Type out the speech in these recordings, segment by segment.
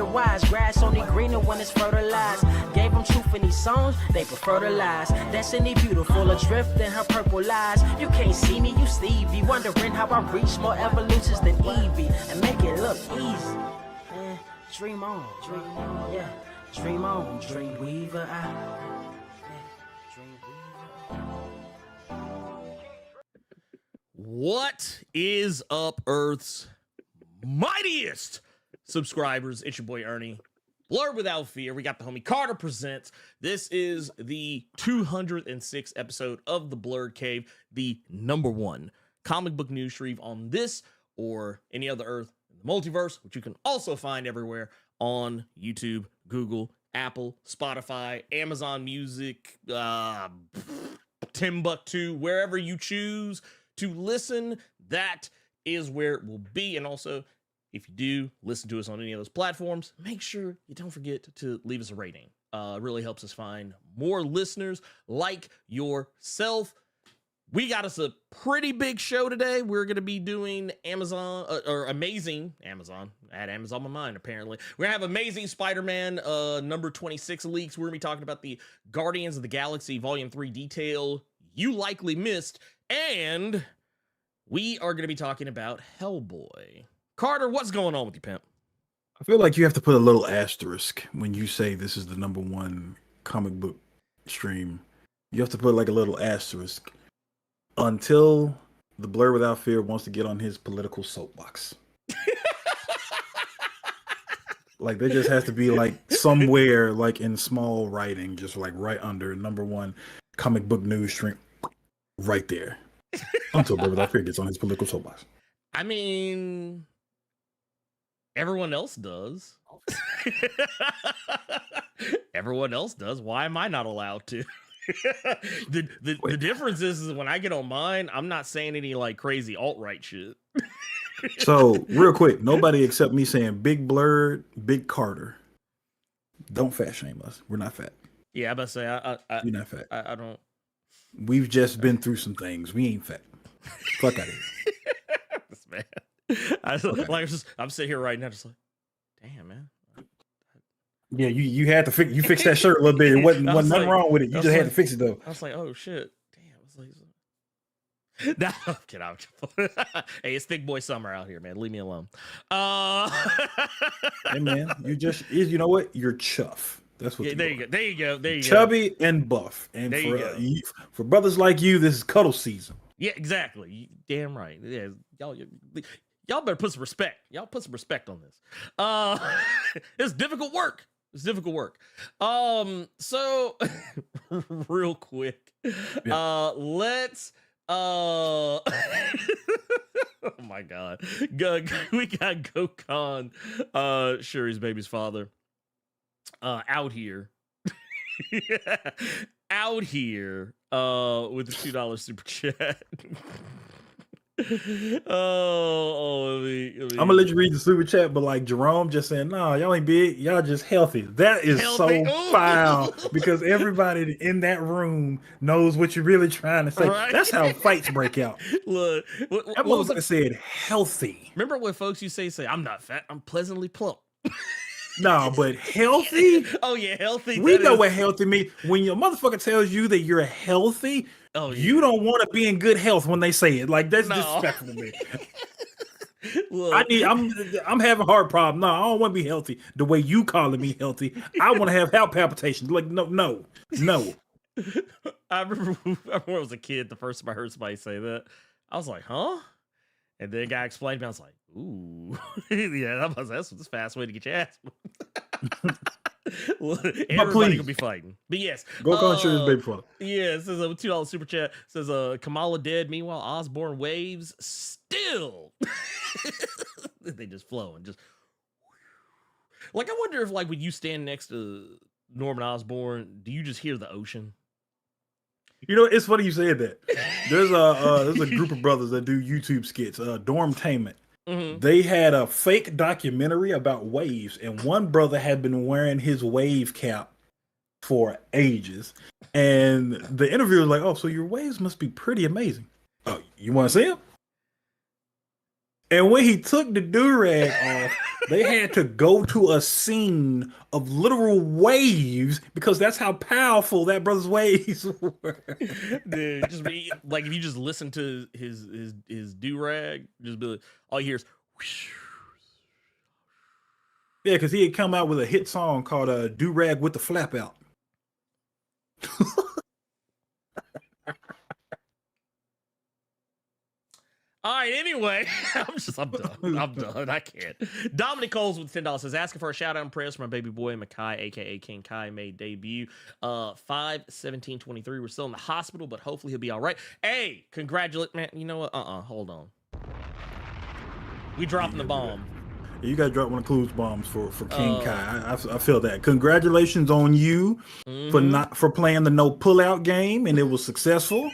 wise. Grass only greener when it's fertilized. Gave them truth in these songs, they prefer to lies. Destiny beautiful, adrift in her purple lies. You can't see me, you Stevie. Wondering how I reach more evolutions than Evie. And make it look easy. Dream on, yeah. Dream on, dream weaver. What is up, Earth's mightiest subscribers? It's your boy Ernie. Blerd Without Fear. We got the homie Carter presents. This is the 206th episode of the Blerd Cave, the #1 comic book news stream on this or any other Earth in the multiverse, which you can also find everywhere on YouTube, Google, Apple, Spotify, Amazon Music, Timbuktu, wherever you choose to listen, that is where it will be. And also, if you do listen to us on any of those platforms, make sure you don't forget to leave us a rating. It really helps us find more listeners like yourself. We got us a pretty big show today. We're going to be doing Amazing Amazon. I had Amazon on my mind, apparently. We're going to have Amazing Spider-Man number 26 leaks. We're going to be talking about the Guardians of the Galaxy Volume 3 detail you likely missed. And we are going to be talking about Hellboy. Carter, what's going on with you, pimp? I feel like you have to put a little asterisk when you say this is the #1 comic book stream. You have to put like a little asterisk until the Blerd Without Fear wants to get on his political soapbox. Like there just has to be like somewhere like in small writing, just like right under #1 comic book news stream, right there. Until Blerd Without Fear gets on his political soapbox. I mean, everyone else does. Everyone else does. Why am I not allowed to? The difference is when I get on mine, I'm not saying any like crazy alt-right shit. So real quick, nobody except me saying Big Blerd, Big Carter. Don't fat shame us. We're not fat. Yeah, I'm about to say we're not fat. I don't. We've just been through some things. We ain't fat. Fuck out of here. This man. I'm sitting here right now, just like, damn, man. Yeah, you had to fix. You fixed that shirt a little bit. It wasn't nothing like, wrong with it. You just had to fix it though. I was like, oh shit, damn. I was like, nah, get out. Hey, it's thick boy summer out here, man. Leave me alone. Hey man, you know what? You're chuff. That's what. Yeah, there you go. Chubby and buff. And for brothers like you, this is cuddle season. Yeah, exactly. Damn right. Yeah, y'all better put some respect. Y'all put some respect on this. It's difficult work. So real quick, let's oh my god, we got Gokhan, Shuri's baby's father, out here. Out here with the $2 super chat. I'm gonna let you read the super chat, but like Jerome just saying, no, y'all ain't big, y'all just healthy. That is healthy. So foul because everybody in that room knows what you're really trying to say. Right? That's how fights break out. Look, that motherfucker said healthy. Remember when folks you say I'm not fat, I'm pleasantly plump. No, but healthy? Oh yeah, healthy. We know what healthy means. When your motherfucker tells you that you're healthy, you don't want to be in good health when they say it. Like that's disrespectful to me. Look. I'm having a heart problem. No, I don't want to be healthy the way you calling me healthy. I want to have heart palpitations. Like no. I remember when I was a kid, the first time I heard somebody say that, I was like, huh? And then the guy explained to me, I was like, ooh, yeah, that's the fast way to get your ass. Everybody gonna be fighting. But yes. Go country his baby father. Yeah, it says a $2 super chat. It says Kamala dead. Meanwhile, Osborn waves still. They just flow and just like I wonder if like when you stand next to Norman Osborn, do you just hear the ocean? You know, it's funny you said that. There's a group of brothers that do YouTube skits, Dormtainment. Mm-hmm. They had a fake documentary about waves, and one brother had been wearing his wave cap for ages. And the interviewer was like, "Oh, so your waves must be pretty amazing. Oh, you want to see them?" And when he took the do-rag off, they had to go to a scene of literal waves because that's how powerful that brother's waves were. Dude, just be like if you just listen to his do rag, just be like, all you hear is whoosh. Yeah, because he had come out with a hit song called Do-Rag with the Flap Out. All right, anyway, I'm done. I'm done. I can't. Dominic Coles with $10 says, asking for a shout out and prayers for my baby boy, Makai, aka King Kai, made debut 5/17/23. We're still in the hospital, but hopefully he'll be all right. Hey, congratulate, man. You know what? Hold on. We dropping the bomb. You got to drop one of Clues bombs for King Kai. I feel that. Congratulations on you for playing the no pullout game, and it was successful.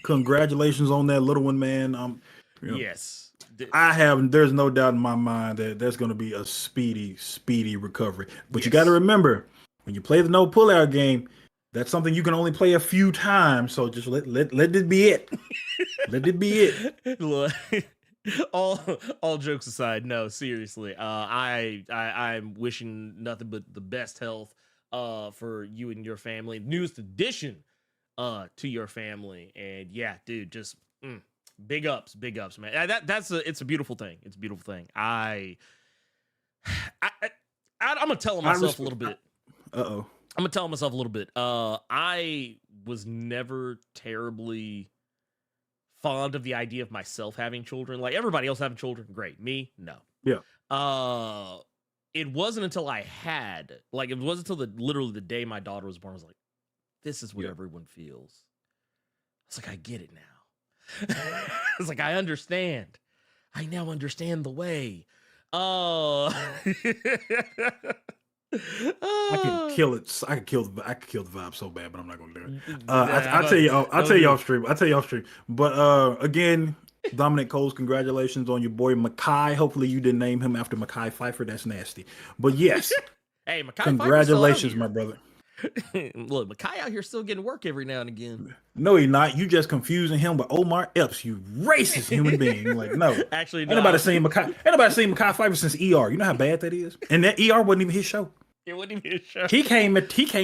Congratulations on that little one, man. Yes. There's no doubt in my mind that there's going to be a speedy recovery. But you got to remember, when you play the no pullout game, that's something you can only play a few times. So just let it be it. Let it be it. Look, all jokes aside, no, seriously. I'm wishing nothing but the best health for you and your family. Newest addition to your family. And yeah, dude, just big ups, man. It's a beautiful thing. It's a beautiful thing. I'm gonna tell myself a little bit. I'm gonna tell myself a little bit. I was never terribly fond of the idea of myself having children. Like everybody else having children, great. Me, no. Yeah. It wasn't until it wasn't until literally the day my daughter was born, I was like, this is what everyone feels. It's like, I get it now. It's like, I understand. I now understand the way. I can kill it. I could kill the vibe so bad, but I'm not gonna do it. I'll tell you off stream. But again, Dominic Coles, congratulations on your boy Makai. Hopefully you didn't name him after Makai Pfeiffer. That's nasty. But yes, hey, Makai, congratulations, my brother. Look, Makai out here still getting work every now and again. No, he's not. You just confusing him with Omar Epps, you racist human being. Like, no. Actually, no. Anybody seen Makai Pfeiffer since ER? You know how bad that is? And that ER wasn't even his show. It wasn't even his show. He came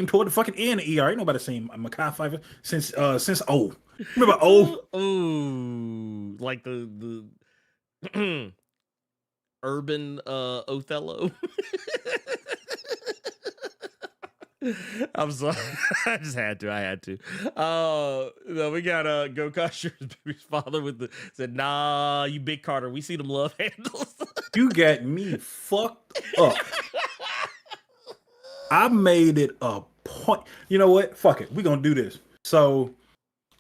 toward the fucking end of ER. Ain't nobody seen Makai Pfeiffer since O. Remember O? Ooh, like the urban Othello. I'm sorry. I just had to. I had to. No, we got Go Custer's baby's father said, nah, you big Carter. We see them love handles. You got me fucked up. I made it a point. You know what? Fuck it. We're gonna do this. So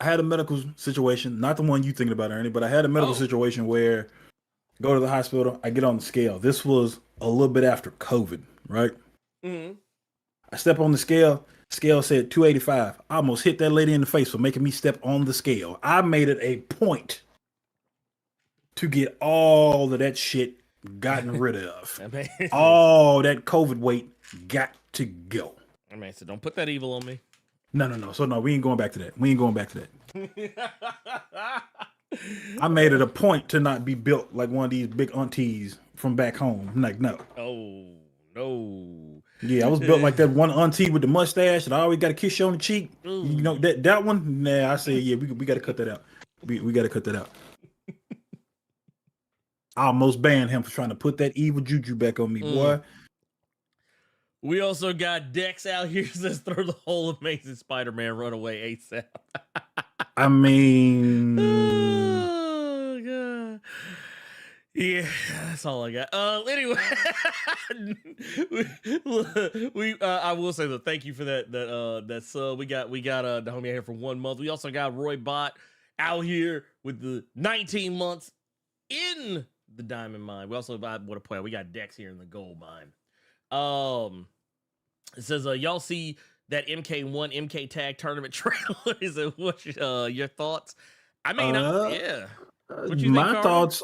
I had a medical situation, not the one you thinking about, Ernie, but I had a medical situation where go to the hospital, I get on the scale. This was a little bit after COVID, right? Mm-hmm. I step on the scale. Scale said 285. I almost hit that lady in the face for making me step on the scale. I made it a point to get all of that shit gotten rid of. All that COVID weight got to go. I mean, so don't put that evil on me. No. So no, we ain't going back to that. I made it a point to not be built like one of these big aunties from back home. I'm like, no. Oh, no. Yeah, I was built like that one auntie with the mustache and I always got a kiss you on the cheek. Ooh. You know that one? Nah, I say, yeah, we got to cut that out. We got to cut that out. I almost banned him for trying to put that evil juju back on me, boy. We also got Dex out here says throw the whole Amazing Spider-Man runaway ASAP. I mean, oh god. Yeah, that's all I got. Anyway, I will say that thank you for that sub. We got the homie out here for 1 month. We also got Roy Bott out here with the 19 months in the diamond mine. We also what a player. We got Dex here in the gold mine. It says y'all see that MK1 MK tag tournament trailer. Is it what's your thoughts? I mean, yeah. What you my thoughts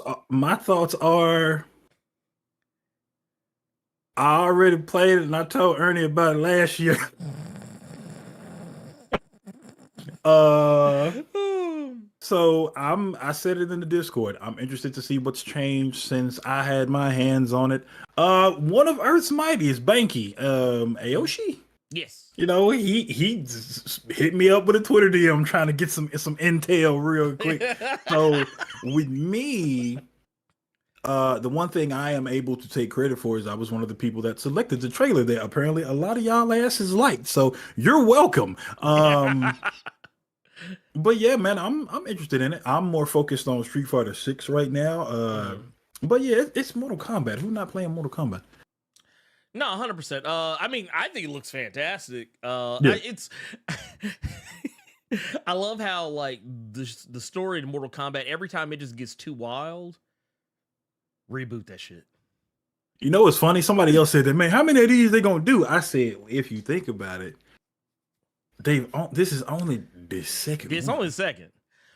are I already played it and I told Ernie about it last year. So I said it in the Discord. I'm interested to see what's changed since I had my hands on it. One of Earth's mightiest, Banky, Aoshi. Yes. You know, he hit me up with a Twitter DM trying to get some intel real quick. So with me, the one thing I am able to take credit for is I was one of the people that selected the trailer that apparently a lot of y'all asses liked. So you're welcome. But yeah, man, I'm interested in it. I'm more focused on Street Fighter 6 right now. But yeah, it's Mortal Kombat. Who's not playing Mortal Kombat? No, 100%. I mean, I think it looks fantastic. Yeah. It's I love how like the story in Mortal Kombat, every time it just gets too wild, reboot that shit. You know what's funny? Somebody else said that, man, how many of these they gonna do? I said, if you think about it, this is only the second. It's one. only the second.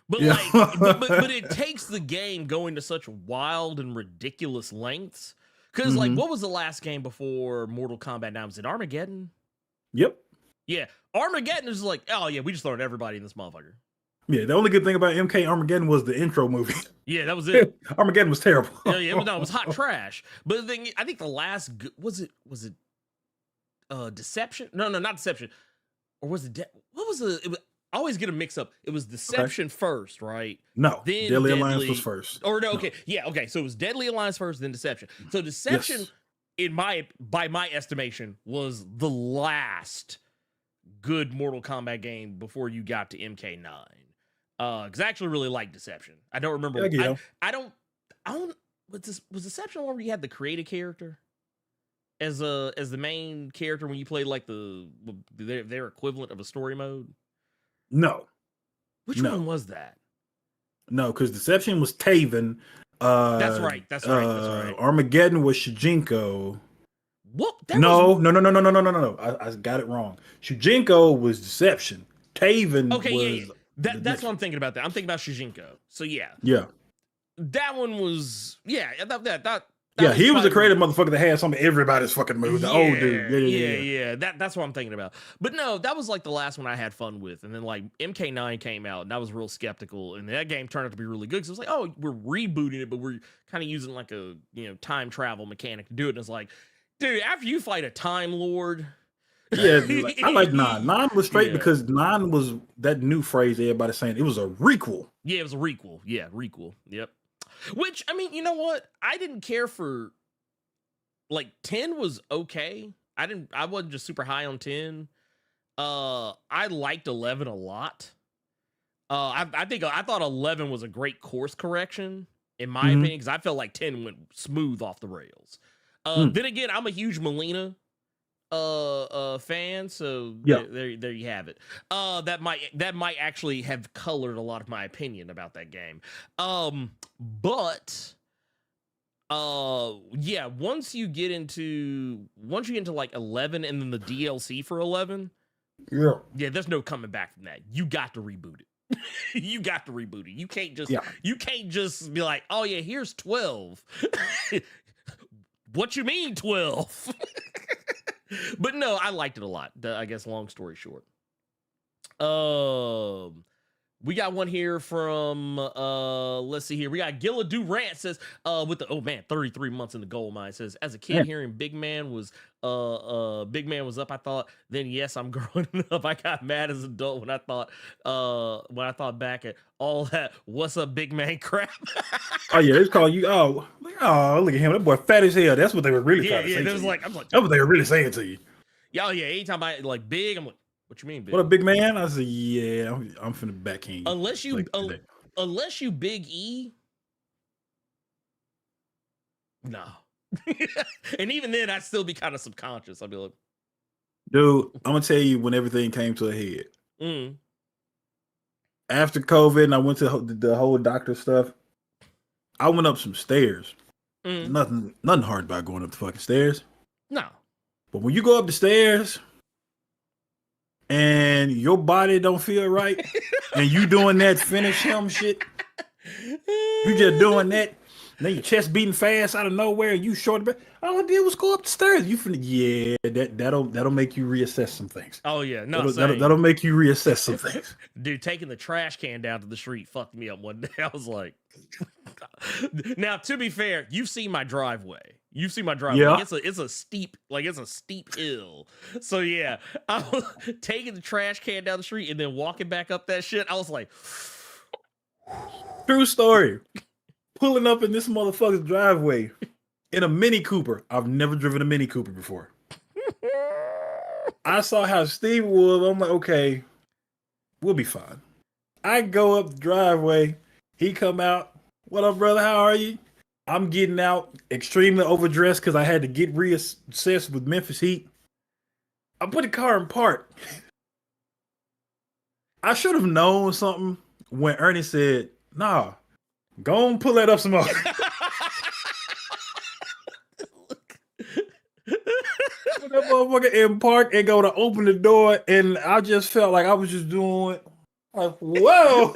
But Yeah. like but it takes the game going to such wild and ridiculous lengths. Because like, what was the last game before Mortal Kombat? Now, was it Armageddon? Yep. Yeah, Armageddon is like, oh yeah, we just throwing everybody in this motherfucker. Yeah, the only good thing about MK Armageddon was the intro movie. Yeah, that was it. Armageddon was terrible. Yeah, it was hot trash. But the thing, I think the last was it Deception? No, not Deception. Or was it what was it? I always get a mix up. It was Deception first, right? No, then Deadly Alliance was first. Or no, okay, yeah, okay. So it was Deadly Alliance first, then Deception. So Deception, by my estimation, was the last good Mortal Kombat game before you got to MK9. Because I actually really like Deception. I don't remember. I don't. Was Deception one where you had the creative character as the main character when you played like their equivalent of a story mode? No. Which one was that? No, because Deception was Taven. That's right. Armageddon was Shujinko. What? No. I got it wrong. Shujinko was Deception. Taven was... Yeah. That's what I'm thinking about. I'm thinking about Shujinko. So yeah. Yeah. That one was... Yeah, yeah, he was a creative motherfucker that had some of everybody's fucking moves. The old dude. Yeah. That's what I'm thinking about. But no, that was like the last one I had fun with. And then like MK9 came out and I was real skeptical. And that game turned out to be really good. Because it was like, oh, we're rebooting it, but we're kind of using like a time travel mechanic to do it. And it's like, dude, after you fight a Time Lord... Yeah, I like 9. 9 was straight because 9 was that new phrase everybody's saying. It was a requel. Yeah, it was a requel. Yeah, requel. Yep. Which, I mean, you know what? I didn't care for, like, 10 was okay. I wasn't just super high on 10. I liked 11 a lot. I thought 11 was a great course correction, in my opinion, because I felt like 10 went smooth off the rails. Then again, I'm a huge Melina fan, so there you have it. That might actually have colored a lot of my opinion about that game. But yeah, once you get into like 11 and then the DLC for 11, yeah, there's no coming back from that. You got to reboot it. You got to reboot it. You can't just be like, oh yeah, here's 12. What you mean 12? But no, I liked it a lot. I guess long story short. We got one here from let's see here. We got Gilla Durant says with the 33 months in the gold mine, says as a kid hearing Big Man was up, I thought then yes, I'm growing up. I got mad as an adult when I thought back at all that what's up Big Man crap. Oh yeah, it's called you. Oh, look at him. That boy fat as hell. That's what they were really trying to say. Yeah, I'm like, that's what they were really saying to you. Yeah, anytime I like big, I'm like, what you mean, big? What a big man? I said, yeah, I'm finna backhand you. Unless you Big E. No. And even then, I'd still be kind of subconscious. I'd be like, dude, I'm gonna tell you when everything came to a head. After COVID and I went to the whole doctor stuff, I went up some stairs. Nothing hard about going up the fucking stairs. No. But when you go up the stairs and your body don't feel right and you doing that finish him shit, you just doing that then your chest beating fast out of nowhere, you short. All I did was go up the stairs. You finna, yeah, that'll make you reassess some things. Oh yeah, no, That'll make you reassess some things. dude, taking the trash can down to the street fucked me up one day. I was like, now to be fair, you've seen my driveway. You've seen my driveway. Yeah. Like, it's a steep hill. So yeah, I was taking the trash can down the street and then walking back up that shit. I was like, True story. Pulling up in this motherfucker's driveway in a Mini Cooper. I've never driven a Mini Cooper before. I saw how Steve was. I'm like, okay, we'll be fine. I go up the driveway. He come out. What up, brother? How are you? I'm getting out extremely overdressed because I had to get reassessed with Memphis Heat. I put the car in park. I should have known something when Ernie said, nah, go and pull that up some more. Put that motherfucker in park and go to open the door, and I just felt like I was just doing like, whoa.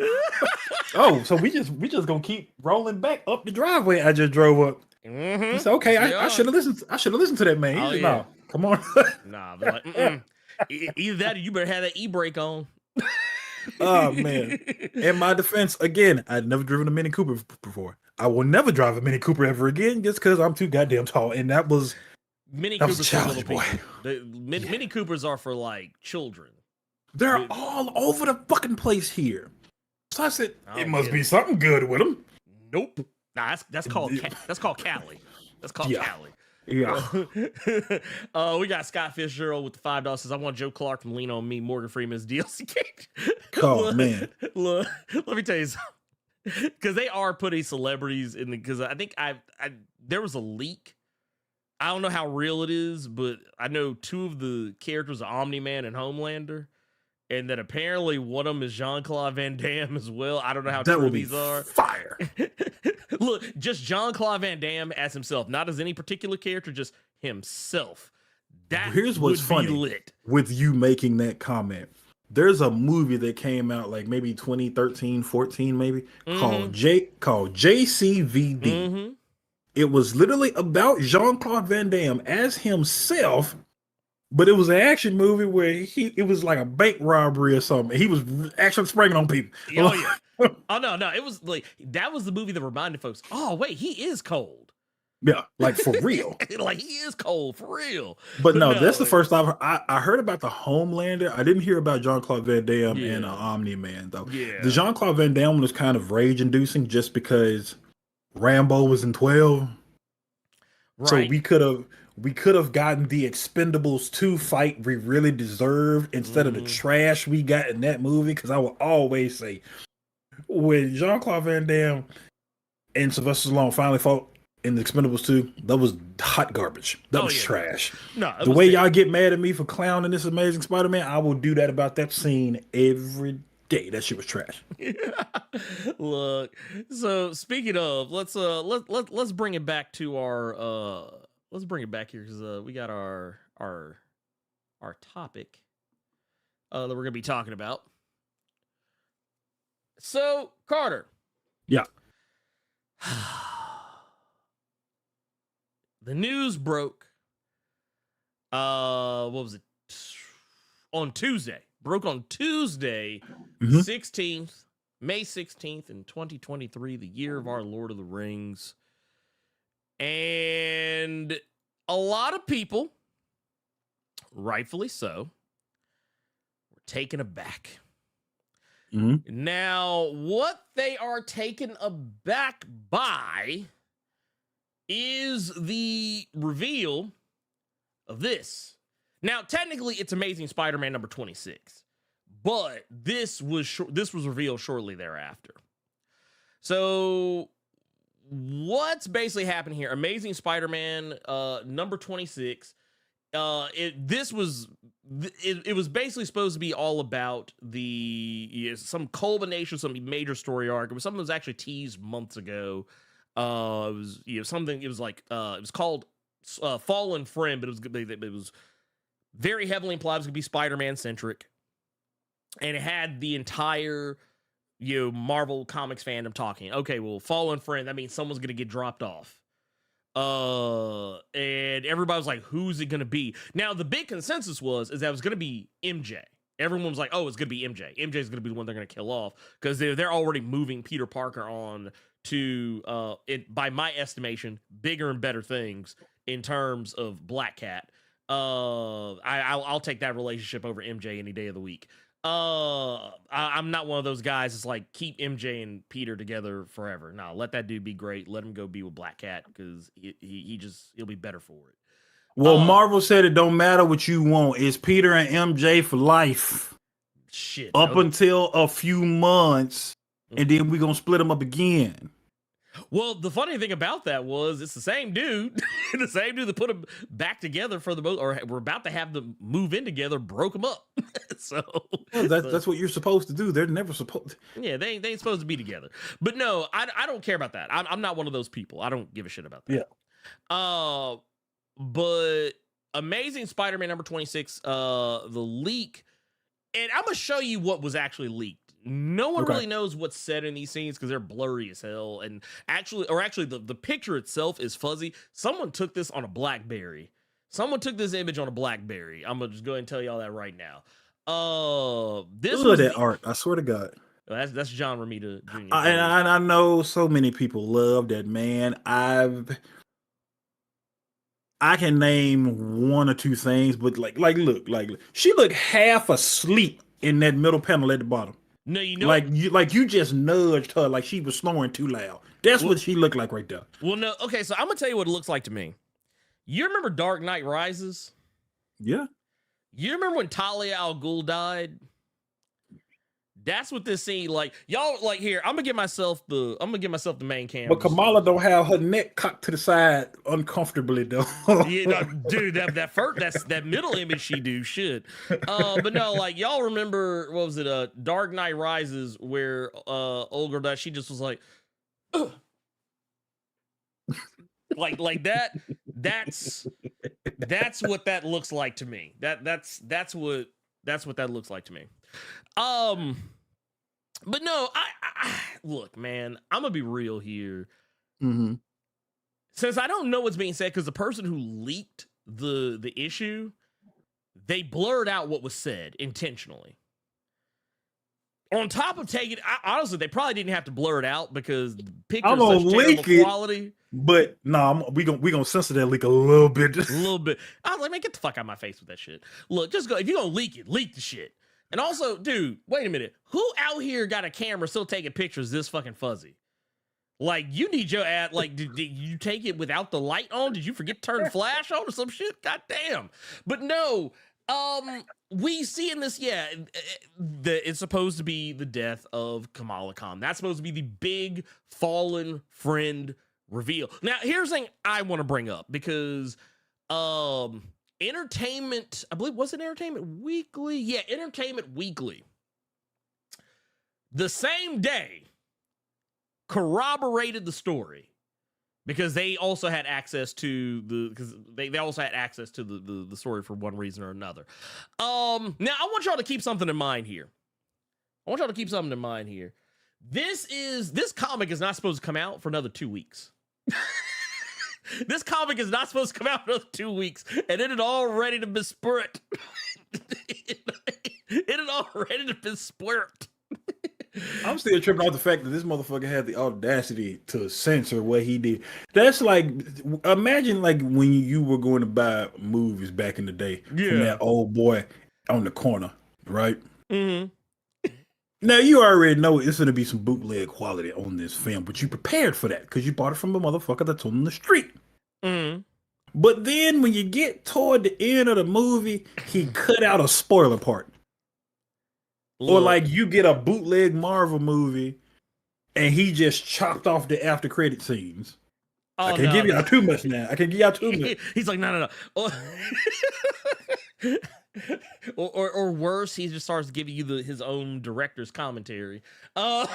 Oh, so we just gonna keep rolling back up the driveway I just drove up. mm-hmm. He said, okay, I should have listened. I should have listened to that man. He said, no, come on. Nah, but like, either that or you better have that e-brake on. Oh man! In my defense, again, I'd never driven a Mini Cooper before. I will never drive a Mini Cooper ever again, just because I'm too goddamn tall. And that was Mini that was Coopers a for little challenge, people. boy. Mini Coopers are for like children. They're all over the fucking place here. So I said, it must be it. something good with them. Nope. Nah, that's called that's called Cali. That's called Cali. Yeah. We got Scott Fitzgerald with the $5 says, I want Joe Clark from Lean On Me, Morgan Freeman's DLC game. Oh, man. Look, let me tell you something. Because they are putting celebrities in the, because I think there was a leak. I don't know how real it is, but I know two of the characters are Omni-Man and Homelander. And that apparently one of them is Jean-Claude Van Damme as well. I don't know how true these are. Fire. Look, just Jean-Claude Van Damme as himself, not as any particular character, just himself. Here's what's funny lit. with you making that comment. There's a movie that came out like maybe 2013, 14 maybe, called JCVD. Mm-hmm. It was literally about Jean-Claude Van Damme as himself. But it was an action movie where it was like a bank robbery or something. He was actually spraying on people. Oh yeah. Oh no, it was like that was the movie that reminded folks. Oh wait, he is cold. Yeah, like for real. Like he is cold for real. But no, that's the first time I heard about the Homelander. I didn't hear about Jean-Claude Van Damme and Omni-Man though. Yeah. The Jean-Claude Van Damme was kind of rage-inducing just because Rambo was in 12. Right. So we could have gotten the Expendables 2 fight we really deserved instead of the trash we got in that movie. Because I will always say, when Jean-Claude Van Damme and Sylvester Stallone finally fought in the Expendables 2, that was hot garbage. That was trash. No, the way y'all get mad at me for clowning this Amazing Spider-Man, I will do that about that scene every day. That shit was trash. Look, so speaking of, let's bring it back to our let's bring it back here because we got our topic that we're gonna be talking about. So Carter, yeah, the news broke. What was it? On Tuesday. Broke on Tuesday, 16th, May 16th in 2023, the year of our Lord of the Rings. And a lot of people, rightfully so, were taken aback. Now, what they are taken aback by is the reveal of this. Now, technically, it's Amazing Spider-Man number 26, but this was revealed shortly thereafter. So, what's basically happening here? Amazing Spider-Man number 26. It was basically supposed to be all about some culmination, some major story arc. It was something that was actually teased months ago. It was something. It was like it was called Fallen Friend, but it was very heavily implied it was going to be Spider-Man centric, and it had the entire Marvel Comics fandom talking. Okay, well, fallen friend, that means someone's gonna get dropped off. And everybody was like, who's it gonna be? Now, the big consensus is that it was gonna be MJ. Everyone was like, oh, it's gonna be MJ. MJ's gonna be the one they're gonna kill off because they're already moving Peter Parker on to by my estimation, bigger and better things in terms of Black Cat. I'll take that relationship over MJ any day of the week. I'm not one of those guys that's like, keep MJ and Peter together forever. No, let that dude be great. Let him go be with Black Cat because he'll be better for it. Well, Marvel said it don't matter what you want. It's Peter and MJ for life. Shit. Up until a few months, and then we're gonna split them up again. Well, the funny thing about that was it's the same dude, the same dude that put them back together for the most, or we're about to have them move in together, broke them up. That's what you're supposed to do. They're never supposed. Yeah, they ain't supposed to be together. But no, I don't care about that. I'm not one of those people. I don't give a shit about that. Yeah. But Amazing Spider-Man number 26, the leak, and I'm gonna show you what was actually leaked. No one really knows what's said in these scenes because they're blurry as hell. And actually, the picture itself is fuzzy. Someone took this on a BlackBerry. Someone took this image on a BlackBerry. I'm gonna just go ahead and tell y'all that right now. This was that art. I swear to God. That's John Romita Jr. And I know so many people love that man. I can name one or two things, but look, she looked half asleep in that middle panel at the bottom. No, you know, you just nudged her like she was snoring too loud. That's what she looked like right there. Well, no, okay, so I'm gonna tell you what it looks like to me. You remember Dark Knight Rises? Yeah. You remember when Talia al Ghul died? That's what this scene like. Y'all like here. I'm gonna give myself the main camera. But Kamala don't have her neck cocked to the side uncomfortably though. Yeah, no, dude, that middle image she do should. But no, like y'all remember what was it? Dark Knight Rises where old girl died. She just was like, ugh. like that. That's what that looks like to me. That's what that looks like to me. But no, I look, man, I'm gonna be real here. Mm-hmm. Since I don't know what's being said, because the person who leaked the issue, they blurred out what was said intentionally. On top of taking, honestly, they probably didn't have to blur it out because the picture is such terrible quality. But no, we gonna censor that leak a little bit. A little bit. I was like, man, get the fuck out of my face with that shit. Look, just go. If you're gonna leak it, leak the shit. And also, dude, wait a minute. Who out here got a camera still taking pictures this fucking fuzzy? Like, you need your ad. Like, did you take it without the light on? Did you forget to turn the flash on or some shit? God damn. But no, we see in this, it's supposed to be the death of Kamala Khan. That's supposed to be the big fallen friend reveal. Now, here's the thing I want to bring up because, Entertainment, I believe, was it Entertainment Weekly? Yeah, Entertainment Weekly. The same day corroborated the story because they also had access to the story for one reason or another. Now I want y'all to keep something in mind here. This comic is not supposed to come out for another 2 weeks. This comic is not supposed to come out for another 2 weeks, and it had already been split. It had already been split. I'm still tripping off the fact that this motherfucker had the audacity to censor what he did. That's like, imagine like when you were going to buy movies back in the day from that old boy on the corner, right? Mm-hmm. Now, you already know it's going to be some bootleg quality on this film, but you prepared for that because you bought it from a motherfucker that's on the street. Mm-hmm. But then when you get toward the end of the movie, he cut out a spoiler part. Or like you get a bootleg Marvel movie and he just chopped off the after credit scenes. Oh, I can't give y'all too much now. He's like, no. Or worse, he just starts giving you his own director's commentary. But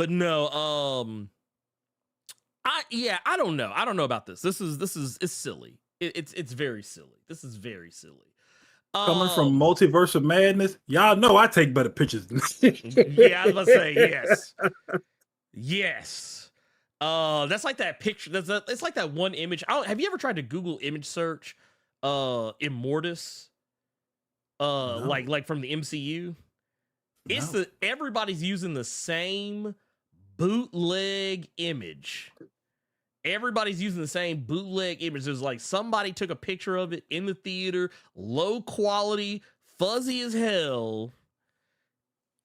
no, I don't know. I don't know about this. It's silly. It's very silly. This is very silly. Coming from Multiverse of Madness, y'all know I take better pictures than yeah, I was about to say yes. Yes. That's like that picture. It's like that one image. Have you ever tried to Google image search Immortus? No. Like from the MCU? It's No. everybody's using the same bootleg image. Everybody's using the same bootleg image. There's like somebody took a picture of it in the theater, low quality, fuzzy as hell.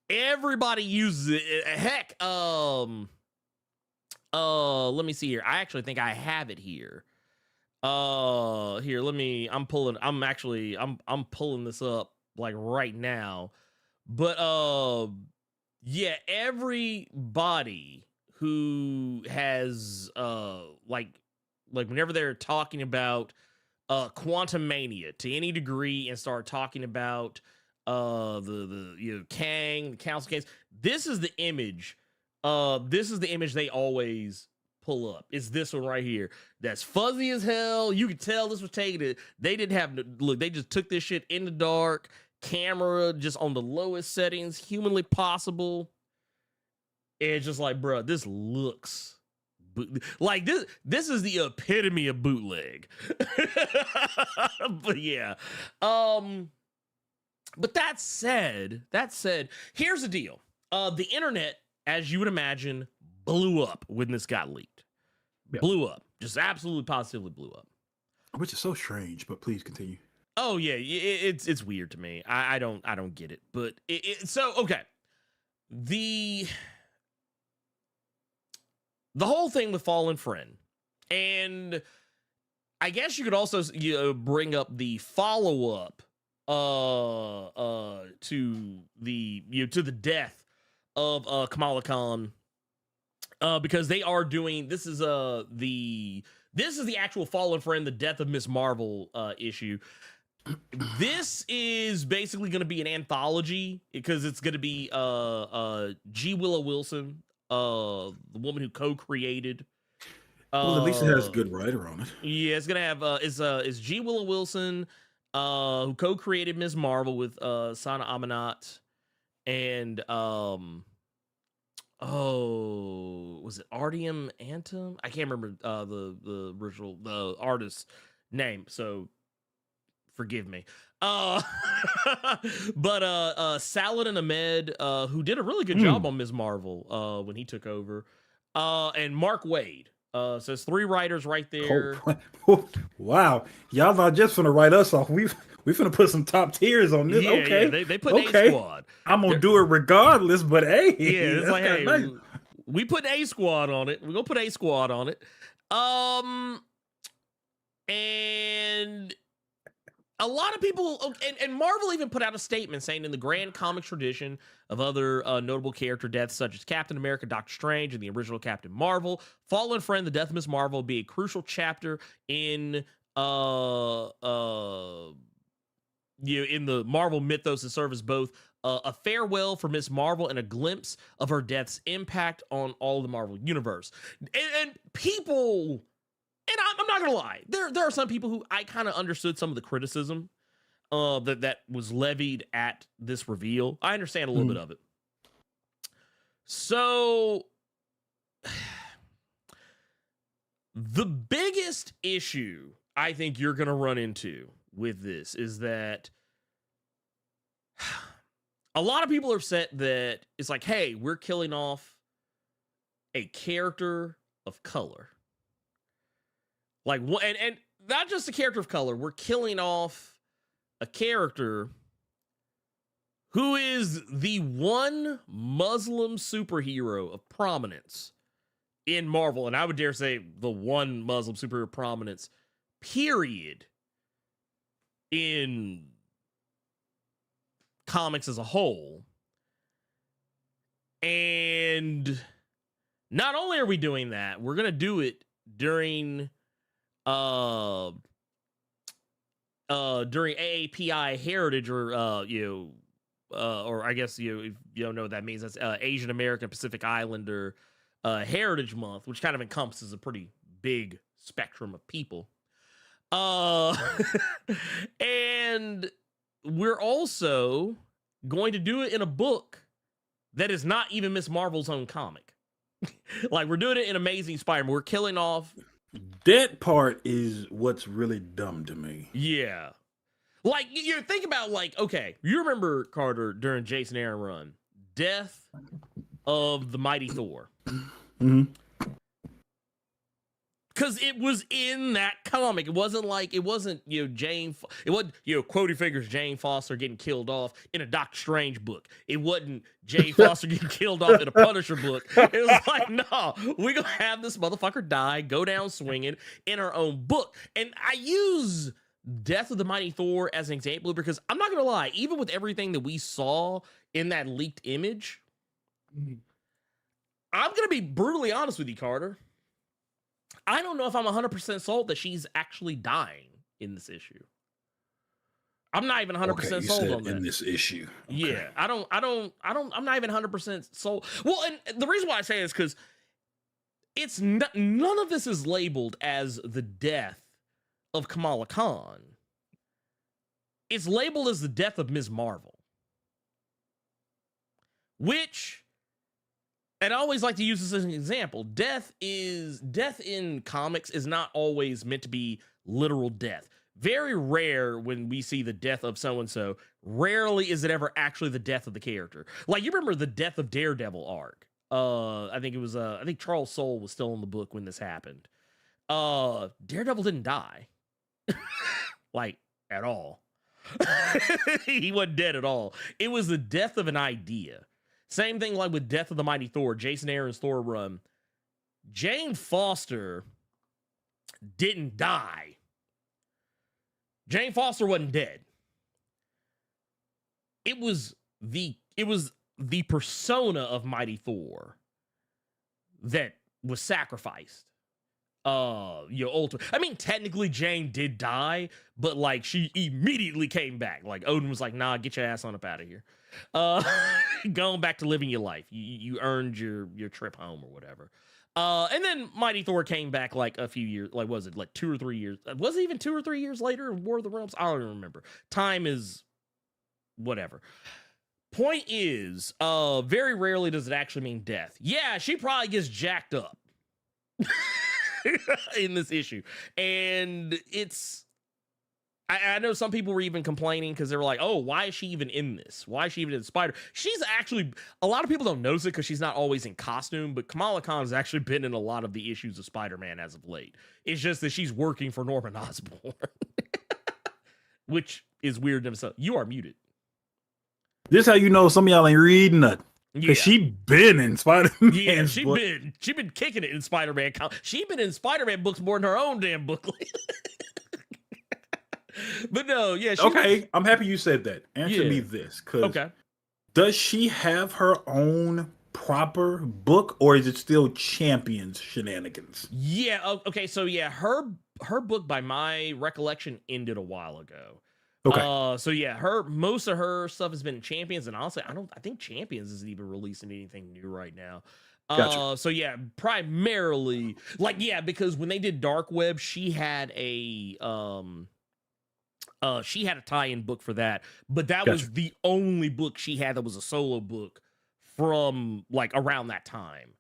Everybody uses it. Heck, let me see here. I actually think I have it here. Here, I'm pulling this up like right now. But yeah, everybody who has like whenever they're talking about Quantum Mania to any degree and start talking about the Kang, the Council case, this is the image they always pull up. It's this one right here. That's fuzzy as hell. You can tell this was taken. They didn't have look. They just took this shit in the dark, camera just on the lowest settings humanly possible. It's just like, bro, this looks like this is the epitome of bootleg. But yeah. But that said, here's the deal. The internet, as you would imagine, blew up when this got leaked. Yep. Blew up. Just absolutely positively blew up. Which is so strange, but please continue. Oh yeah, it's weird to me. I don't get it. But so okay. The whole thing with Fallen Friend, and I guess you could also bring up the follow-up to the death of Kamala Khan, because they are doing this is the actual Fallen Friend, the Death of Miss Marvel issue. This is basically going to be an anthology because it's going to be G. Willow Wilson, the woman who co-created. Well, at least it has a good writer on it. Yeah, it's gonna have is G. Willow Wilson, who co-created Ms. Marvel with Sana Amanat, and was it Artyom Antom? I can't remember the original artist's name, so forgive me. But Saladin Ahmed, who did a really good job on Ms. Marvel when he took over, and Mark Waid. So it's 3 writers right there. Oh, wow, y'all not just gonna write us off. We finna put some top tiers on this. Yeah, okay, yeah, they put A Squad. I'm gonna do it regardless. But hey, yeah, it's like, hey, nice. we put A Squad on it. We're gonna put A Squad on it. And a lot of people, and Marvel even put out a statement saying, in the grand comic tradition of other notable character deaths such as Captain America, Doctor Strange, and the original Captain Marvel, Fallen Friend, the Death of Miss Marvel will be a crucial chapter in the Marvel mythos that serve as both a farewell for Miss Marvel and a glimpse of her death's impact on all the Marvel universe. And people... And I'm not gonna lie, there are some people who I kind of understood some of the criticism that was levied at this reveal. I understand a little bit of it. So the biggest issue I think you're gonna run into with this is that a lot of people are upset that it's like, hey, we're killing off a character of color. Like, and not just a character of color, we're killing off a character who is the one Muslim superhero of prominence in Marvel, and I would dare say the one Muslim superhero of prominence, period, in comics as a whole. And not only are we doing that, we're going to do it during AAPI Heritage, or or I guess if you don't know what that means, that's Asian American Pacific Islander Heritage Month, which kind of encompasses a pretty big spectrum of people. And we're also going to do it in a book that is not even Miss Marvel's own comic. Like, we're doing it in Amazing Spider-Man. We're killing off. That part is what's really dumb to me. Yeah. Like, you think about, like, okay, you remember, Carter, during Jason Aaron run, Death of the Mighty Thor. Mm-hmm. Because it was in that comic. It wasn't, you know, Quoddy figures Jane Foster getting killed off in a Doctor Strange book. It wasn't Jane Foster getting killed off in a Punisher book. It was like, no, we're going to have this motherfucker die, go down swinging in our own book. And I use Death of the Mighty Thor as an example because I'm not going to lie, even with everything that we saw in that leaked image, I'm going to be brutally honest with you, Carter. I don't know if I'm 100% sold that she's actually dying in this issue. I'm not even 100% sold on that. In this issue. Okay. Yeah, I'm not even 100% sold. Well, and the reason why I say it is because it's none of this is labeled as the death of Kamala Khan. It's labeled as the death of Ms. Marvel. Which, and I always like to use this as an example, death in comics is not always meant to be literal death. Very rare when we see the death of so-and-so, rarely is it ever actually the death of the character. Like, you remember the death of Daredevil arc. I think Charles Soule was still in the book when this happened. Daredevil didn't die. Like, at all. He wasn't dead at all. It was the death of an idea. Same thing like with Death of the Mighty Thor, Jason Aaron's Thor run. Jane Foster didn't die. Jane Foster wasn't dead. It was the persona of Mighty Thor that was sacrificed. I mean, technically Jane did die, but like she immediately came back. Like Odin was like, "Nah, get your ass on up out of here. Going back to living your life. You earned your trip home or whatever." And then Mighty Thor came back like a few years, like was it like 2 or 3 years? Was it even 2 or 3 years later in War of the Realms? I don't even remember. Time is whatever. Point is, very rarely does it actually mean death. Yeah, she probably gets jacked up in this issue. And it's, I know some people were even complaining because they were like, oh, why is she even in this? Why is she even in Spider? She's actually, a lot of people don't notice it because she's not always in costume, but Kamala Khan has actually been in a lot of the issues of Spider-Man as of late. It's just that she's working for Norman Osborn, which is weird in itself. You are muted. This how you know some of y'all ain't reading nothing. Yeah. She been in Spider-Man. Yeah, she been kicking it in Spider-Man. She been in Spider-Man books more than her own damn book. But no, yeah. Okay, I'm happy you said that. Answer me this, because does she have her own proper book, or is it still Champions shenanigans? Yeah. Okay. So yeah, her book, by my recollection, ended a while ago. Okay. So yeah, most of her stuff has been in Champions, and honestly, I think Champions isn't even releasing anything new right now. Gotcha. So yeah, primarily, like, yeah, because when they did Dark Web, she had a tie-in book for that, but that was the only book she had that was a solo book from like around that time.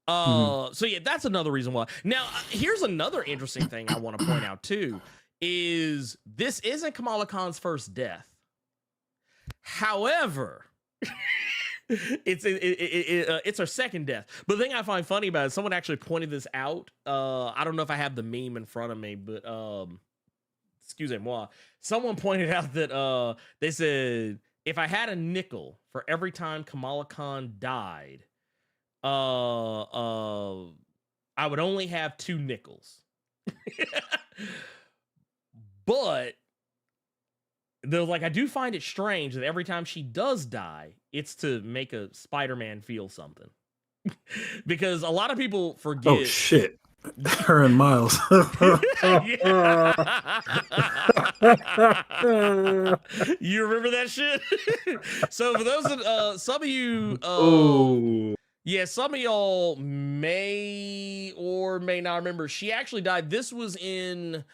So yeah, that's another reason why. Now, here's another interesting thing I want to point out too. Is this isn't Kamala Khan's first death. However, it's her second death. But the thing I find funny about it, someone actually pointed this out. I don't know if I have the meme in front of me, but excusez-moi. Someone pointed out that they said, if I had a nickel for every time Kamala Khan died, I would only have 2 nickels. But they're like, I do find it strange that every time she does die, it's to make a Spider-Man feel something. Because a lot of people forget. Oh, shit. Her and Miles. You remember that shit? So for those of some of you, yeah, some of y'all may or may not remember, she actually died. This was in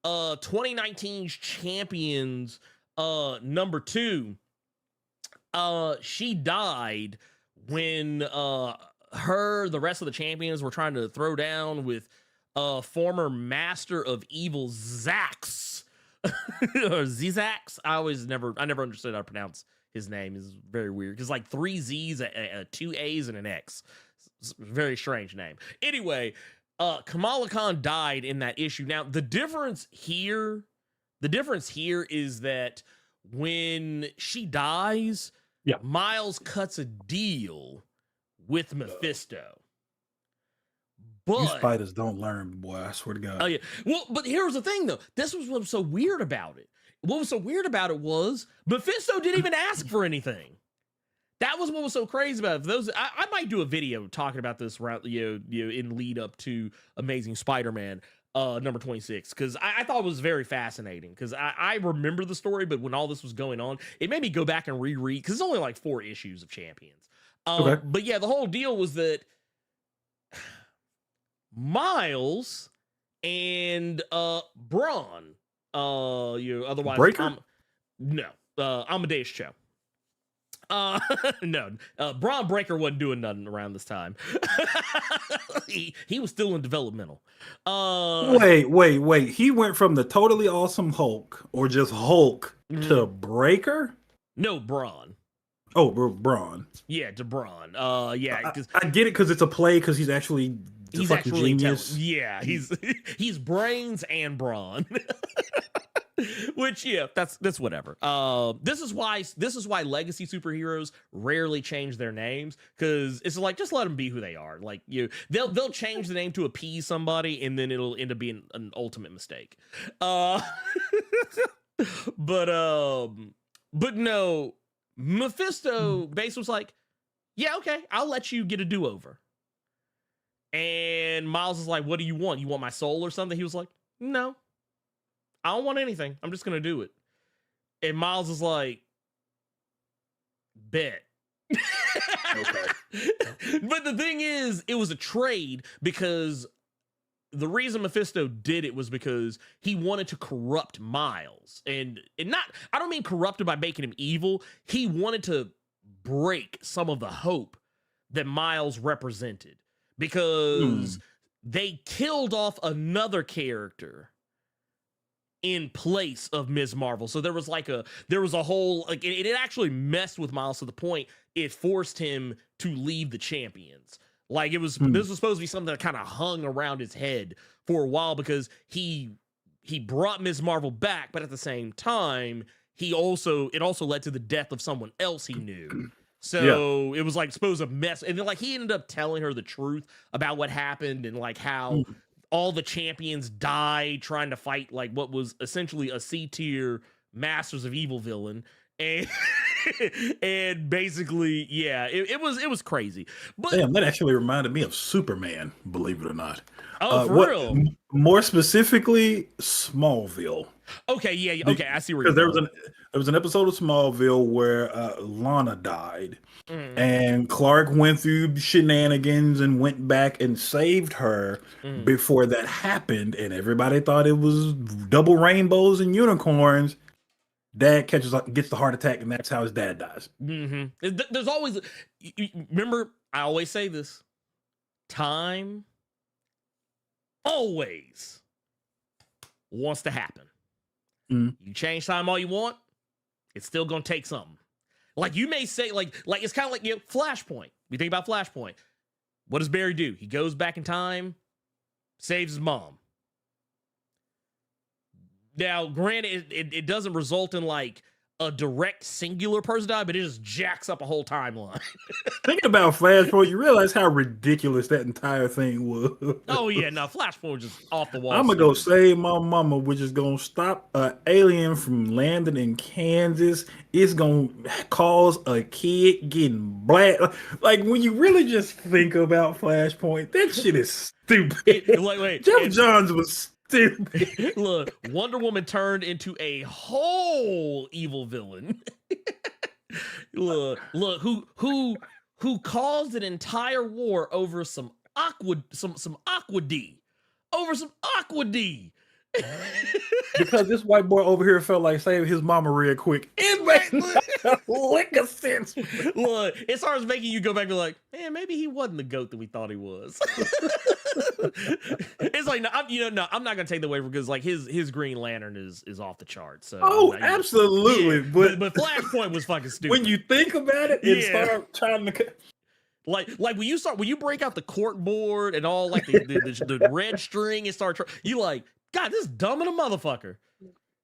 2019's Champions Number two, she died when the rest of the champions were trying to throw down with former master of evil Zax or Zizax. I never understood how to pronounce his name. Is very weird because like 3 Z's, 2 A's, and an X. It's a very strange name. Anyway, Kamala Khan died in that issue. Now the difference here is that when she dies, yeah, Miles cuts a deal with Mephisto. But you spiders don't learn, boy. I swear to God. Oh yeah. Well, but here's the thing, though. This was what was so weird about it. What was so weird about it was Mephisto didn't even ask for anything. That was what was so crazy about it. For those, I might do a video talking about this around, in lead up to Amazing Spider-Man number 26, because I thought it was very fascinating. Because I remember the story, but when all this was going on, it made me go back and reread because it's only like 4 issues of Champions. Okay. But yeah, the whole deal was that Miles and Braun, otherwise Breaker? no, Amadeus Cho. No, Braun Breaker wasn't doing nothing around this time. he was still in developmental. Wait. He went from the totally awesome Hulk, or just Hulk, to Breaker? No, Braun. Oh, Braun. Yeah, to Braun. Yeah, I get it because it's a play because he's actually he's fucking actually genius. Yeah, he's brains and brawn. Which that's whatever. This is why legacy superheroes rarely change their names, because it's like just let them be who they are. Like they'll change the name to appease somebody, and then it'll end up being an ultimate mistake. But no, Mephisto basically was like, yeah, okay, I'll let you get a do-over. And Miles is like, what do you want? You want my soul or something? He was like, no, I don't want anything. I'm just going to do it. And Miles is like, bet. Okay. But the thing is, it was a trade because the reason Mephisto did it was because he wanted to corrupt Miles. And not, I don't mean corrupted by making him evil. He wanted to break some of the hope that Miles represented, because they killed off another character in place of Ms. Marvel. So there was a whole, like, it actually messed with Miles to the point it forced him to leave the Champions. Like, this was supposed to be something that kind of hung around his head for a while, because he brought Ms. Marvel back, but at the same time, it also led to the death of someone else he knew. So It was like supposed to mess, and then like he ended up telling her the truth about what happened, and like how all the Champions died trying to fight like what was essentially a C-tier Masters of Evil villain. And and basically, yeah, it was crazy. But damn, that actually reminded me of Superman, believe it or not. Oh, for real? More specifically, Smallville. Okay, yeah, okay, I see where you're Because going. there was an episode of Smallville where Lana died, and Clark went through shenanigans and went back and saved her before that happened, and everybody thought it was double rainbows and unicorns. Dad gets the heart attack, and that's how his dad dies. There's always, remember, I always say this: time always wants to happen. You change time all you want, it's still gonna take something. Like you may say, like it's kind of like Flashpoint. We think about Flashpoint. What does Barry do? He goes back in time, saves his mom. Now, granted, it doesn't result in like a direct singular person die, but it just jacks up a whole timeline. Thinking about Flashpoint, you realize how ridiculous that entire thing was. Oh yeah, no, Flashpoint was just off the wall. I'm gonna go save my mama, which is gonna stop an alien from landing in Kansas. It's gonna cause a kid getting black. Like when you really just think about Flashpoint, that shit is stupid. Wait, Jeff Johns was stupid. Look, Wonder Woman turned into a whole evil villain. look, who caused an entire war over some Aqua D. Over some Aqua D. Because this white boy over here felt like saving his mama real quick. It makes a lick of sense. Look, it starts making you go back and be like, man, maybe he wasn't the goat that we thought he was. It's like, no, I'm not gonna take the way because like his Green Lantern is off the charts. So absolutely. Yeah, but Flashpoint was fucking stupid. When you think about it, and start trying to. Like when you break out the cork board and all like the red string and start you like, God, this is dumb and a motherfucker.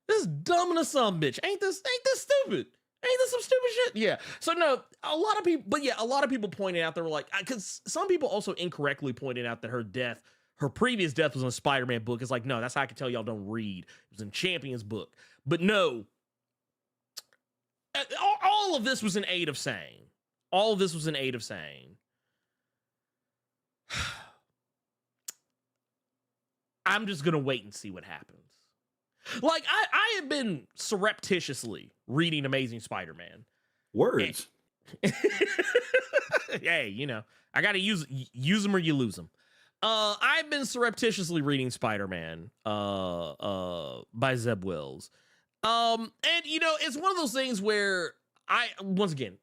This is dumb and a son bitch. Ain't this stupid? Ain't this some stupid shit? Yeah. So no, a lot of people pointed out, they were like, because some people also incorrectly pointed out that her previous death was in a Spider-Man book. It's like, no, that's how I can tell y'all don't read. It was in Champion's book. But no, all of this was in aid of saying. All of this was in aid of saying, I'm just going to wait and see what happens. Like, I have been surreptitiously reading Amazing Spider-Man. Words. Hey, I got to use them or you lose them. I've been surreptitiously reading Spider-Man by Zeb Wells. And, it's one of those things where once again,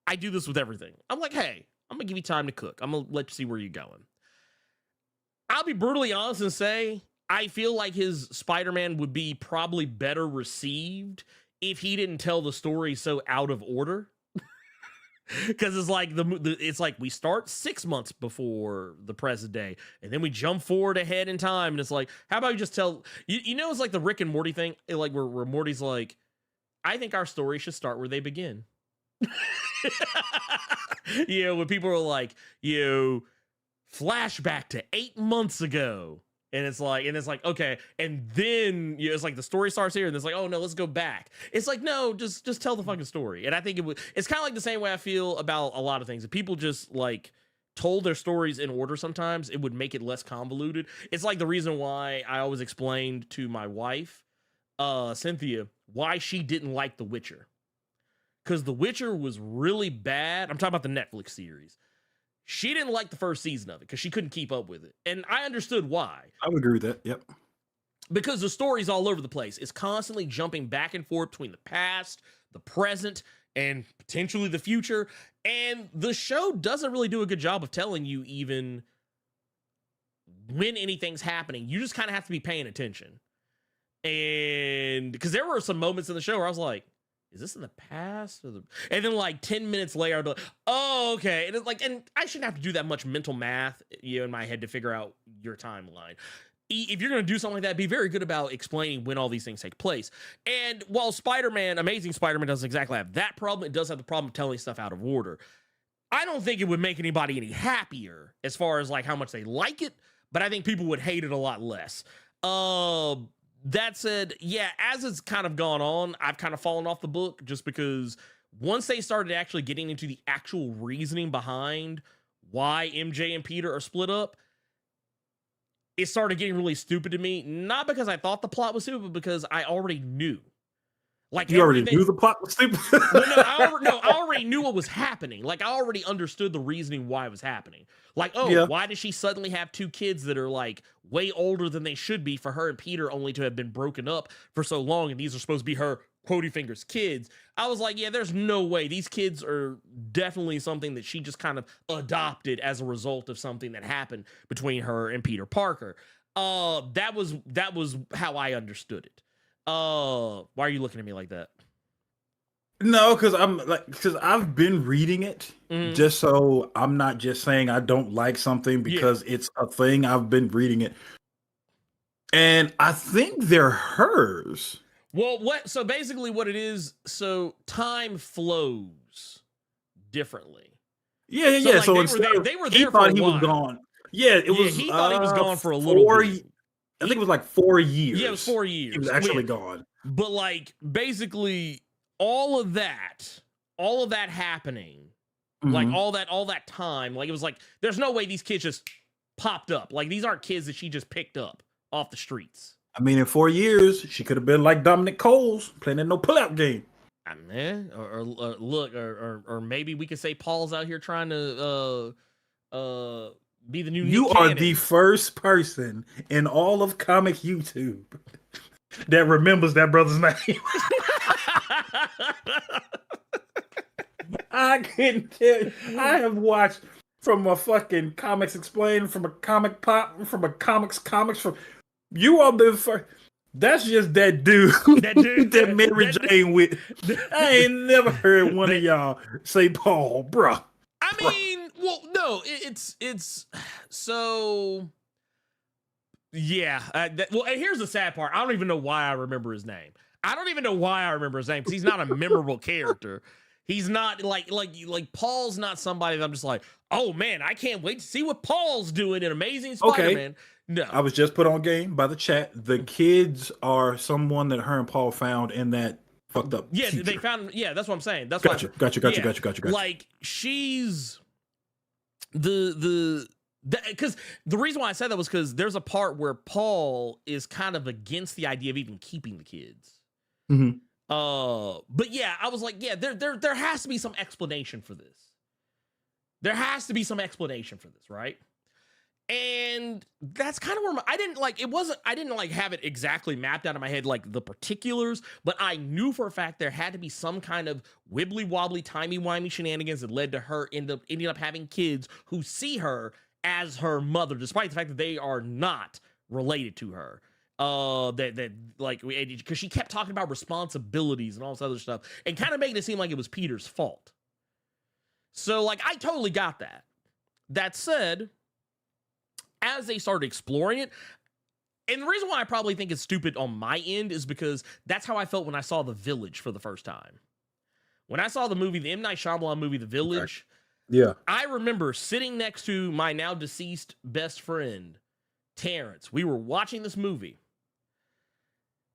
I do this with everything. I'm like, hey, I'm going to give you time to cook. I'm going to let you see where you're going. I'll be brutally honest and say, I feel like his Spider-Man would be probably better received if he didn't tell the story so out of order. Because it's like it's like we start 6 months before the present day, and then we jump forward ahead in time, and it's like, how about you just tell it's like the Rick and Morty thing, like where Morty's like, I think our story should start where they begin. When people are like, flashback to 8 months ago. And it's like, okay. And then it's like the story starts here and it's like, oh no, let's go back. It's like, no, just tell the fucking story. And I think it's kind of like the same way I feel about a lot of things. If people just like told their stories in order, sometimes it would make it less convoluted. It's like the reason why I always explained to my wife, Cynthia, why she didn't like The Witcher. Because The Witcher was really bad. I'm talking about the Netflix series. She didn't like the first season of it because she couldn't keep up with it. And I understood why. I would agree with that. Yep. Because the story's all over the place. It's constantly jumping back and forth between the past, the present, and potentially the future. And the show doesn't really do a good job of telling you even when anything's happening. You just kind of have to be paying attention. And because there were some moments in the show where I was like, is this in the past? And then like 10 minutes later, I'd be like, oh, okay. And it's like, and I shouldn't have to do that much mental math, in my head to figure out your timeline. If you're going to do something like that, be very good about explaining when all these things take place. And while Amazing Spider-Man doesn't exactly have that problem, it does have the problem of telling stuff out of order. I don't think it would make anybody any happier as far as like how much they like it, but I think people would hate it a lot less. That said, yeah, as it's kind of gone on, I've kind of fallen off the book just because once they started actually getting into the actual reasoning behind why MJ and Peter are split up, it started getting really stupid to me. Not because I thought the plot was stupid, but because I already knew. Like, you already knew the plot was stupid? I already knew what was happening. Like, I already understood the reasoning why it was happening. Like, why does she suddenly have two kids that are, like, way older than they should be for her and Peter only to have been broken up for so long, and these are supposed to be her, quotey fingers, kids? I was like, yeah, there's no way. These kids are definitely something that she just kind of adopted as a result of something that happened between her and Peter Parker. That was how I understood it. Why are you looking at me like that? No, because I've been reading it just so I'm not just saying I don't like something because it's a thing. I've been reading it, and I think they're hers. Well, so basically what it is, so time flows differently. Yeah. So they were there for a while. He was gone. Yeah, he thought he was gone for a little bit. I think it was like 4 years. Yeah, it was 4 years. He was actually gone. But like basically all of that happening, like all that time, like it was like there's no way these kids just popped up. Like these aren't kids that she just picked up off the streets. I mean, in 4 years, she could have been like Dominic Coles playing in no pullout game. I mean, or maybe we could say Paul's out here trying to be the new You Nick are Cannon. the first person in all of comic YouTube that remembers that brother's name. I couldn't tell you. I have watched from a fucking Comics Explained, from a Comic Pop, from a Comics, from you are the first. That's just that dude that Mary Jane with. I ain't never heard one of y'all say Paul, bruh. I mean, well, no, it's so. Yeah. Well, and here's the sad part. I don't even know why I remember his name. I don't even know why I remember his name because he's not a memorable character. He's not like Paul's not somebody that I'm just like, oh man, I can't wait to see what Paul's doing in Amazing Spider-Man. No. I was just put on game by the chat. The kids are someone that her and Paul found in that fucked up. Yeah, teacher. they found. Yeah, that's what I'm saying. That's Gotcha. Like she's because the reason why I said that was because there's a part where Paul is kind of against the idea of even keeping the kids. Mm-hmm. But yeah, I was like, yeah, there has to be some explanation for this. There has to be some explanation for this, right? And that's kind of where I didn't have it exactly mapped out in my head, like the particulars, but I knew for a fact there had to be some kind of wibbly wobbly, timey-wimey shenanigans that led to her ending up having kids who see her as her mother, despite the fact that they are not related to her. Because she kept talking about responsibilities and all this other stuff and kind of making it seem like it was Peter's fault. So, like, I totally got that. That said, as they started exploring it, and the reason why I probably think it's stupid on my end is because that's how I felt when I saw The Village for the first time. When I saw the movie, the M. Night Shyamalan movie, The Village, yeah, I remember sitting next to my now deceased best friend, Terrence. We were watching this movie.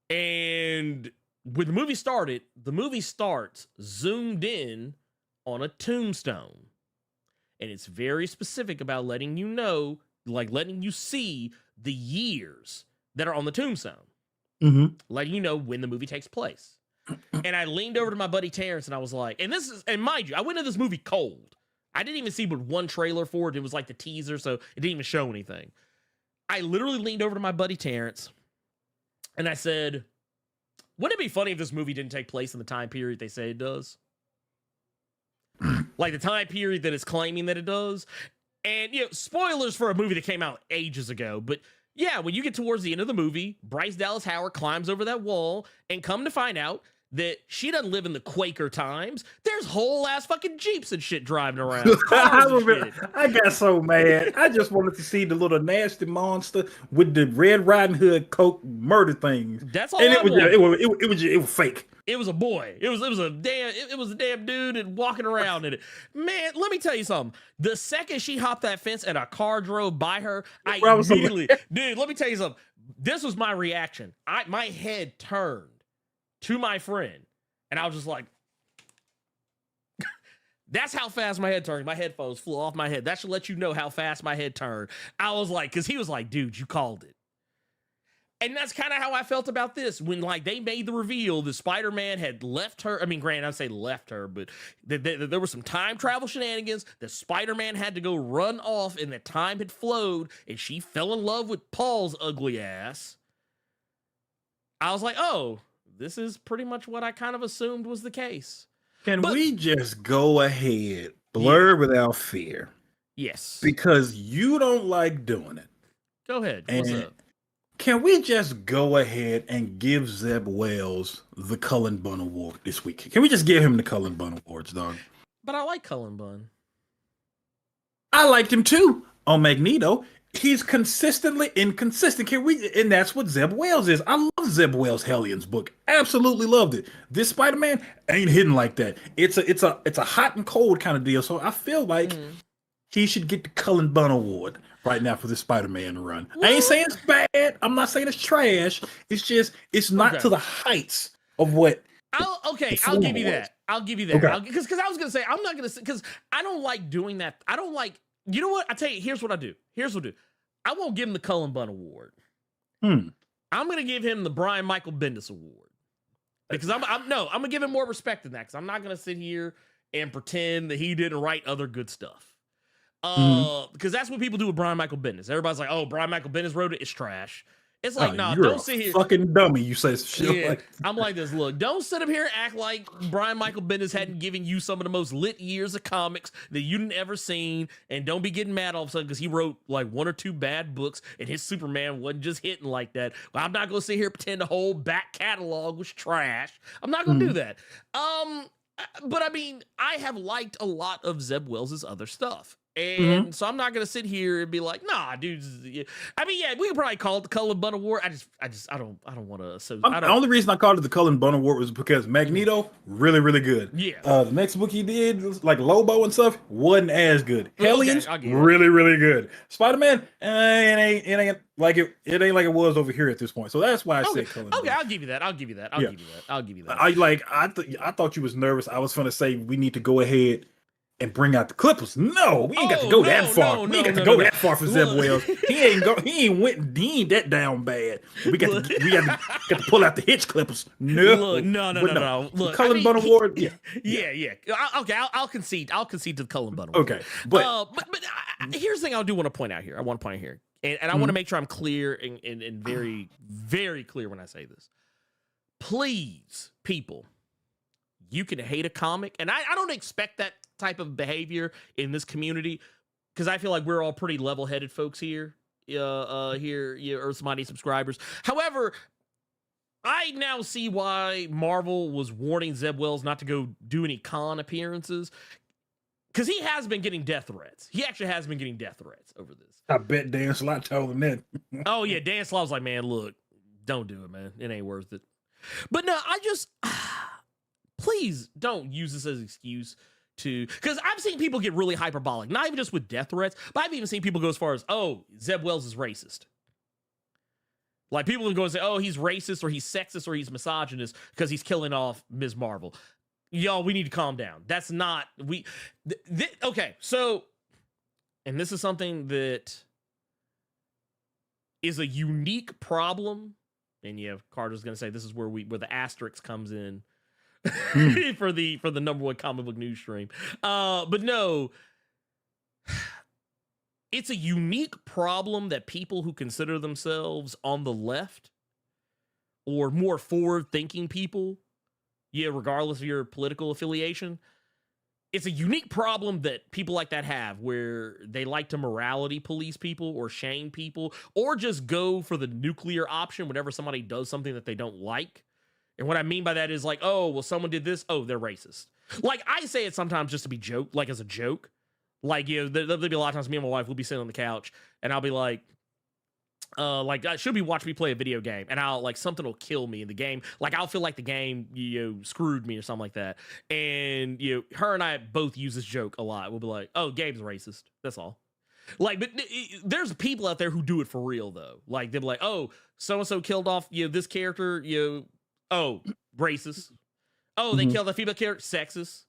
And when the movie started, the movie starts zoomed in on a tombstone. And it's very specific about letting you know, like letting you see the years that are on the tombstone. Mm-hmm. Letting you know when the movie takes place. And I leaned over to my buddy Terrence and I was like, and mind you, I went to this movie cold. I didn't even see but one trailer for it. It was like the teaser, so it didn't even show anything. I literally leaned over to my buddy Terrence and I said, wouldn't it be funny if this movie didn't take place in the time period they say it does? Like the time period that it's claiming that it does. And, spoilers for a movie that came out ages ago. But, yeah, when you get towards the end of the movie, Bryce Dallas Howard climbs over that wall and come to find out that she doesn't live in the Quaker times. There's whole ass fucking Jeeps and shit driving around. I got so mad. I just wanted to see the little nasty monster with the Red Riding Hood coat murder things. That's all. And it was fake. It was a boy. It was a damn dude and walking around in it. Man, let me tell you something. The second she hopped that fence and a car drove by her, I immediately, dude, let me tell you something. This was my reaction. My head turned to my friend, and I was just like, that's how fast my head turned. My headphones flew off my head. That should let you know how fast my head turned. I was like, because he was like, dude, you called it. And that's kind of how I felt about this when, like, they made the reveal that Spider-Man had left her. I mean, granted, I'd say left her, but there were some time travel shenanigans that Spider-Man had to go run off and that time had flowed and she fell in love with Paul's ugly ass. I was like, oh, this is pretty much what I kind of assumed was the case. Can we just go ahead, blur without fear? Yes. Because you don't like doing it. Go ahead. What's up? Can we just go ahead and give Zeb Wells the Cullen Bunn Award this week? Can we just give him the Cullen Bunn Awards, dog? But I like Cullen Bunn. I liked him too on Magneto. He's consistently inconsistent. And that's what Zeb Wells is. I love Zeb Wells' Hellions book. Absolutely loved it. This Spider-Man ain't hidden like that. It's a hot and cold kind of deal. So I feel like he should get the Cullen Bunn Award right now for this Spider-Man run. What? I ain't saying it's bad. I'm not saying it's trash. It's just it's not to the heights of what. I'll give you that. I'll give you that. Okay. Because I was gonna say I'm not gonna say because I don't like doing that. I don't like. You know what? I tell you. Here's what I do. I won't give him the Cullen Bunn Award. I'm gonna give him the Brian Michael Bendis Award because I'm gonna give him more respect than that because I'm not gonna sit here and pretend that he didn't write other good stuff. Because that's what people do with Brian Michael Bendis. Everybody's like, oh, Brian Michael Bendis wrote it, it's trash. It's like, nah, you're don't a sit here. Fucking dummy, you say shit Yeah, like I'm like this. Look, don't sit up here and act like Brian Michael Bendis hadn't given you some of the most lit years of comics that you didn't ever seen, and don't be getting mad all of a sudden because he wrote like 1 or 2 bad books and his Superman wasn't just hitting like that. Well, I'm not gonna sit here and pretend the whole back catalog was trash. I'm not gonna do that. But I mean, I have liked a lot of Zeb Wells' other stuff. And so I'm not gonna sit here and be like, nah, dude. I mean, yeah, we could probably call it the Cullen Bunn Award. I don't want to. So the only reason I called it the Cullen Bunn Award was because Magneto really, really good. Yeah. The next book he did, like Lobo and stuff, wasn't as good. Hellions, really, really good. Spider-Man, it ain't like it was over here at this point. So that's why I said Cullen. Okay, Bunn. I'll give you that. I'll give you that. I'll give you that. I thought you was nervous. I was gonna say we need to go ahead and bring out the Clippers. No, we ain't got to go that far. We ain't got to go that far for Zeb Wells. He ain't went and deemed that down bad. We got to pull out the Hitch Clippers. No. No. Look, Cullen Bunn Award. Yeah. Okay, I'll concede. I'll concede to the Cullen Bunn Award. Okay, but here's the thing I do want to point out here. And I want to make sure I'm clear and very, very clear when I say this. Please, people, you can hate a comic, and I don't expect that type of behavior in this community because I feel like we're all pretty level-headed folks here. Earth's Mighty subscribers. However, I now see why Marvel was warning Zeb Wells not to go do any con appearances because he has been getting death threats. He actually has been getting death threats over this. I bet Dan Slott told him that. Oh yeah, Dan Slott was like, man, look, don't do it, man. It ain't worth it. But no, I just please don't use this as an excuse to, because I've seen people get really hyperbolic, not even just with death threats, but I've even seen people go as far as, oh, Zeb Wells is racist. Like people can go and say, oh, he's racist or he's sexist or he's misogynist because he's killing off Ms. Marvel. Y'all, we need to calm down. That's not, okay, so, and this is something that is a unique problem, and yeah, Carter's going to say this is where the asterisk comes in. for the number one comic book news stream. But no, it's a unique problem that people who consider themselves on the left or more forward-thinking people, regardless of your political affiliation, it's a unique problem that people like that have where they like to morality police people or shame people or just go for the nuclear option whenever somebody does something that they don't like. And what I mean by that is like, oh, well, someone did this. Oh, they're racist. Like I say it sometimes just to be as a joke. Like, there'll be a lot of times me and my wife will be sitting on the couch and I'll be like, should we watch me play a video game? And I'll something will kill me in the game. Like I'll feel like the game, screwed me or something like that. And, her and I both use this joke a lot. We'll be like, oh, game's racist. That's all. Like, but there's people out there who do it for real though. Like they'll be like, oh, so-and-so killed off, this character, oh, racist. Oh, they killed the female character, sexist.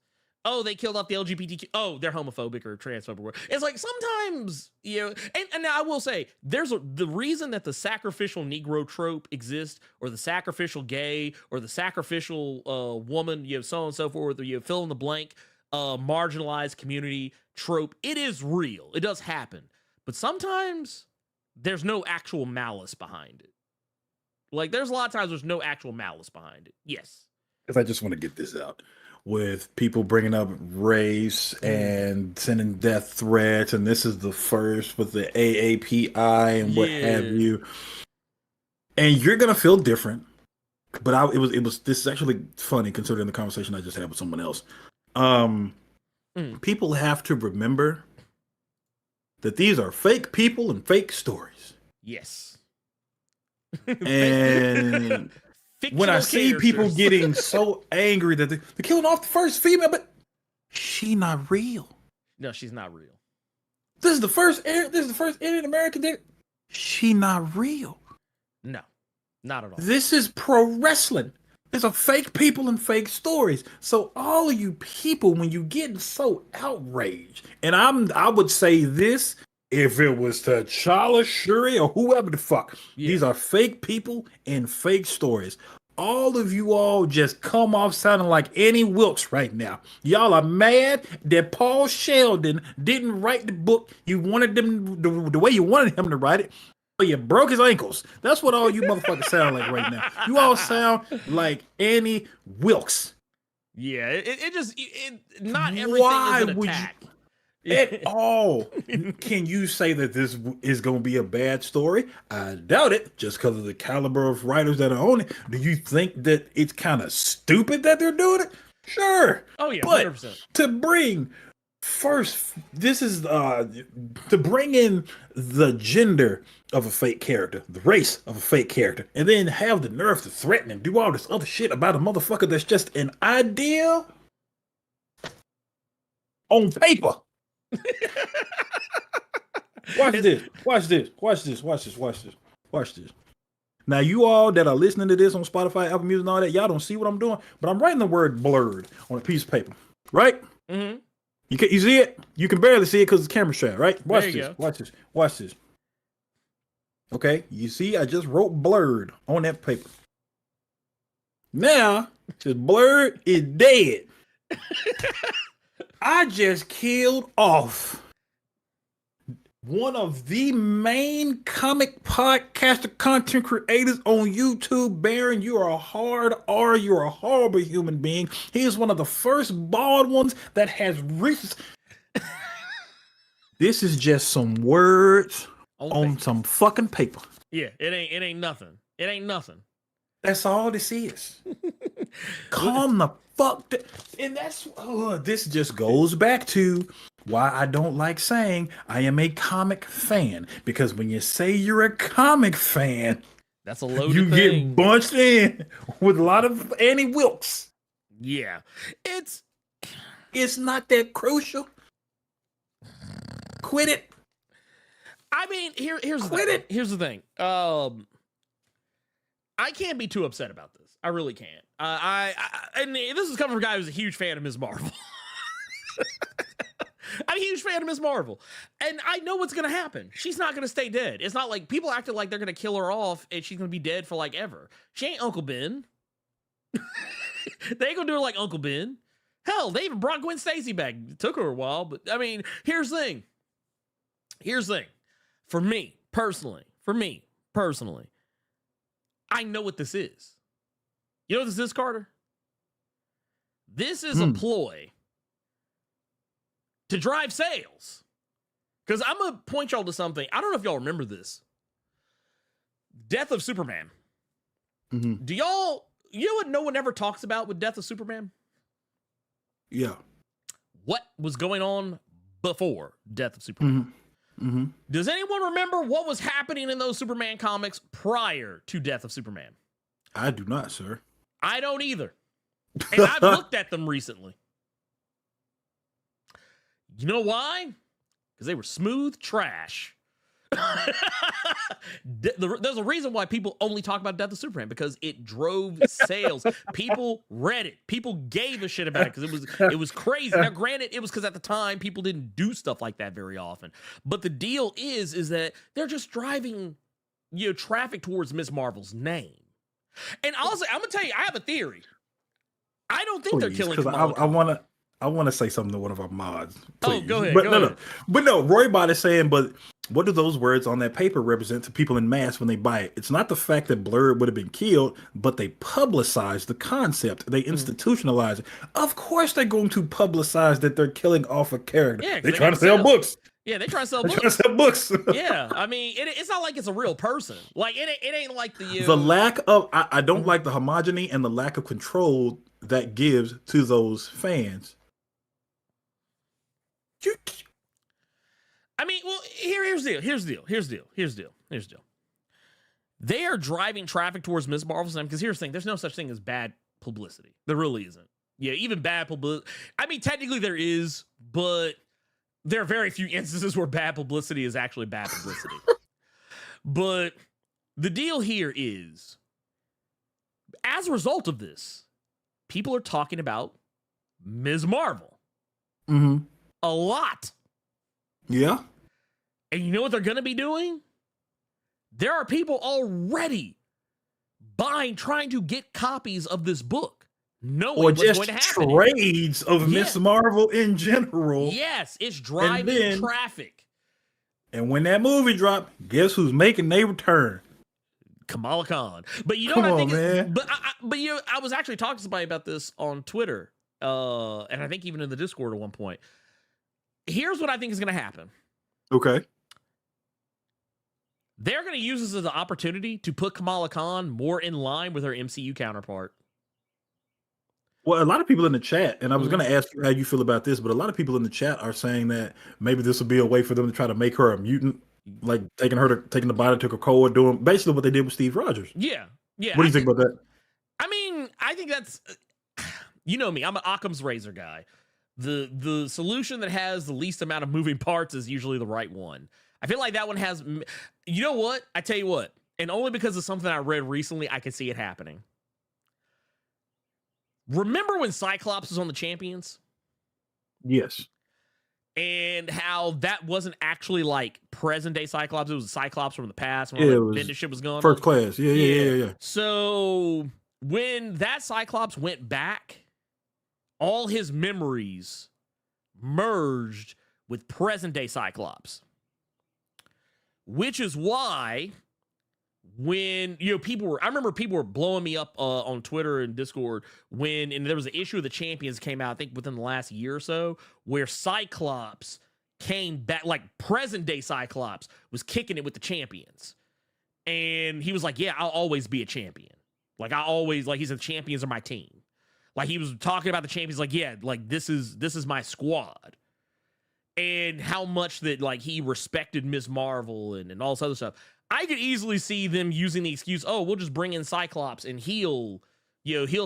Oh, they killed off the LGBTQ. Oh, they're homophobic or transphobic. It's like sometimes, and now I will say, the reason that the sacrificial Negro trope exists, or the sacrificial gay, or the sacrificial woman, so on and so forth, fill in the blank, marginalized community trope, it is real. It does happen. But sometimes there's no actual malice behind it. Like, there's a lot of times there's no actual malice behind it. Yes. Because I just want to get this out. With people bringing up race and sending death threats, and this is the first with the AAPI and what have you. And you're going to feel different. But this is actually funny considering the conversation I just had with someone else. People have to remember that these are fake people and fake stories. Yes. And when I see people getting so angry that they're killing off the first female, but she not real. No, she's not real. This is the first Indian American. She not real. No, not at all. This is pro wrestling. These are fake people and fake stories. So all of you people, when you get so outraged, and I would say this. If it was T'Challa, Shuri, or whoever the fuck, these are fake people and fake stories. all of you all just come off sounding like Annie Wilkes right now. Y'all are mad that Paul Sheldon didn't write the book you wanted them the way you wanted him to write it. But you broke his ankles. That's what all you motherfuckers sound like right now. You all sound like Annie Wilkes. Yeah, not everything Why is an would attack. At all. Can you say that this is going to be a bad story? I doubt it, just because of the caliber of writers that are on it. Do you think that it's kind of stupid that they're doing it? Sure. Oh yeah, but 100%. To bring this is to bring in the gender of a fake character, the race of a fake character, and then have the nerve to threaten and do all this other shit about a motherfucker that's just an idea on paper. Watch this. Now, you all that are listening to this on Spotify, Apple Music, and all that, y'all don't see what I'm doing, but I'm writing the word blurred on a piece of paper, right? Mm-hmm. You see it? You can barely see it because it's camera shot, right? Watch this. Okay, you see, I just wrote blurred on that paper. Now, this blurred is dead. I just killed off one of the main comic podcaster content creators on YouTube. Baron, you are a hard R. You're a horrible human being. He is one of the first bald ones that has reached. This is just some words on some fucking paper. Yeah, it ain't nothing. It ain't nothing. That's all this is. Calm the fuck down. And this just goes back to why I don't like saying I am a comic fan. Because when you say you're a comic fan, that's a loaded you thing. Get bunched in with a lot of Annie Wilkes. Yeah. It's not that crucial. Quit it. I mean, here's the thing. I can't be too upset about this. I really can't. And this is coming from a guy who's a huge fan of Ms. Marvel. I'm a huge fan of Ms. Marvel. And I know what's going to happen. She's not going to stay dead. It's not like people acted like they're going to kill her off and she's going to be dead for like ever. She ain't Uncle Ben. They ain't going to do her like Uncle Ben. Hell, they even brought Gwen Stacy back. It took her a while, but I mean, here's the thing. For me personally, I know what this is. You know what this is, Carter? This is a ploy to drive sales. Because I'm going to point y'all to something. I don't know if y'all remember this. Death of Superman. Mm-hmm. Do y'all, you know what no one ever talks about with Death of Superman? Yeah. What was going on before Death of Superman? Mm-hmm. Mm-hmm. Does anyone remember what was happening in those Superman comics prior to Death of Superman? I do not, sir. I don't either. And I've looked at them recently. You know why? Because they were smooth trash. There's a reason why people only talk about Death of Superman, because it drove sales. People read it. People gave a shit about it because it was crazy. Now, granted, it was because at the time people didn't do stuff like that very often. But the deal is that they're just driving traffic towards Ms. Marvel's name. And also, I'm gonna tell you, I have a theory. I don't think they're killing Kamala Khana. I want to say something to one of our mods. Please. Oh, go ahead. No. Roybot is saying, but what do those words on that paper represent to people in mass when they buy it? It's not the fact that Blerd would have been killed, but they publicize the concept. They institutionalize it. Of course, they're going to publicize that they're killing off a character. Yeah, they're trying to sell books. Yeah, they try to sell books. Yeah, I mean, it's not like it's a real person. Like it ain't like the lack of. I don't like the homogeny and the lack of control that gives to those fans. I mean, well, here's the deal. They are driving traffic towards Ms. Marvel's name because here's the thing: there's no such thing as bad publicity. There really isn't. Yeah, even bad publicity. I mean, technically there is, but there are very few instances where bad publicity is actually bad publicity. But the deal here is, as a result of this, people are talking about Ms. Marvel. Mm-hmm. A lot. Yeah. And you know what they're going to be doing? There are people already trying to get copies of this book, knowing Or what's just going to happen. trades of Yeah. Miss Marvel in general. Yes, it's driving traffic. And when that movie dropped, guess who's making their return? Kamala Khan. But you know Come what I on, think? man. But you know, I was actually talking to somebody about this on Twitter, and I think even in the Discord at one point. Here's what I think is going to happen. Okay. They're going to use this as an opportunity to put Kamala Khan more in line with her MCU counterpart. Well, a lot of people in the chat, and I was going to ask you how you feel about this, but a lot of people in the chat are saying that maybe this will be a way for them to try to make her a mutant, like taking the body to Krakoa, doing basically what they did with Steve Rogers. Yeah. What do you think about that? I mean, I think that's, you know me, I'm an Occam's razor guy. The solution that has the least amount of moving parts is usually the right one. I feel like that one has, you know what? I tell you what, and only because of something I read recently, I could see it happening. Remember when Cyclops was on the Champions? Yes. And how that wasn't actually like present day Cyclops. It was a Cyclops from the past when Yeah, all that shit was going first on. class. Yeah. So when that Cyclops went back, all his memories merged with present day Cyclops. Which is why when, you know, I remember people were blowing me up on Twitter and Discord and there was an issue of the Champions came out, I think within the last year or so, where Cyclops came back, like present day Cyclops was kicking it with the Champions. And he was like, yeah, I'll always be a champion. Like he said, champions are my team. Like he was talking about the champions, like, yeah, like this is my squad. And how much that like he respected Ms. Marvel and all this other stuff. I could easily see them using the excuse, oh, we'll just bring in Cyclops and he'll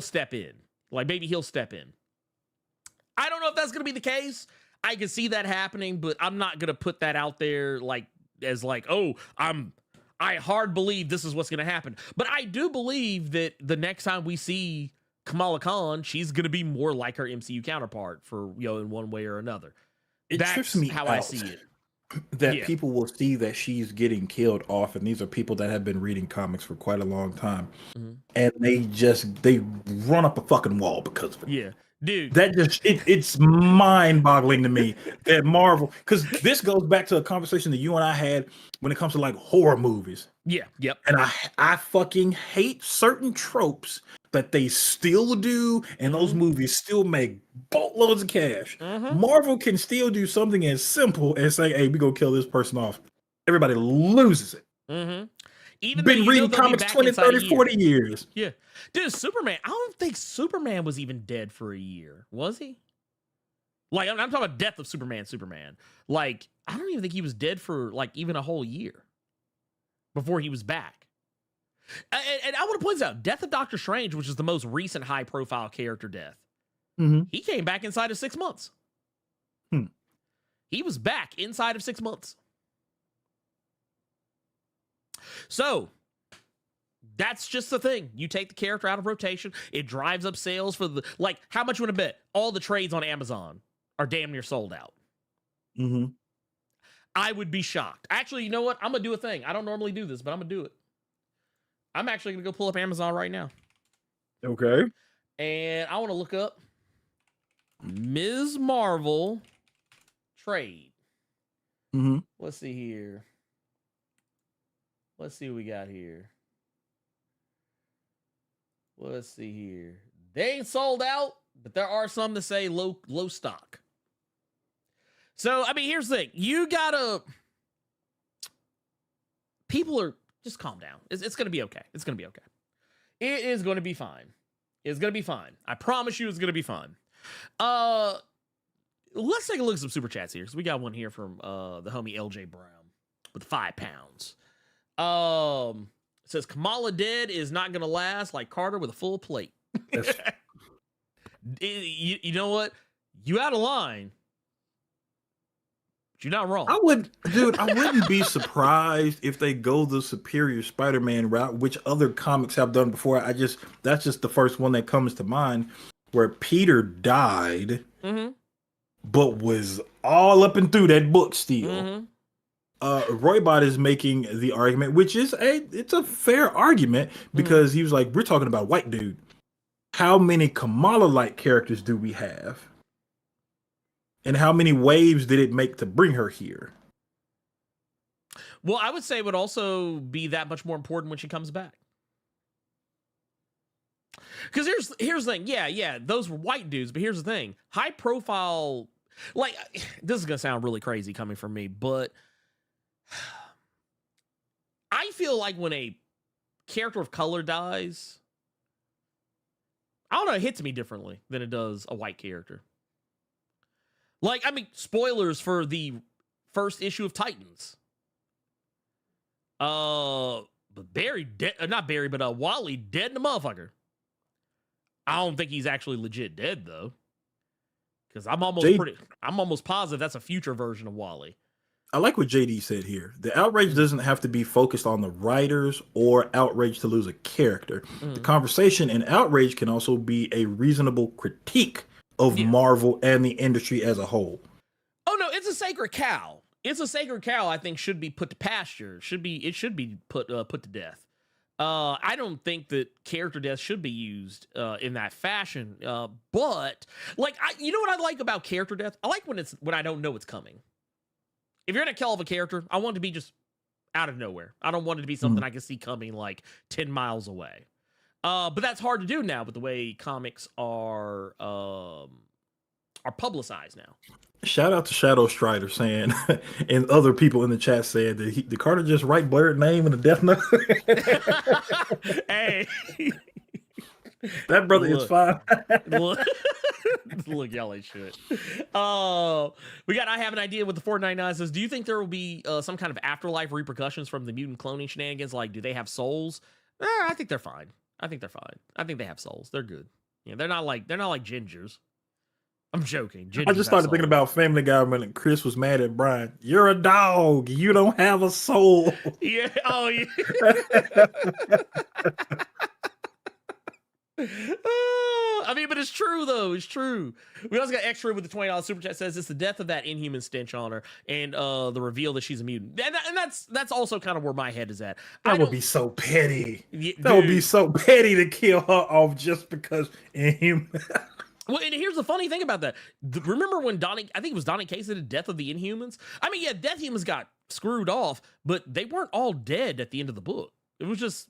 step in. Like maybe he'll step in. I don't know if that's gonna be the case. I can see that happening, but I'm not gonna put that out there like as like, oh, I hard believe this is what's gonna happen. But I do believe that the next time we see Kamala Khan, she's gonna be more like her MCU counterpart for, you know, in one way or another. That's how I see it. That people will see that she's getting killed off, and these are people that have been reading comics for quite a long time, and they run up a fucking wall because of it. Yeah, dude, that just it's mind-boggling to me that Marvel, because this goes back to a conversation that you and I had when it comes to like horror movies. Yeah, yep. And I fucking hate certain tropes that they still do, and those movies still make boatloads of cash. Marvel can still do something as simple as say, hey, we go kill this person off. Everybody loses it. Even been reading comics 20, 30, 40 years. Yeah. Dude, Superman, I don't think Superman was even dead for a year. Was he? Like, I'm talking about death of Superman. Like, I don't even think he was dead for, like, even a whole year before he was back. And I want to point this out. Death of Doctor Strange, which is the most recent high-profile character death, he came back inside of 6 months. He was back inside of 6 months. So, that's just the thing. You take the character out of rotation, it drives up sales for the... Like, how much you want to bet? All the trades on Amazon are damn near sold out. I would be shocked. Actually, you know what? I'm going to do a thing. I don't normally do this, but I'm going to do it. I'm actually going to go pull up Amazon right now. Okay. And I want to look up Ms. Marvel trade. Let's see here. Let's see what we got here. Let's see here. They ain't sold out, but there are some that say low stock. So, I mean, here's the thing. You gotta... People are... Just calm down. It's going to be okay. It's going to be okay. It is going to be fine. It's going to be fine. I promise you it's going to be fine. Let's take a look at some super chats here. So we got one here from the homie LJ Brown with £5. It says Kamala dead is not going to last like Carter with a full plate. You know what? You out of line. You're not wrong. I wouldn't be surprised if they go the Superior Spider-Man route, which other comics have done before. That's just the first one that comes to mind, where Peter died, but was all up and through that book still. Roybot is making the argument, which is it's a fair argument because he was like, we're talking about a white dude. How many Kamala-like characters do we have? And how many waves did it make to bring her here? Well, I would say it would also be that much more important when she comes back. Because here's the thing. Yeah, those were white dudes, but here's the thing. High profile, like, this is going to sound really crazy coming from me, but I feel like when a character of color dies, I don't know, it hits me differently than it does a white character. Like, I mean, spoilers for the first issue of Titans. But Barry dead, not Barry, but Wally dead in the motherfucker. I don't think he's actually legit dead though, because I'm almost positive that's a future version of Wally. I like what JD said here. The outrage doesn't have to be focused on the writers or outrage to lose a character. The conversation and outrage can also be a reasonable critique of Marvel and the industry as a whole. Oh no, it's a sacred cow. It's a sacred cow. I think should be put to pasture. It should be put to death. I don't think that character death should be used in that fashion. But like, you know what I like about character death? I like when I don't know it's coming. If you're gonna kill off a character, I want it to be just out of nowhere. I don't want it to be something I can see coming like 10 miles away. But that's hard to do now with the way comics are publicized now. Shout out to Shadow Strider saying, and other people in the chat said that did Carter just write Blerd name in the Death Note? Hey, that brother is fine. Look, y'all ain't shit. I have an idea with the 499 says, do you think there will be some kind of afterlife repercussions from the mutant cloning shenanigans? Like, do they have souls? I think they're fine. I think they have souls. They're good. Yeah, they're not like gingers. I'm joking. I just started thinking about Family Guy when Chris was mad at Brian. You're a dog. You don't have a soul. Yeah. Oh, yeah. I mean, but it's true though. It's true. We also got X-Ray with the $20 super chat says it's the death of that Inhuman stench on her and the reveal that she's a mutant. And that's also kind of where my head is at. That would be so petty. That would be so petty to kill her off just because Inhuman. Well, and here's the funny thing about that. Remember when I think it was Donny Cates did the Death of the Inhumans? I mean, yeah, Death Humans got screwed off, but they weren't all dead at the end of the book. It was just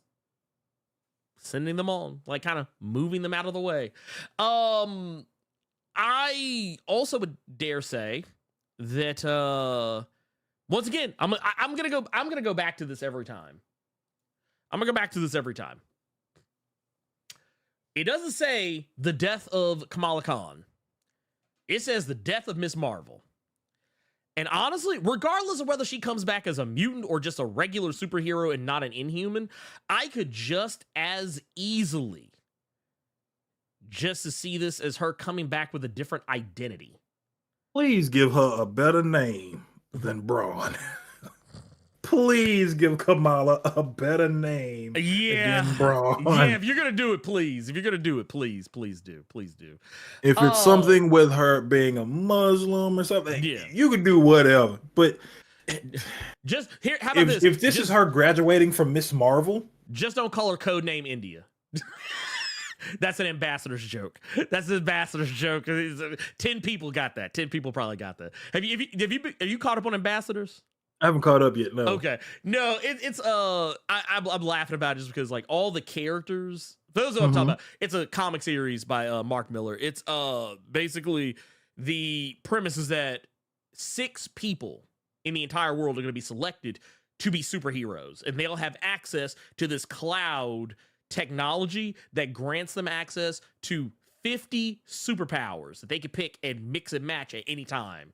sending them on, like kind of moving them out of the way. I also would dare say that once again, I'm gonna go back to this every time. It doesn't say the death of Kamala Khan. It says the death of Miss Marvel. And honestly, regardless of whether she comes back as a mutant or just a regular superhero and not an Inhuman, I could just as easily just to see this as her coming back with a different identity. Please give her a better name than Braun. Please give Kamala a better name than Braun. Yeah, if you're gonna do it, please. If you're gonna do it, please do. If it's something with her being a Muslim or something, you could do whatever. But just here, how about this? If this is her graduating from Miss Marvel, just don't call her codename India. That's an ambassador's joke. 10 people got that. 10 people probably got that. Have you caught up on ambassadors? I haven't caught up yet. No. Okay. No, I'm laughing about it just because like all the characters. Those are what I'm talking about. It's a comic series by Mark Miller. It's basically the premise is that 6 people in the entire world are going to be selected to be superheroes, and they'll have access to this cloud technology that grants them access to 50 superpowers that they can pick and mix and match at any time.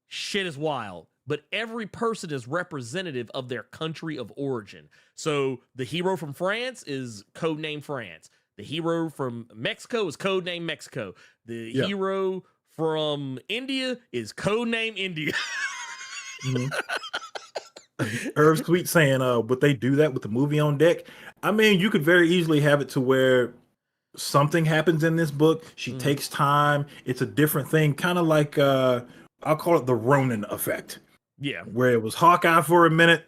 Shit is wild. But every person is representative of their country of origin. So the hero from France is codename France. The hero from Mexico is codename Mexico. The hero from India is codename India. Irv's tweet saying, would they do that with the movie on deck? I mean, you could very easily have it to where something happens in this book. She takes time. It's a different thing. Kind of like, I'll call it the Ronin effect. Yeah. where it was Hawkeye for a minute.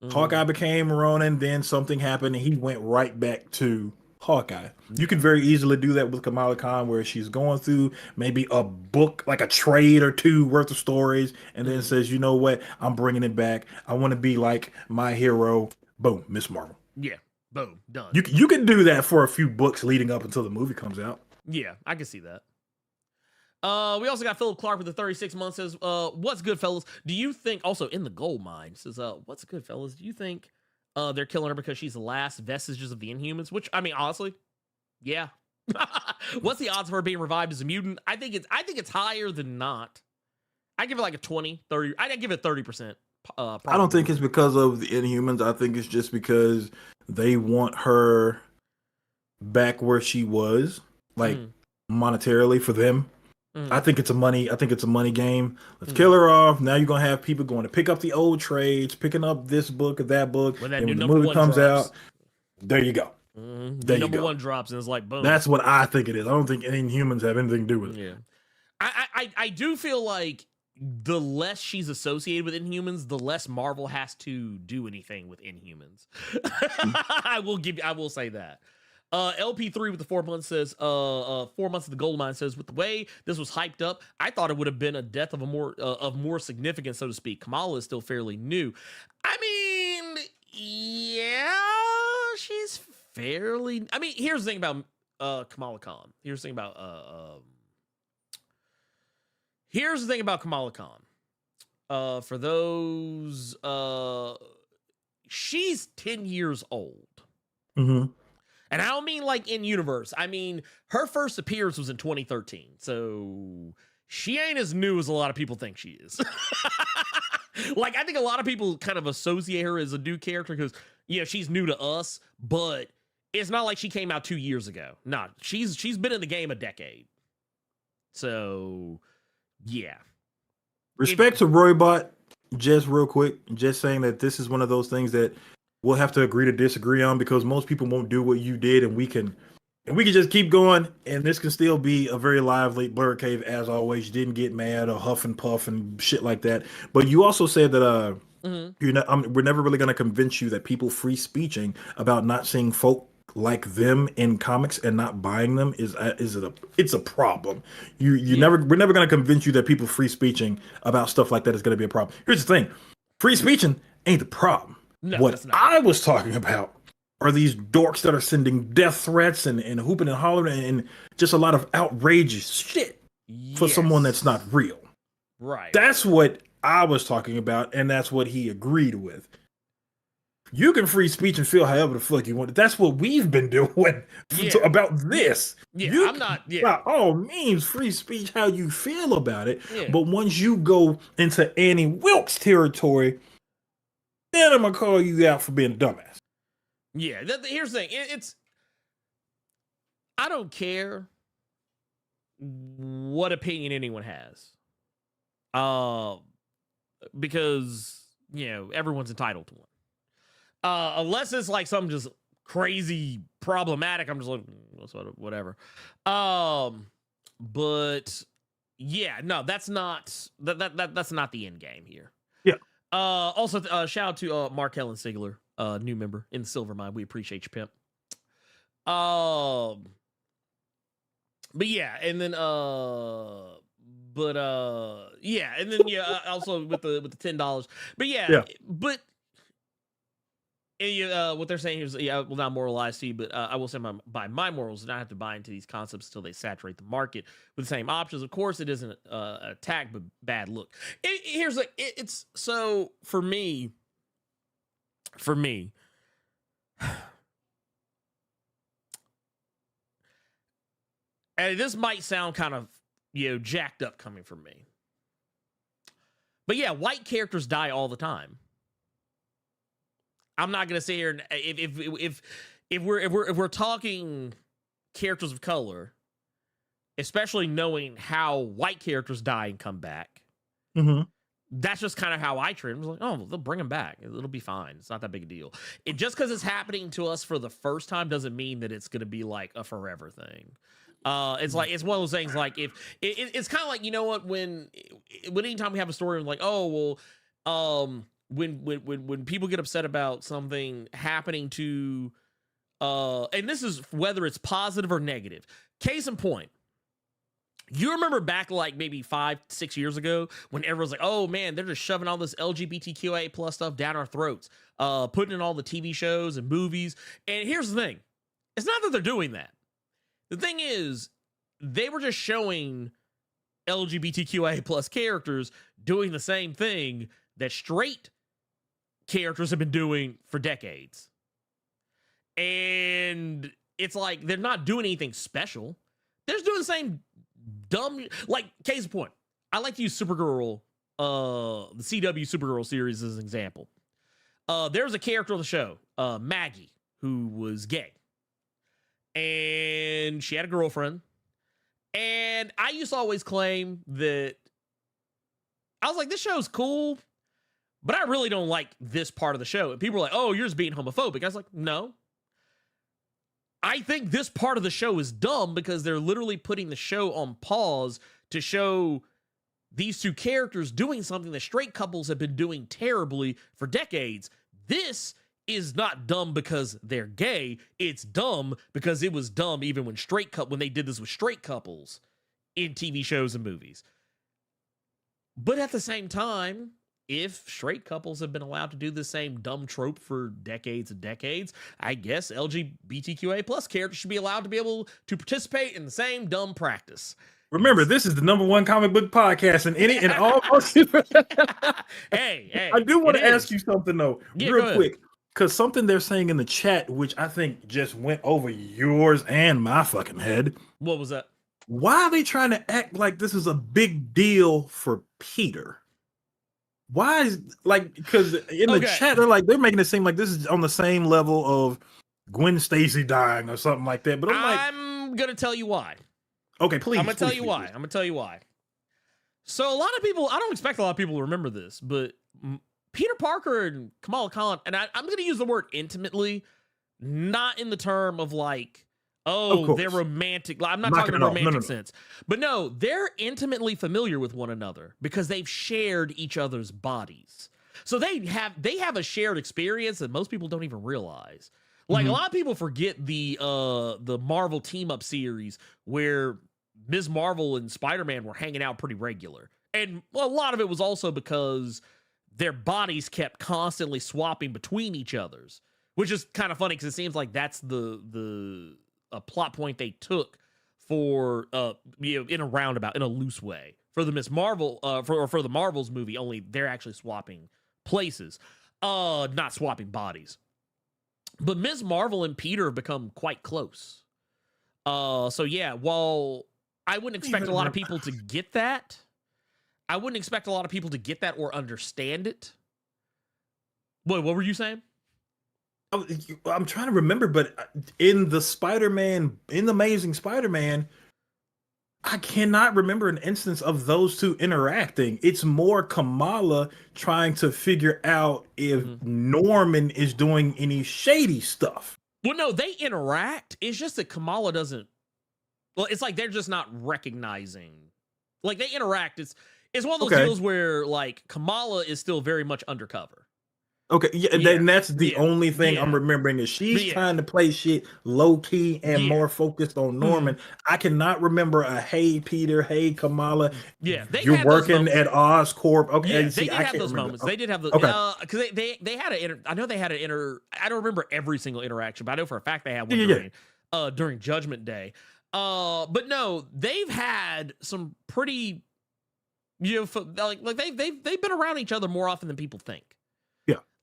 Mhm. Hawkeye became Ronin, then something happened, and he went right back to Hawkeye. You could very easily do that with Kamala Khan, where she's going through maybe a book, like a trade or two worth of stories, and then says, you know what, I'm bringing it back. I want to be like my hero. Boom, Miss Marvel. Yeah. Boom. Done. You can do that for a few books leading up until the movie comes out. Yeah, I can see that. We also got Philip Clark with the 36 months says, what's good, fellas? Do you think, also in the gold mine, says, what's good, fellas? Do you think they're killing her because she's the last vestiges of the Inhumans? Which, I mean, honestly, yeah. What's the odds of her being revived as a mutant? I think it's higher than not. I give it like a 20, 30. I give it 30%. I don't think it's because of the Inhumans. I think it's just because they want her back where she was, like monetarily for them. I think it's a money game. Let's kill her off. Now you're gonna have people going to pick up the old trades, picking up this book or that book. When that and new when the number movie one comes drops. out, there you go. The number one drops and it's like boom. That's what I think it is. I don't think Inhumans have anything to do with it. Yeah. I do feel like the less she's associated with Inhumans, the less Marvel has to do anything with Inhumans. I will say that. LP3 with the 4 months says, 4 months of the gold mine says, with the way this was hyped up, I thought it would have been a death of more significance, so to speak. Kamala is still fairly new. I mean, yeah, she's fairly. I mean, here's the thing about Kamala Khan. Here's the thing about Kamala Khan. For those, she's 10 years old. Mm-hmm. And I don't mean like in universe. I mean, her first appearance was in 2013. So she ain't as new as a lot of people think she is. Like, I think a lot of people kind of associate her as a new character because, yeah, she's new to us, but it's not like she came out 2 years ago. No, she's been in the game a decade. So, yeah. Respect to Roybot, just real quick, just saying that this is one of those things that we'll have to agree to disagree on because most people won't do what you did, and we can just keep going, and this can still be a very lively Blerd Cave as always. You didn't get mad or huff and puff and shit like that. But you also said that we're never really going to convince you that people free speeching about not seeing folk like them in comics and not buying them it's a problem. We're never going to convince you that people free speeching about stuff like that is going to be a problem. Here's the thing: free speeching ain't the problem. No, what I was talking about are these dorks that are sending death threats and hooping and hollering and just a lot of outrageous shit for someone that's not real. Right. That's what I was talking about, and that's what he agreed with. You can free speech and feel however the fuck you want. That's what we've been doing about this. Yeah, By all means, free speech how you feel about it. Yeah. But once you go into Annie Wilkes territory, then I'm gonna call you out for being a dumbass. Yeah, here's the thing. I don't care what opinion anyone has, because everyone's entitled to one. Unless it's like something just crazy problematic, I'm just like whatever. But yeah, no, that's not that's not the end game here. Yeah. Also, shout out to Mark Helen Sigler, new member in the Silver Mine. We appreciate you, pimp. But yeah, and then also with the $10. But yeah. But what they're saying is, I will not moralize to you, but I will say by my morals, and I have to buy into these concepts until they saturate the market with the same options. Of course, it isn't an attack, but bad look. Here's like it's so for me, and this might sound kind of jacked up coming from me, but yeah, white characters die all the time. I'm not gonna sit here and if we're talking characters of color, especially knowing how white characters die and come back, that's just kind of how I treat them. Like, oh, they'll bring them back. It'll be fine. It's not that big a deal. Just because it's happening to us for the first time doesn't mean that it's gonna be like a forever thing. It's like it's one of those things. Like if it's kind of like when anytime we have a story of like, oh well. when people get upset about something happening to and this is whether it's positive or negative. Case in point, you remember back like maybe 5-6 years ago when everyone's like, oh man, they're just shoving all this LGBTQIA plus stuff down our throats, putting in all the TV shows and movies. And here's the thing. It's not that they're doing that. The thing is, they were just showing LGBTQIA plus characters doing the same thing that straight characters have been doing for decades. And it's like, they're not doing anything special. They're just doing the same dumb, like, case in point, I like to use Supergirl, the CW Supergirl series as an example. There's a character on the show, Maggie, who was gay. And she had a girlfriend. And I used to always claim that I was like, this show's cool, but I really don't like this part of the show. And people were like, oh, you're just being homophobic. I was like, no. I think this part of the show is dumb because they're literally putting the show on pause to show these two characters doing something that straight couples have been doing terribly for decades. This is not dumb because they're gay. It's dumb because it was dumb even when they did this with straight couples in TV shows and movies. But at the same time, if straight couples have been allowed to do the same dumb trope for decades and decades, I guess LGBTQA plus characters should be allowed to be able to participate in the same dumb practice. Remember, this is the #1 comic book podcast, and all. hey, I do want to ask you something though, yeah, real quick, because something they're saying in the chat, which I think just went over yours and my fucking head. What was that? Why are they trying to act like this is a big deal for Peter? Why is because in the chat they're making it seem like this is on the same level of Gwen Stacy dying or something like that. But I'm gonna tell you why. Okay, please. I'm gonna tell you why. So a lot of people, I don't expect a lot of people to remember this, but Peter Parker and Kamala Khan, and I'm gonna use the word intimately, not in the term of like, oh, they're romantic. I'm not talking in a romantic sense. But no, they're intimately familiar with one another because they've shared each other's bodies. So they have a shared experience that most people don't even realize. Like a lot of people forget the Marvel team up series where Ms. Marvel and Spider-Man were hanging out pretty regular. And a lot of it was also because their bodies kept constantly swapping between each other's, which is kind of funny because it seems like that's a plot point they took for in a roundabout, in a loose way, for the Miss Marvel for the Marvels movie. Only they're actually swapping places, not swapping bodies. But Ms. Marvel and Peter have become quite close. So yeah, while I wouldn't expect a lot of people to get that, or understand it. What were you saying? I'm trying to remember, but in the Amazing Spider-Man, I cannot remember an instance of those two interacting. It's more Kamala trying to figure out if Norman is doing any shady stuff. Well, no, they interact. It's just that Kamala doesn't. Well, it's like they're just not recognizing. Like they interact. It's one of those deals where like Kamala is still very much undercover. Okay, then that's the only thing I'm remembering is she's trying to play shit low key and more focused on Norman. I cannot remember a hey Peter, hey Kamala. Yeah, you're working at Oscorp. Okay, they did have those moments. They did have those because they had I know they had an I don't remember every single interaction, but I know for a fact they had one during Judgment Day. But no, they've had some pretty like they've been around each other more often than people think.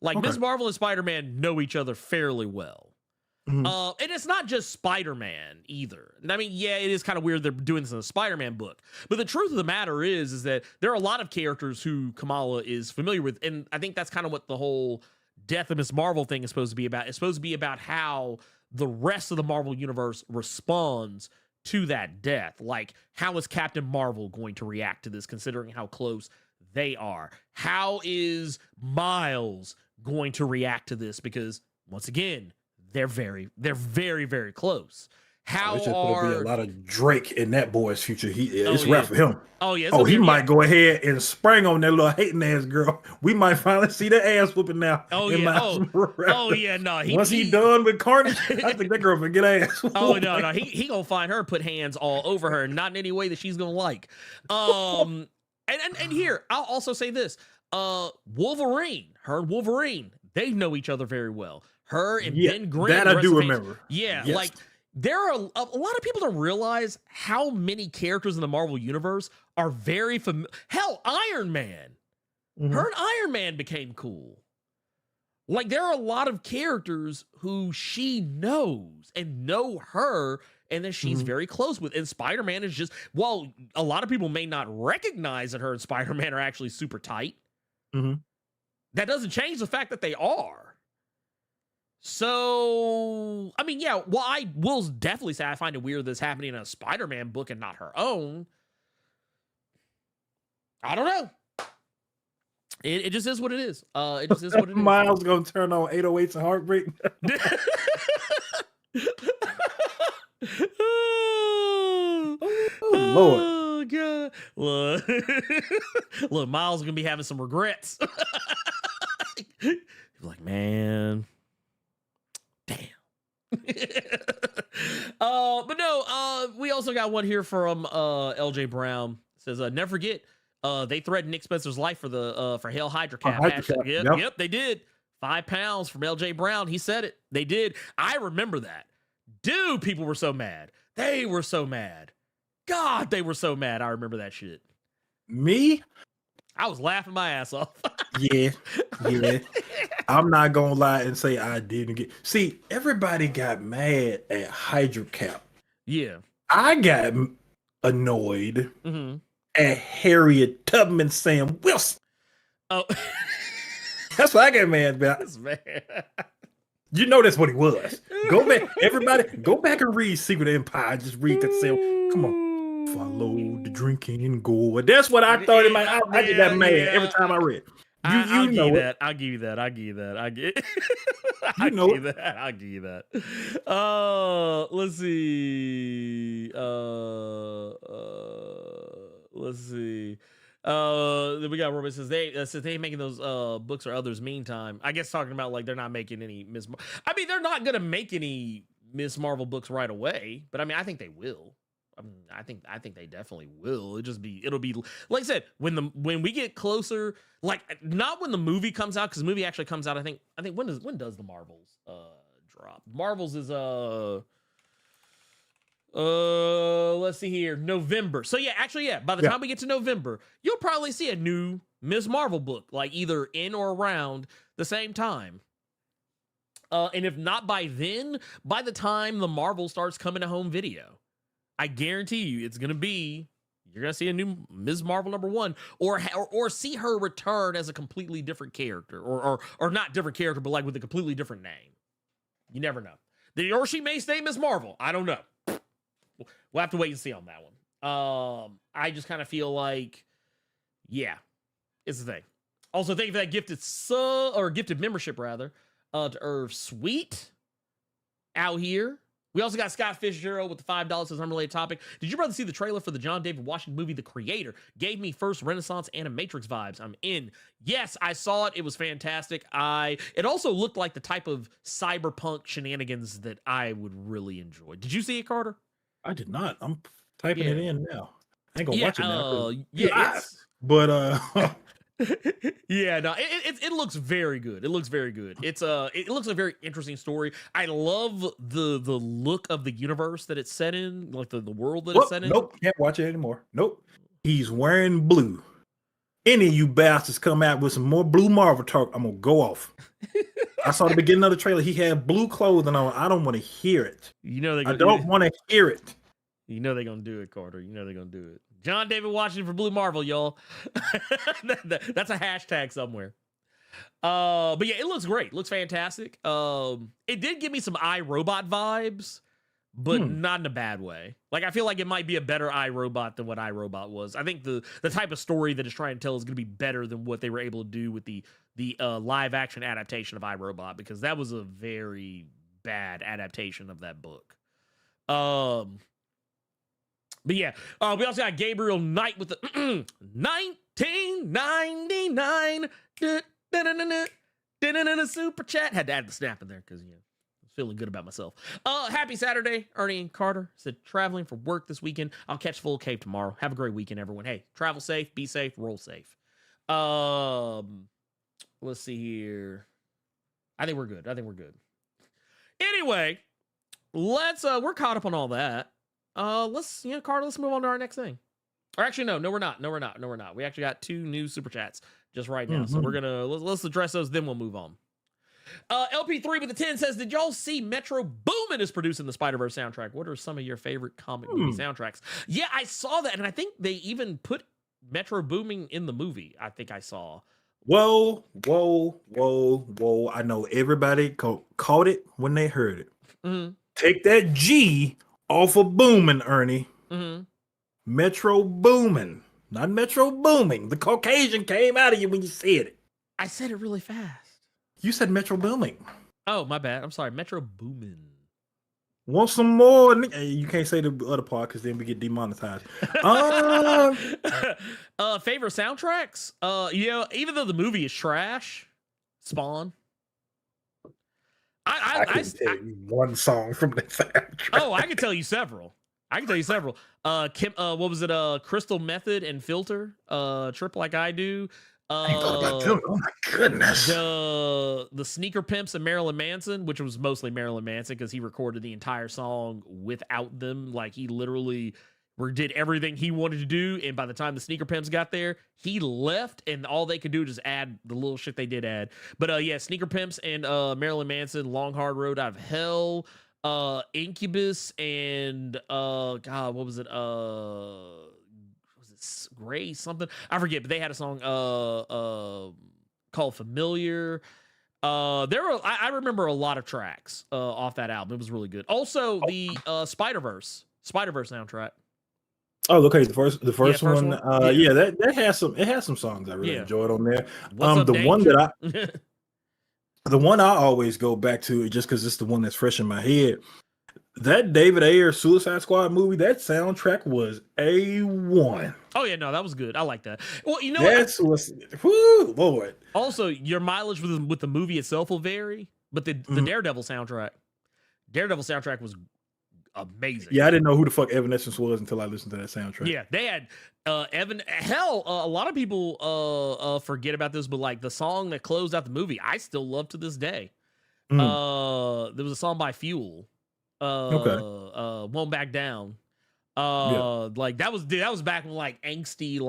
Like Ms. Marvel and Spider-Man know each other fairly well. And it's not just Spider-Man either. I mean, yeah, it is kind of weird they're doing this in a Spider-Man book. But the truth of the matter is that there are a lot of characters who Kamala is familiar with. And I think that's kind of what the whole death of Ms. Marvel thing is supposed to be about. It's supposed to be about how the rest of the Marvel universe responds to that death. Like, how is Captain Marvel going to react to this, considering how close they are? How is Miles going to react to this? Because once again, they're very, very close. How It's just going to be a lot of Drake in that boy's future. It's rap for him. Oh yeah. Oh, he might go ahead and spring on that little hating ass girl. We might finally see the ass whooping now. Oh in yeah. Miles Morales. Oh yeah. No. Once he done with Carnage, I think that girl can get ass. Oh no. He gonna find her, put hands all over her, not in any way that she's gonna like. And here I'll also say this. Wolverine, her and Wolverine, they know each other very well. Her and Ben Grimm. That I do remember. Yeah, yes. Like there are a lot of people don't realize how many characters in the Marvel universe are very familiar. Hell, Iron Man. Mm-hmm. Her and Iron Man became cool. Like there are a lot of characters who she knows and know her and that she's very close with. And Spider-Man is just, well, a lot of people may not recognize that her and Spider-Man are actually super tight. Mm-hmm. That doesn't change the fact that they are. So, I mean, yeah, well, I will definitely say I find it weird this happening in a Spider-Man book and not her own. I don't know. It just is what it is. It just is what it is. Miles gonna turn on 808s and Heartbreak. Oh, Lord. Oh, God. Look, Miles gonna be having some regrets. Like, man. Damn. But no, we also got one here from LJ Brown. It says, never forget, they threatened Nick Spencer's life for Hail Hydra Cap. Yep, they did. £5 from LJ Brown. He said it. They did. I remember that. Dude, people were so mad. They were so mad. God, they were so mad. I remember that shit. Me? I was laughing my ass off. Yeah. I'm not gonna lie and say I didn't get. See, everybody got mad at Hydra Cap. Yeah. I got annoyed at Harriet Tubman Sam Wilson. Oh. That's what I got mad about. You know that's what he was. Go back, everybody. Go back and read Secret Empire. Just read that. Come on. Follow the drinking go. That's what I thought in my. I get that mad every time I read. I'll give you that. I'll give you that. I'll give you that. I'll give you that. Let's see. Let's see. Then we got Robert says they ain't making those books or others. Meantime, I guess talking about like they're not making any I mean, they're not gonna make any Miss Marvel books right away, but I mean, I think they will. I mean, I think they definitely will. It'll be like I said, when we get closer, like not when the movie comes out, because the movie actually comes out. I think when does the Marvels drop? Marvels is let's see here, November. So yeah, by the time we get to November, you'll probably see a new Ms. Marvel book, like either in or around the same time. And if not by then, by the time the Marvel starts coming to home video, I guarantee you you're going to see a new Ms. Marvel #1 or see her return as a completely different character or not different character, but like with a completely different name. You never know. Or she may stay Ms. Marvel. I don't know. We'll have to wait and see on that one. I just kind of feel like, yeah, it's the thing. Also, thank you for that gifted membership rather, to Irv Sweet out here. We also got Scott Fitzgerald with the $5 as unrelated topic. Did you brother see the trailer for the John David Washington movie, The Creator? Gave me first Renaissance Animatrix vibes. I'm in. Yes, I saw it. It was fantastic. It also looked like the type of cyberpunk shenanigans that I would really enjoy. Did you see it, Carter? I did not. I'm typing it in now. I ain't gonna watch it now. But yeah, no, it looks very good. It looks very good. It looks like a very interesting story. I love the look of the universe that it's set in, like the world that it's set in. Nope, can't watch it anymore. Nope. He's wearing blue. Any of you bastards come out with some more blue Marvel talk, I'm gonna go off. I saw the beginning of the trailer. He had blue clothing on. I don't want to hear it. I don't want to hear it. You know they're gonna do it, Carter. You know they're gonna do it. John David Washington for Blue Marvel, y'all. That's a hashtag somewhere. But yeah, it looks great. It looks fantastic. It did give me some iRobot vibes, but not in a bad way. Like I feel like it might be a better iRobot than what iRobot was. I think the type of story that it's trying to tell is going to be better than what they were able to do with the live action adaptation of iRobot, because that was a very bad adaptation of that book. But yeah, we also got Gabriel Knight with the 1999 super chat. Had to add the snap in there because I was feeling good about myself. Happy Saturday, Ernie and Carter said traveling for work this weekend. I'll catch Full Cave tomorrow. Have a great weekend, everyone. Hey, travel safe, be safe, roll safe. Let's see here. I think we're good. Anyway, we're caught up on all that. Carter, let's move on to our next thing. Or actually, no, we're not. We actually got 2 new super chats just right now. So we're gonna let's address those, then we'll move on. LP3 with the 10 says, did y'all see Metro Boomin is producing the Spider-Verse soundtrack? What are some of your favorite comic movie soundtracks? Yeah, I saw that, and I think they even put Metro Boomin in the movie. I think I saw. Whoa. I know everybody caught it when they heard it. Mm-hmm. Take that G off of booming, Ernie. Mm-hmm. Metro Boomin, not Metro Booming. The Caucasian came out of you when you said it. I said it really fast. You said Metro Booming. Oh, my bad. I'm sorry. Metro Boomin. Want some more? You can't say the other part because then we get demonetized. Favorite soundtracks? Even though the movie is trash, Spawn. I can tell you one song from the soundtrack. Oh, I can tell you several. What was it? Crystal Method and Filter. Trip Like I Do. I ain't thought about them. Oh my goodness. The Sneaker Pimps and Marilyn Manson, which was mostly Marilyn Manson because he recorded the entire song without them. Like he literally did everything he wanted to do, and by the time the Sneaker Pimps got there, he left, and all they could do was add the little shit they did add. But Sneaker Pimps and Marilyn Manson, Long Hard Road Out of Hell, Incubus, and God, what was it? Gray something, I forget, but they had a song called Familiar. I remember a lot of tracks off that album. It was really good. Also the Spider-Verse soundtrack. Oh, okay. The first one. Yeah. That has some songs I really enjoyed on there. The one I always go back to, just because it's the one that's fresh in my head. That David Ayer Suicide Squad movie, that soundtrack was A1. Oh yeah, no, that was good. I like that. Well, you know, Lord. Also, your mileage with the movie itself will vary, but the Daredevil soundtrack was amazing. Yeah, I didn't know who the fuck Evanescence was until I listened to that soundtrack. Yeah, they had a lot of people forget about this, but like the song that closed out the movie, I still love to this day. There was a song by Fuel. Won't Back Down. Like that was back when like angsty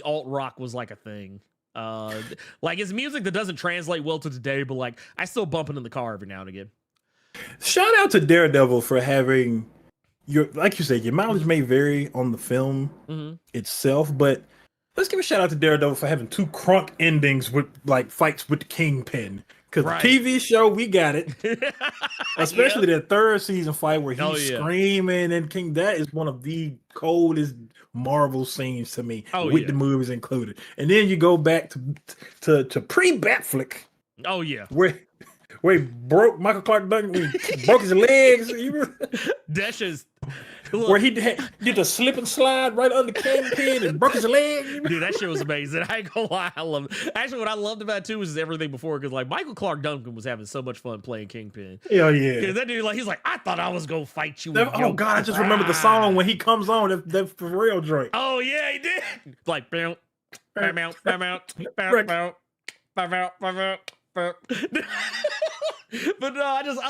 alt rock was like a thing. Like it's music that doesn't translate well to today, but like I still bump it in the car every now and again. Shout out to Daredevil for having like you said, your mileage may vary on the film itself, but let's give a shout out to Daredevil for having 2 crunk endings with like fights with the Kingpin. Because the TV show, we got it. Especially that 3rd season fight where he's screaming and King. That is one of the coldest Marvel scenes to me, with the movies included. And then you go back to pre-Batflick. Oh yeah, where he broke Michael Clark Duncan, he broke his legs. That shit's where he did a slip and slide right under Kingpin and broke his leg. Dude, that shit was amazing. I ain't gonna lie, I love it. Actually, what I loved about it too was everything before, because like Michael Clark Duncan was having so much fun playing Kingpin. Hell yeah. Because that dude, like, he's like, I thought I was gonna fight you. Oh God, I just remember the song when he comes on, that for real joint. Oh yeah, he did. Like, but no, I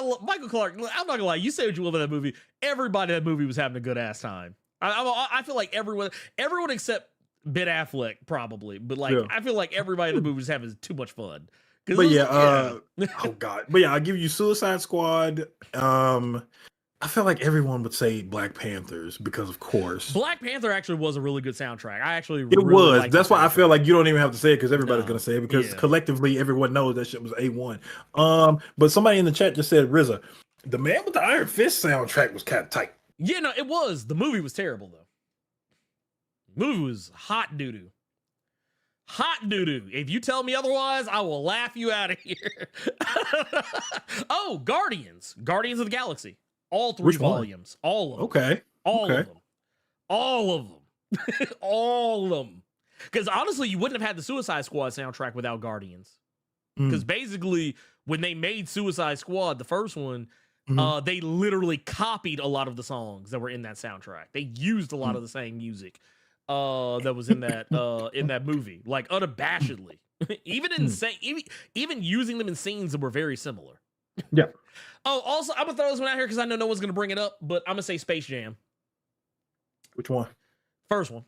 love Michael Clark. I'm not gonna lie, you say what you love about that movie. Everybody in that movie was having a good ass time. I feel like everyone except Ben Affleck probably, but like I feel like everybody in the movie was having too much fun. But oh God, but yeah, I'll give you Suicide Squad. I feel like everyone would say Black Panthers because, of course, Black Panther actually was a really good soundtrack. It was. That's why I feel like you don't even have to say it because everybody's gonna say it because collectively everyone knows that shit was A1. But somebody in the chat just said RZA, the Man with the Iron Fist soundtrack was kind of tight. Yeah, no, it was. The movie was terrible though. The movie was hot doo doo. Hot doo doo. If you tell me otherwise, I will laugh you out of here. Oh, Guardians of the Galaxy. All 3 Which one? volumes. All of them. Okay. All Okay. of them. All of them. All of them. Because honestly, you wouldn't have had the Suicide Squad soundtrack without Guardians. Because basically, when they made Suicide Squad, the first one, they literally copied a lot of the songs that were in that soundtrack. They used a lot of the same music that was in that movie, like unabashedly. Even even using them in scenes that were very similar. Yeah. Oh, also, I'm gonna throw this one out here because I know no one's gonna bring it up, but I'm gonna say Space Jam. Which one? First one.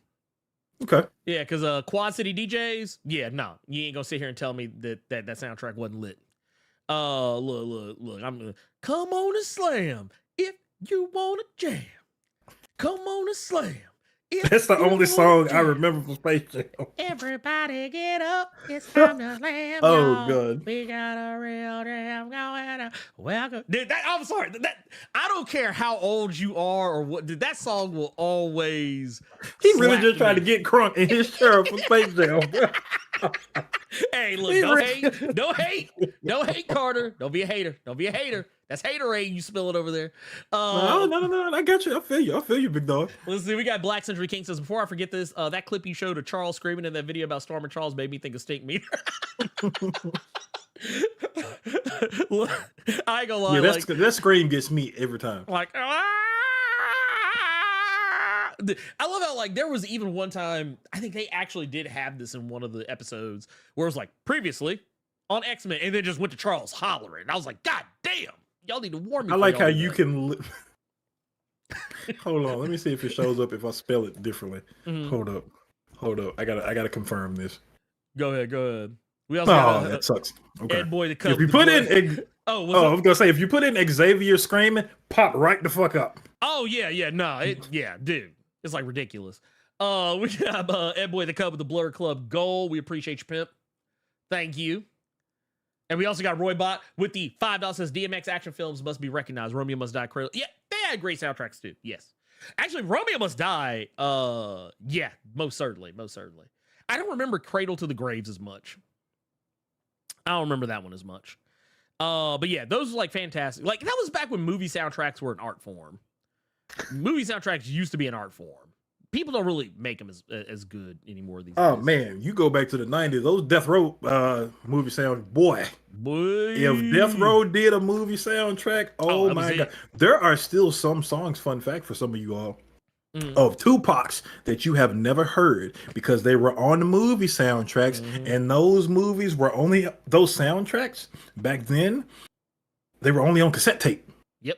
Okay. Yeah, because Quad City DJs, yeah, no, you ain't gonna sit here and tell me that soundtrack wasn't lit. Look, I'm gonna come on and slam if you wanna jam. Come on and slam. That's the only song I remember from Space Jam. Everybody get up, it's time to slam. Oh, y'all. God. We got a real jam going on. Welcome. Dude, I'm sorry. I don't care how old you are or what. Dude, that song will always. He really slap just tried to me. get crunk in his shirt from Space Jam. Hey, look, don't hate, Carter. Don't be a hater. That's haterade you spilling over there. No. I got you. I feel you, big dog. Let's see. We got Black Century King says, before I forget this, that clip you showed of Charles screaming in that video about Storm and Charles made me think of Stink Meter. Look, I ain't gonna lie. Yeah, that scream gets me every time. Like, I love how, like, there was even one time, I think they actually did have this in one of the episodes where it was like, previously on X-Men, and then just went to Charles hollering. I was like, God damn, y'all need to warn me. I like how you can. Hold on, let me see if it shows up if I spell it differently. Hold up. I gotta confirm this. Go ahead. We also got that sucks. Okay. Ed Boy the Cup. If you put in, I was gonna say, if you put in Xavier screaming, pop right the fuck up. Oh yeah, dude, it's like ridiculous. We got Ed Boy the Cup with the Blerd Club Gold. We appreciate you, pimp. Thank you. And we also got Roy Bot with the $5 says DMX action films must be recognized. Romeo Must Die. Yeah, they had great soundtracks too. Yes. Actually, Romeo Must Die. Yeah, most certainly. I don't remember Cradle to the Graves as much. I don't remember that one as much. But yeah, those are like fantastic. Like, that was back when movie soundtracks were an art form. Movie soundtracks used to be an art form. People don't really make them as good anymore these days. Oh man, you go back to the 90s, those Death Row movie sound, boy. If Death Row did a movie soundtrack, oh my god. There are still some songs, fun fact for some of you all, of Tupac's that you have never heard because they were on the movie soundtracks, and those movies were only, those soundtracks back then, they were only on cassette tape. Yep.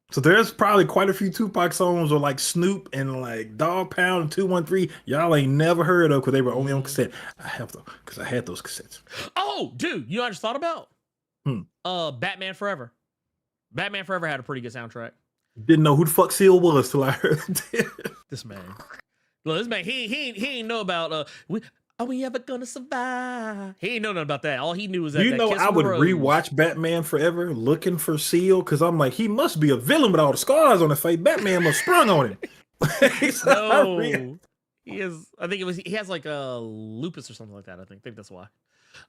So there's probably quite a few Tupac songs or like Snoop and like Dog Pound and 213 y'all ain't never heard of because they were only on cassette. I have them because I had those cassettes. Oh, dude, you know what I just thought about? Batman Forever. Batman Forever had a pretty good soundtrack. Didn't know who the fuck Seal was till I heard it. This man. Look, this man, he ain't know about are we ever gonna survive? He ain't know nothing about that. All he knew was that. You know, I would rewatch Batman Forever looking for Seal because I'm like, he must be a villain with all the scars on his face. Batman must sprung on him. No, he is. I think he has like a lupus or something like that. I think that's why.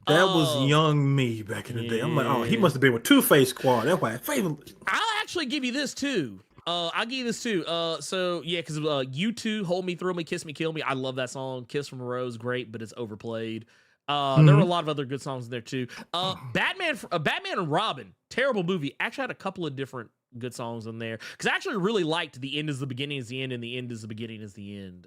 That was young me back in the day. I'm like, oh, he must have been with Two-Face Squad. That's why I favorite. I'll actually give you this too. I'll give you this too. So yeah, because U2, Hold Me, Thrill Me, Kiss Me, Kill Me. I love that song. Kiss from a Rose, great, but it's overplayed. There were a lot of other good songs in there too. Batman and Robin, terrible movie. Actually had a couple of different good songs in there because I actually really liked The End Is the Beginning Is the End and The End Is the Beginning Is the End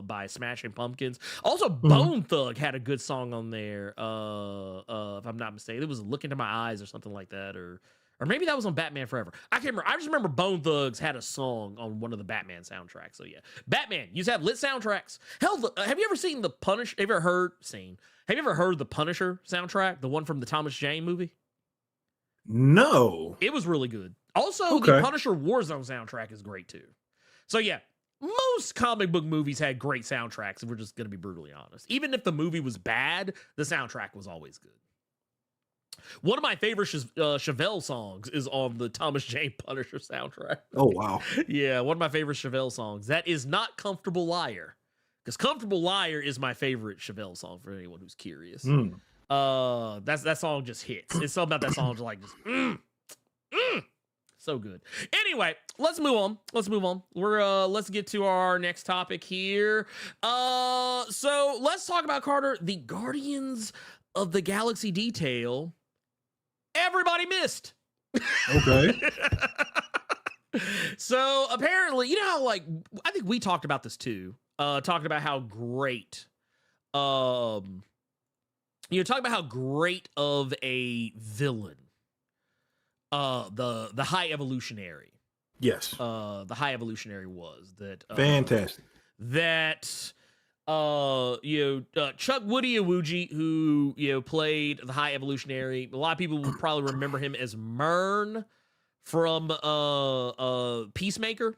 by Smashing Pumpkins. Also, Bone Thug had a good song on there. If I'm not mistaken, it was Look Into My Eyes or something like that, or maybe that was on Batman Forever. I can't remember. I just remember Bone Thugs had a song on one of the Batman soundtracks. So yeah, Batman, you have lit soundtracks. Hell, have you ever seen the Punisher? Have you ever heard the Punisher soundtrack, the one from the Thomas Jane movie? No, it was really good. Also, the Punisher Warzone soundtrack is great too. So yeah, most comic book movies had great soundtracks, if we're just going to be brutally honest. Even if the movie was bad, the soundtrack was always good. One of my favorite Chevelle songs is on the Thomas Jane Punisher soundtrack. Oh, wow. Yeah, one of my favorite Chevelle songs. That is not Comfortable Liar, because Comfortable Liar is my favorite Chevelle song for anyone who's curious. That song just hits. It's something about that song like just So good. Anyway, let's move on. Let's get to our next topic here. So let's talk about, Carter, the Guardians of the Galaxy detail. Everybody missed. Okay. So apparently, you know how, like, I think we talked about this too. Talking about how great, talking about how great of a villain the High Evolutionary. Yes. The High Evolutionary was that Fantastic. That Chuck Woody Awuji, who played the High Evolutionary. A lot of people will probably remember him as Myrn from Peacemaker.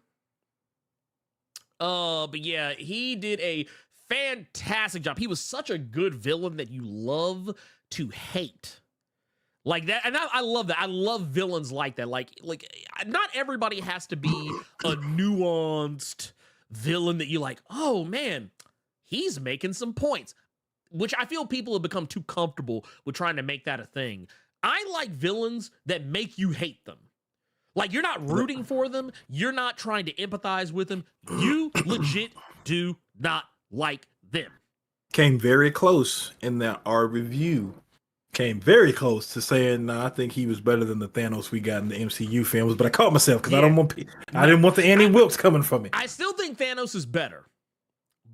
But yeah, he did a fantastic job. He was such a good villain that you love to hate. Like that, and I love that. I love villains like that. Like not everybody has to be a nuanced villain that you like, oh man, he's making some points. Which I feel people have become too comfortable with trying to make that a thing. I like villains that make you hate them. Like, you're not rooting for them. You're not trying to empathize with them. You legit do not like them. Came very close in our review. Came very close to saying, I think he was better than the Thanos we got in the MCU films, but I caught myself because I didn't want the Annie Wilkes coming from me. I still think Thanos is better,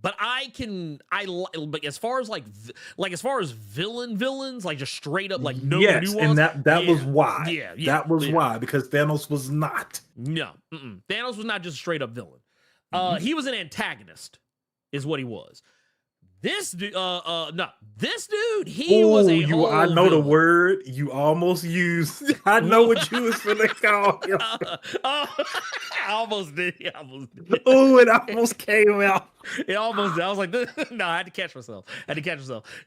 but but as far as as far as villains, like just straight up, like no nuance. And that was why. Yeah, that was why, because Thanos was not. No, Thanos was not just a straight up villain. He was an antagonist, is what he was. This dude, this dude, he was a whole I know villain. the word you almost used. I know what you was finna call him. I almost did. Oh, it almost came out. It almost. I was like, no, I had to catch myself.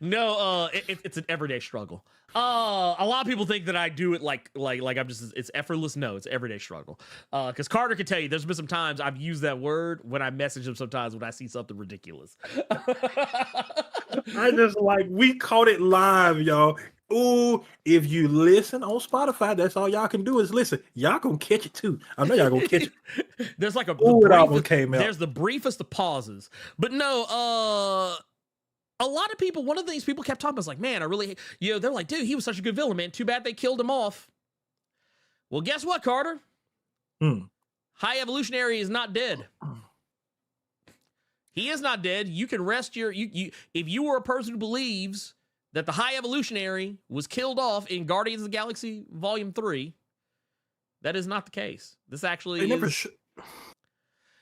No, it's an everyday struggle. A lot of people think that I do it like I'm just, it's effortless. No, it's everyday struggle. Because Carter can tell you, there's been some times I've used that word when I message him. Sometimes when I see something ridiculous. I just we caught it live, y'all. Ooh, if you listen on Spotify, that's all y'all can do is listen. Y'all gonna catch it too. I know y'all gonna catch it. There's like it almost came out. There's the briefest of pauses, but no. A lot of people. One of the things people kept talking about was like, man, I really, they're like, dude, he was such a good villain, man. Too bad they killed him off. Well, guess what, Carter? High Evolutionary is not dead. He is not dead. You can rest your if you were a person who believes that the High Evolutionary was killed off in Guardians of the Galaxy Volume 3, that is not the case. This actually is.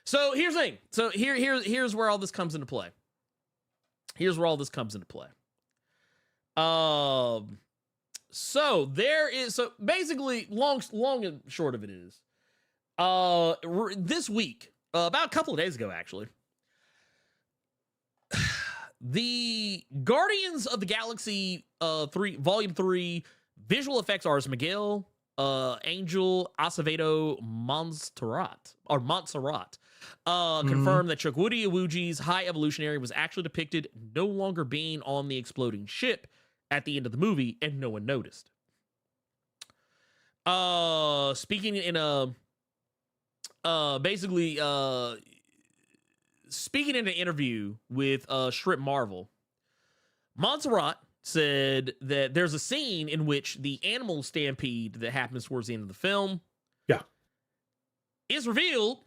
So here's the thing. So here's where all this comes into play. So basically, long and short of it is, this week, about a couple of days ago, actually, the Guardians of the Galaxy 3 Volume 3 visual effects artist Miguel Angel Acevedo Montserrat confirmed that Chuck Woody Awuji's High Evolutionary was actually depicted no longer being on the exploding ship at the end of the movie, and no one noticed. Speaking in an interview with Strip Marvel, Montserrat said that there's a scene in which the animal stampede that happens towards the end of the film is revealed,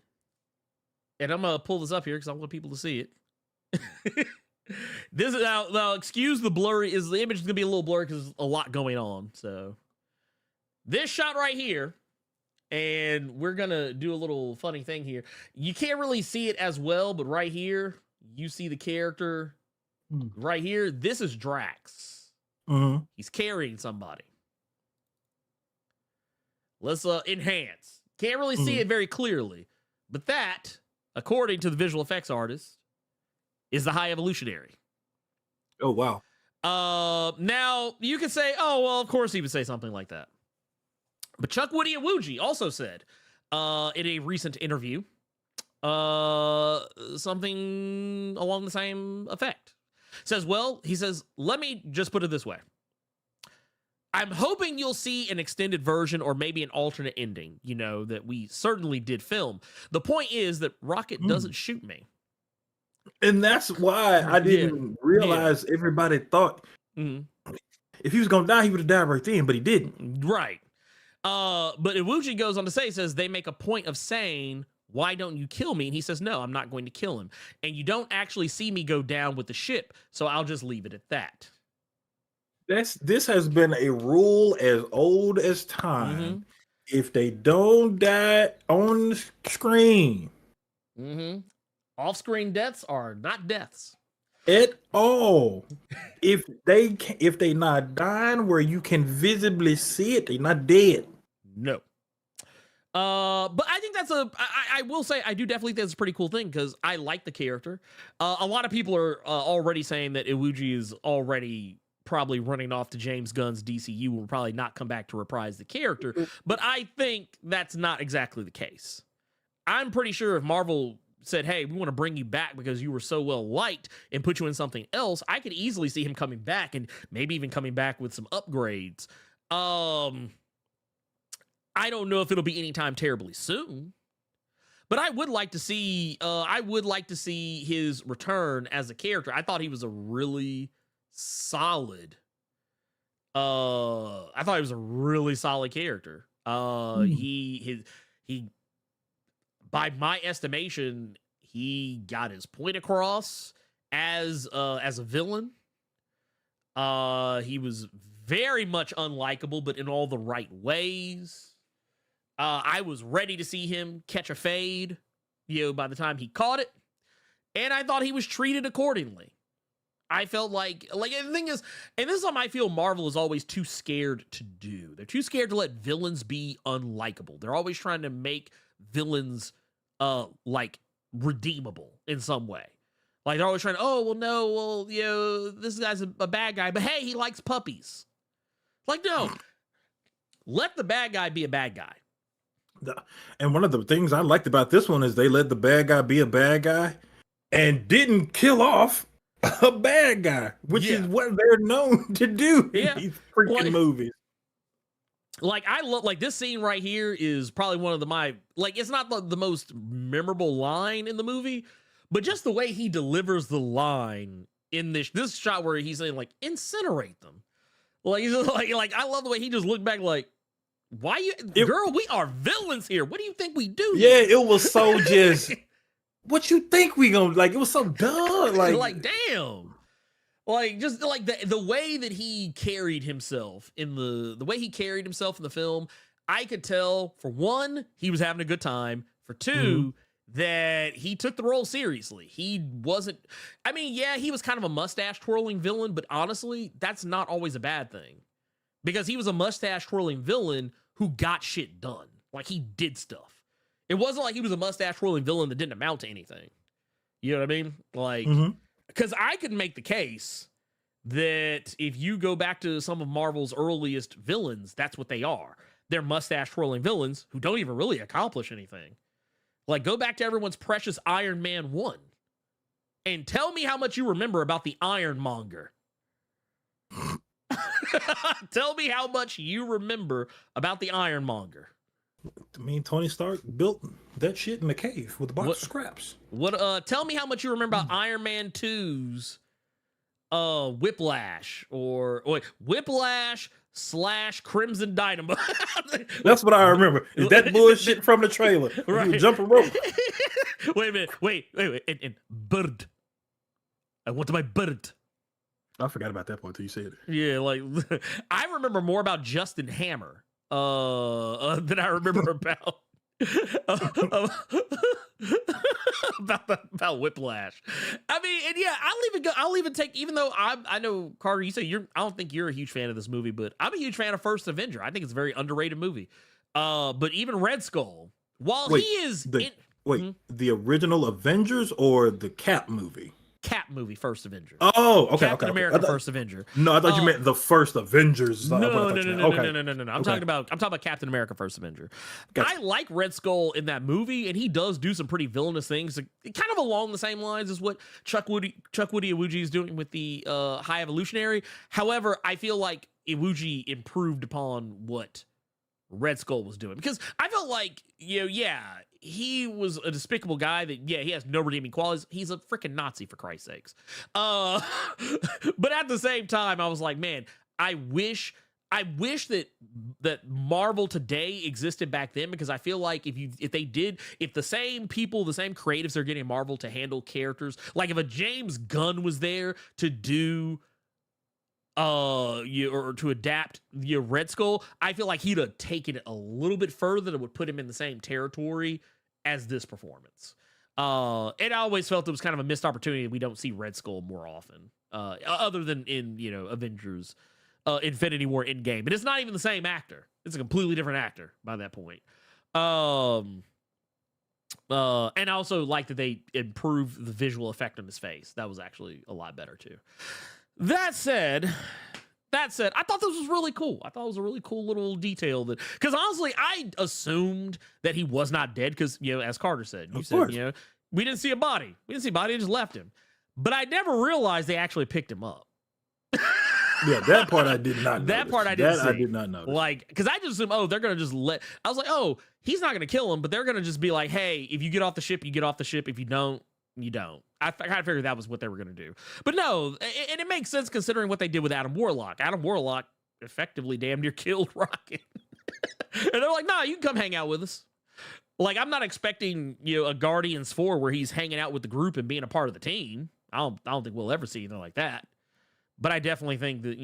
and I'm gonna pull this up here because I want people to see it. This is now excuse the blurry, the image is gonna be a little blurry because there's a lot going on. So this shot right here, and we're gonna do a little funny thing here. You can't really see it as well, but right here you see the character. Right here, this is Drax. He's carrying somebody. Let's enhance. Can't really see it very clearly, but that, according to the visual effects artist, is the High Evolutionary. Oh, wow. Now, you could say, oh, well, of course he would say something like that. But Chuck Woody Awuji also said in a recent interview something along the same effect. He says, let me just put it this way. I'm hoping you'll see an extended version or maybe an alternate ending, you know, that we certainly did film. The point is that Rocket doesn't shoot me. And that's why I didn't realize everybody thought if he was going to die, he would have died right then, but he didn't. Right. But Iwuji goes on to say, says, they make a point of saying, why don't you kill me? And he says, no, I'm not going to kill him. And you don't actually see me go down with the ship, so I'll just leave it at that. This has been a rule as old as time. If they don't die on the screen, off-screen deaths are not deaths at all. if they not dying where you can visibly see it, they're not dead. No. But I think that's I will say, I do definitely think that's a pretty cool thing because I like the character. A lot of people are already saying that Iwuji is already probably running off to James Gunn's DCU, will probably not come back to reprise the character. But I think that's not exactly the case. I'm pretty sure if Marvel said, hey, we want to bring you back because you were so well liked and put you in something else, I could easily see him coming back and maybe even coming back with some upgrades. I don't know if it'll be anytime terribly soon, but I would like to see his return as a character. I thought he was a really solid character. He by my estimation, he got his point across as a villain. He was very much unlikable, but in all the right ways. I was ready to see him catch a fade, by the time he caught it, and I thought he was treated accordingly. I felt like the thing is, and this is something I feel Marvel is always too scared to do. They're too scared to let villains be unlikable. They're always trying to make villains redeemable in some way. Like they're always trying to, this guy's a bad guy, but hey, he likes puppies. Like, no, let the bad guy be a bad guy. And one of the things I liked about this one is they let the bad guy be a bad guy and didn't kill off a bad guy, which is what they're known to do in these freaking movies. Like, I love, this scene right here is probably one of it's not the most memorable line in the movie, but just the way he delivers the line in this shot where he's saying, incinerate them. He's just I love the way he just looked back why girl, we are villains here. What do you think we do? Yeah, it was so just, what you think we gonna, it was so dumb. Damn. The way that he carried himself in the film, I could tell, for one, he was having a good time. For two, that he took the role seriously. He wasn't, he was kind of a mustache twirling villain, but honestly, that's not always a bad thing. Because he was a mustache twirling villain who got shit done. He did stuff. It wasn't like he was a mustache twirling villain that didn't amount to anything. You know what I mean? Because I could make the case that if you go back to some of Marvel's earliest villains, that's what they are. They're mustache twirling villains who don't even really accomplish anything. Go back to everyone's precious Iron Man 1 and tell me how much you remember about the Ironmonger. Tell me how much you remember about the Ironmonger. Tony Stark built that shit in the cave with a box of scraps. Tell me how much you remember about Iron Man 2's Whiplash Whiplash / Crimson Dynamo. That's what I remember. Is that bullshit from the trailer? Right. You jumping rope. Wait a minute. Wait. And bird. I want my bird. I forgot about that part until you said it. Yeah, I remember more about Justin Hammer than I remember about about Whiplash. I'll even take, even though I know, Carter, you say I don't think you're a huge fan of this movie, but I'm a huge fan of First Avenger. I think it's a very underrated movie. But even Red Skull, while the original Avengers or the Cap movie? Cap movie, First Avenger. Oh, okay. Captain America, First Avenger. No, I thought you meant the first Avengers. No. I'm talking about Captain America, First Avenger. Gotcha. I like Red Skull in that movie, and he does do some pretty villainous things, kind of along the same lines as what Chuck Woody Iwuji is doing with the High Evolutionary. However, I feel like Iwuji improved upon what Red Skull was doing, because I felt like, he was a despicable guy that, he has no redeeming qualities. He's a freaking Nazi, for Christ's sakes. But at the same time, I was like, man, I wish that Marvel today existed back then, because I feel like if the same people, the same creatives are getting Marvel to handle characters, like if a James Gunn was there to do or to adapt your Red Skull, I feel like he'd have taken it a little bit further that would put him in the same territory as this performance. And I always felt it was kind of a missed opportunity that we don't see Red Skull more often, other than in, Avengers, Infinity War Endgame. But it's not even the same actor. It's a completely different actor by that point. And I also like that they improved the visual effect on his face. That was actually a lot better too. That said, I thought this was really cool. I thought it was a really cool little detail because honestly, I assumed that he was not dead because, as Carter said, we didn't see a body. We just left him. But I never realized they actually picked him up. Yeah, that part I did not know. That part I didn't see. I did not know. Like, because I just assumed, they're going to just I was like, he's not going to kill him, but they're going to just be like, hey, if you get off the ship, you get off the ship. If you don't, you don't. I kind of figured that was what they were going to do. But no, and it makes sense considering what they did with Adam Warlock. Adam Warlock effectively damn near killed Rocket. And they're like, nah, you can come hang out with us. Like, I'm not expecting, a Guardians 4 where he's hanging out with the group and being a part of the team. I don't think we'll ever see anything like that. But I definitely think that,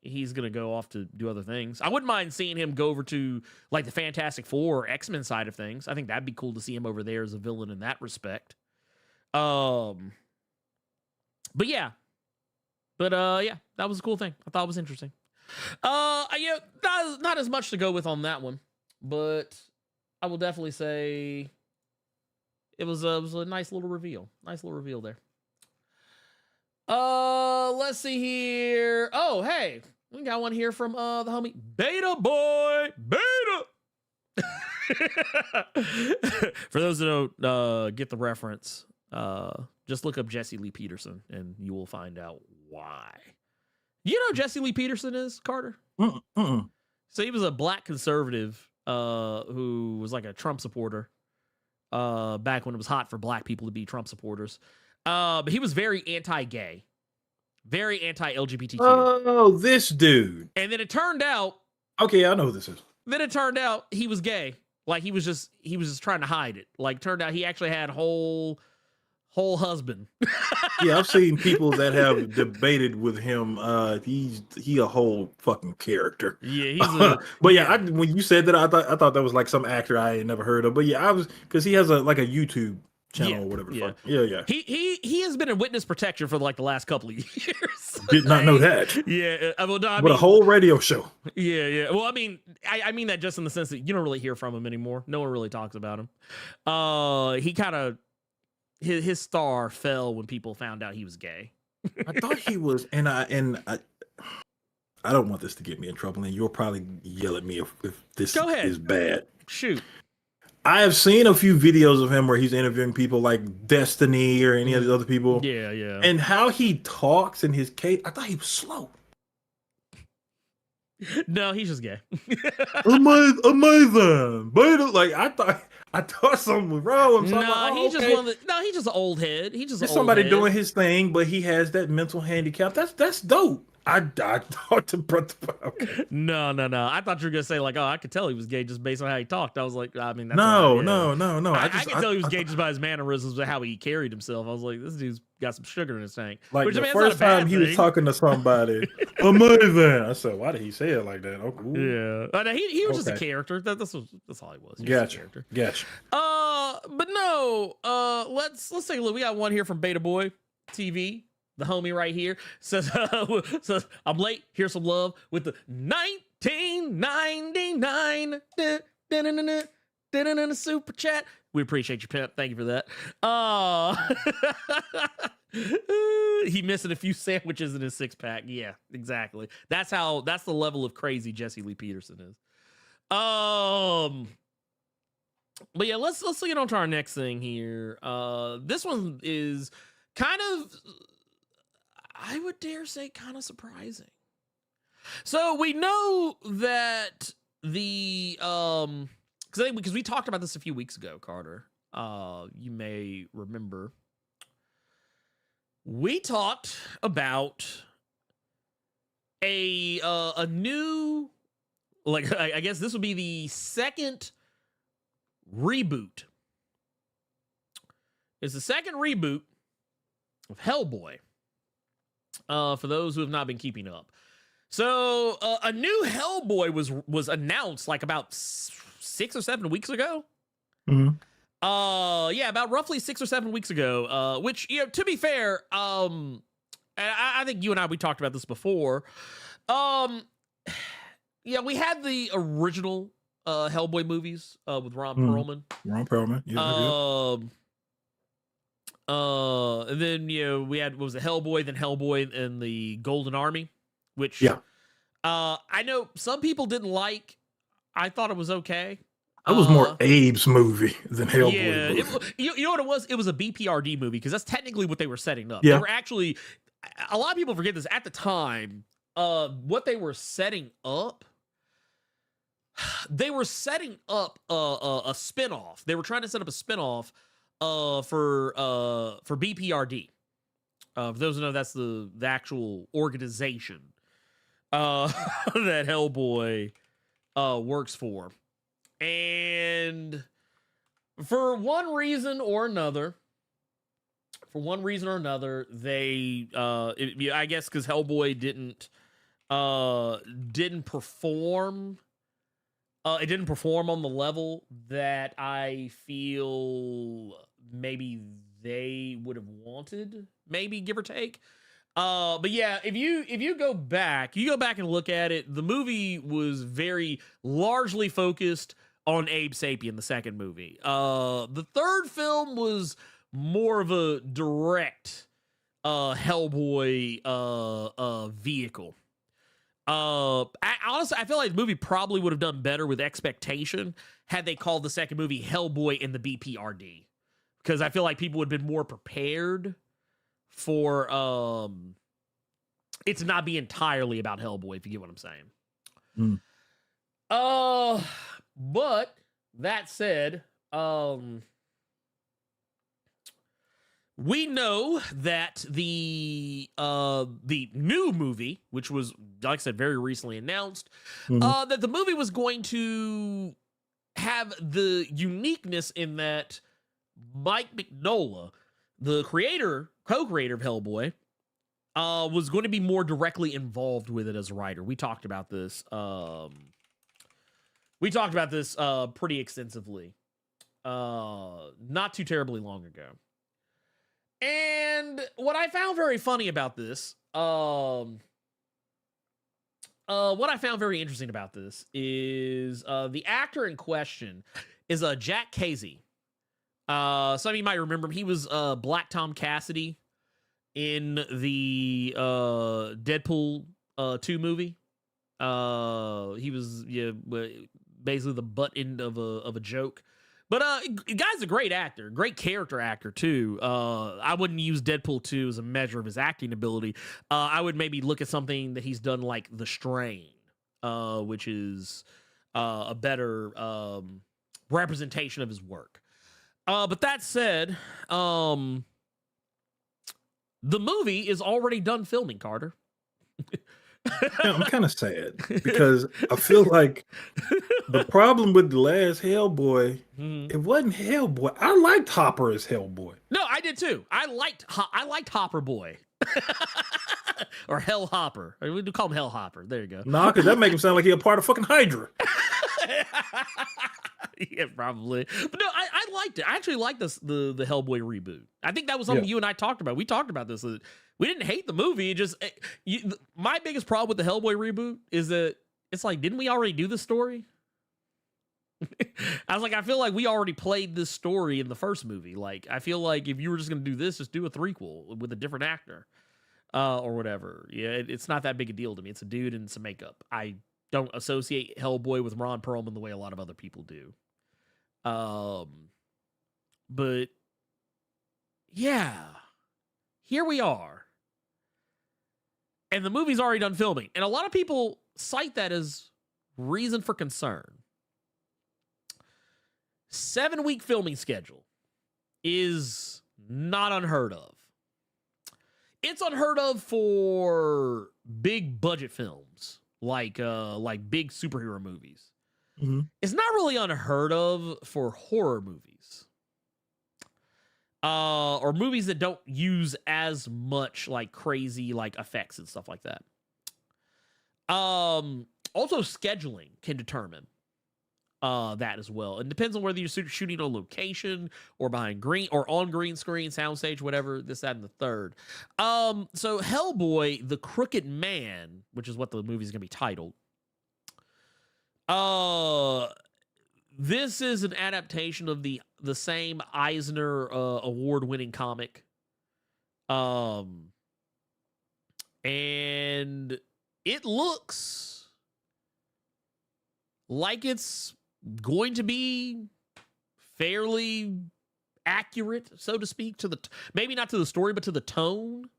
he's going to go off to do other things. I wouldn't mind seeing him go over to, like, the Fantastic Four or X-Men side of things. I think that'd be cool to see him over there as a villain in that respect. But yeah, that was a cool thing. I thought it was interesting. Not as much to go with on that one, but I will definitely say it was a nice little reveal. Nice little reveal there. Let's see here. Oh, hey, we got one here from the homie Beta Boy. For those that don't get the reference, just look up Jesse Lee Peterson and you will find out why. You know who Jesse Lee Peterson is, Carter? So he was a black conservative who was like a Trump supporter back when it was hot for black people to be Trump supporters. But he was very anti-gay, very anti-LGBTQ. Oh, this dude. And then it turned out. Okay, I know who this is. Then it turned out he was gay. Like he was just trying to hide it. Like turned out he actually had whole husband. Yeah, I've seen people that have debated with him. He a whole fucking character. Yeah, but yeah, when you said that, I thought that was like some actor I had never heard of. But yeah, I was because he has a YouTube channel or whatever the fuck. Yeah. He has been in witness protection for like the last couple of years. Did not know that. Yeah. Well, no, a whole radio show. Yeah. Well, I mean that just in the sense that you don't really hear from him anymore. No one really talks about him. He kind of his star fell when people found out he was gay. I thought he was, and I don't want this to get me in trouble, and you'll probably yell at me if this is bad. Shoot. I have seen a few videos of him where he's interviewing people like Destiny or any of these other people. Yeah. And how he talks in his case, I thought he was slow. No, he's just gay. Amazing. But like I thought something was wrong. He's just an old head. He's just somebody doing his thing, but he has that mental handicap. That's dope. I thought to brother. Okay. No. I thought you were gonna say like, I could tell he was gay just based on how he talked. I was like, I mean, that's no. I could tell he was gay just by his mannerisms and how he carried himself. I was like, this dude's got some sugar in his tank. Like the first time he was talking to somebody, amazing. I said, why did he say it like that? Oh, cool. Yeah, he was just a character. That's all he was. Gotcha. But no. Let's take a look. We got one here from Beta Boy TV. The homie right here says, I'm late. Here's some love with the 1999 super chat. We appreciate you, Pimp. Thank you for that. He missing a few sandwiches in his 6-pack. Yeah, exactly. That's the level of crazy Jesse Lee Peterson is. But yeah, let's get on to our next thing here. This one is kind of, I would dare say, kind of surprising. So we know that the because we talked about this a few weeks ago, Carter. You may remember. We talked about a new, like, I guess this would be the second reboot. It's the second reboot of Hellboy. For those who have not been keeping up. So a new Hellboy was announced like about 6 or 7 weeks ago. Mhm. Yeah, about roughly 6 or 7 weeks ago. Which, you know, to be fair, and I think you and we talked about this before. Yeah, we had the original Hellboy movies with Ron Perlman. Ron Perlman. Yeah. And then, you know, we had, what was it, Hellboy, then Hellboy and the Golden Army, which I know some people didn't like. I thought it was okay. That was more Abe's movie than Hellboy. Yeah, movie. You know what it was? It was a BPRD movie because that's technically what they were setting up. Yeah. They were actually, a lot of people forget this at the time. What they were setting up, they were setting up a spinoff. They were trying to set up a spinoff for BPRD. For those who know, that's the actual organization that Hellboy works for. And for one reason or another, they I guess because Hellboy didn't perform. It didn't perform on the level that I feel maybe they would have wanted, maybe, give or take. But yeah, if you go back and look at it, the movie was very largely focused on Abe Sapien, the second movie. The third film was more of a direct Hellboy vehicle. Honestly, I feel like the movie probably would have done better with expectation had they called the second movie Hellboy in the BPRD, because I feel like people would have been more prepared for it to not be entirely about Hellboy, if you get what I'm saying. But that said, we know that the new movie, which was, like I said, very recently announced, that the movie was going to have the uniqueness in that Mike Mignola, the co-creator of Hellboy, was going to be more directly involved with it as a writer. We talked about this. Pretty extensively, not too terribly long ago. And what I found very funny about this, what I found very interesting about this is the actor in question is Jack Casey. Some of you might remember him. He was Black Tom Cassidy in the Deadpool 2 movie. He was basically the butt end of a joke. But guy's a great actor, great character actor too. I wouldn't use Deadpool 2 as a measure of his acting ability. I would maybe look at something that he's done like The Strain, which is a better representation of his work. But that said, the movie is already done filming, Carter. Yeah, I'm kind of sad because I feel like the problem with the last Hellboy, it wasn't Hellboy. I liked Hopper as Hellboy. No, I did too. I liked Hopper Boy. Or Hell Hopper. We do call him Hell Hopper. There you go. Nah, because that makes him sound like he's a part of fucking Hydra. Yeah, probably. But no, I liked it. I actually liked the Hellboy reboot. I think that was something you and I talked about. We talked about this. We didn't hate the movie. It just my biggest problem with the Hellboy reboot is that it's like, didn't we already do this story? I was like, I feel like we already played this story in the first movie. Like, I feel like if you were just going to do this, just do a threequel with a different actor or whatever. Yeah, it's not that big a deal to me. It's a dude and some makeup. I don't associate Hellboy with Ron Perlman the way a lot of other people do. But yeah, here we are. And the movie's already done filming. And a lot of people cite that as reason for concern. 7-week filming schedule is not unheard of. It's unheard of for big budget films like big superhero movies. Mm-hmm. It's not really unheard of for horror movies. Or movies that don't use as much like crazy like effects and stuff like that. Also scheduling can determine that as well. It depends on whether you're shooting on location or behind green or on green screen, soundstage, whatever, this, that, and the third. So Hellboy, the Crooked Man, which is what the movie is going to be titled. This is an adaptation of the same Eisner award-winning comic. And it looks like it's going to be fairly accurate, so to speak, to the maybe not to the story, but to the tone.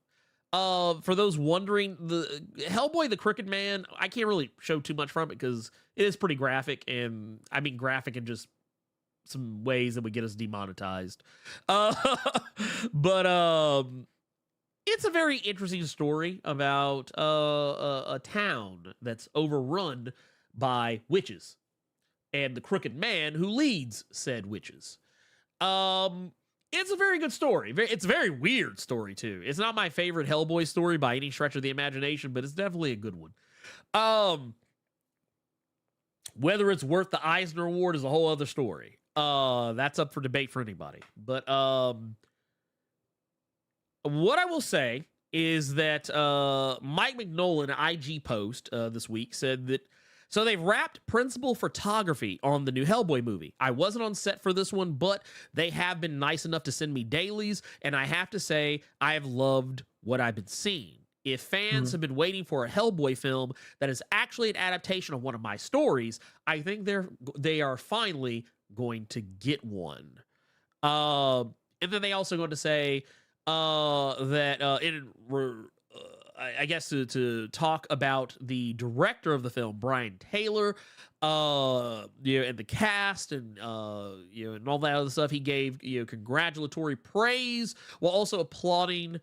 For those wondering, the Hellboy, the Crooked Man, I can't really show too much from it because it is pretty graphic, and I mean graphic in just some ways that would get us demonetized. But it's a very interesting story about a town that's overrun by witches and the Crooked Man who leads said witches. It's a very good story. It's a very weird story, too. It's not my favorite Hellboy story by any stretch of the imagination, but it's definitely a good one. Whether it's worth the Eisner Award is a whole other story. That's up for debate for anybody. But what I will say is that Mike Mignola, an IG post this week, said that so they've wrapped principal photography on the new Hellboy movie. I wasn't on set for this one, but they have been nice enough to send me dailies, and I have to say I have loved what I've been seeing. If fans have been waiting for a Hellboy film that is actually an adaptation of one of my stories, I think they are finally going to get one. And then they also go to say that I guess to talk about the director of the film, Brian Taylor, and the cast, and and all that other stuff. He gave congratulatory praise while also applauding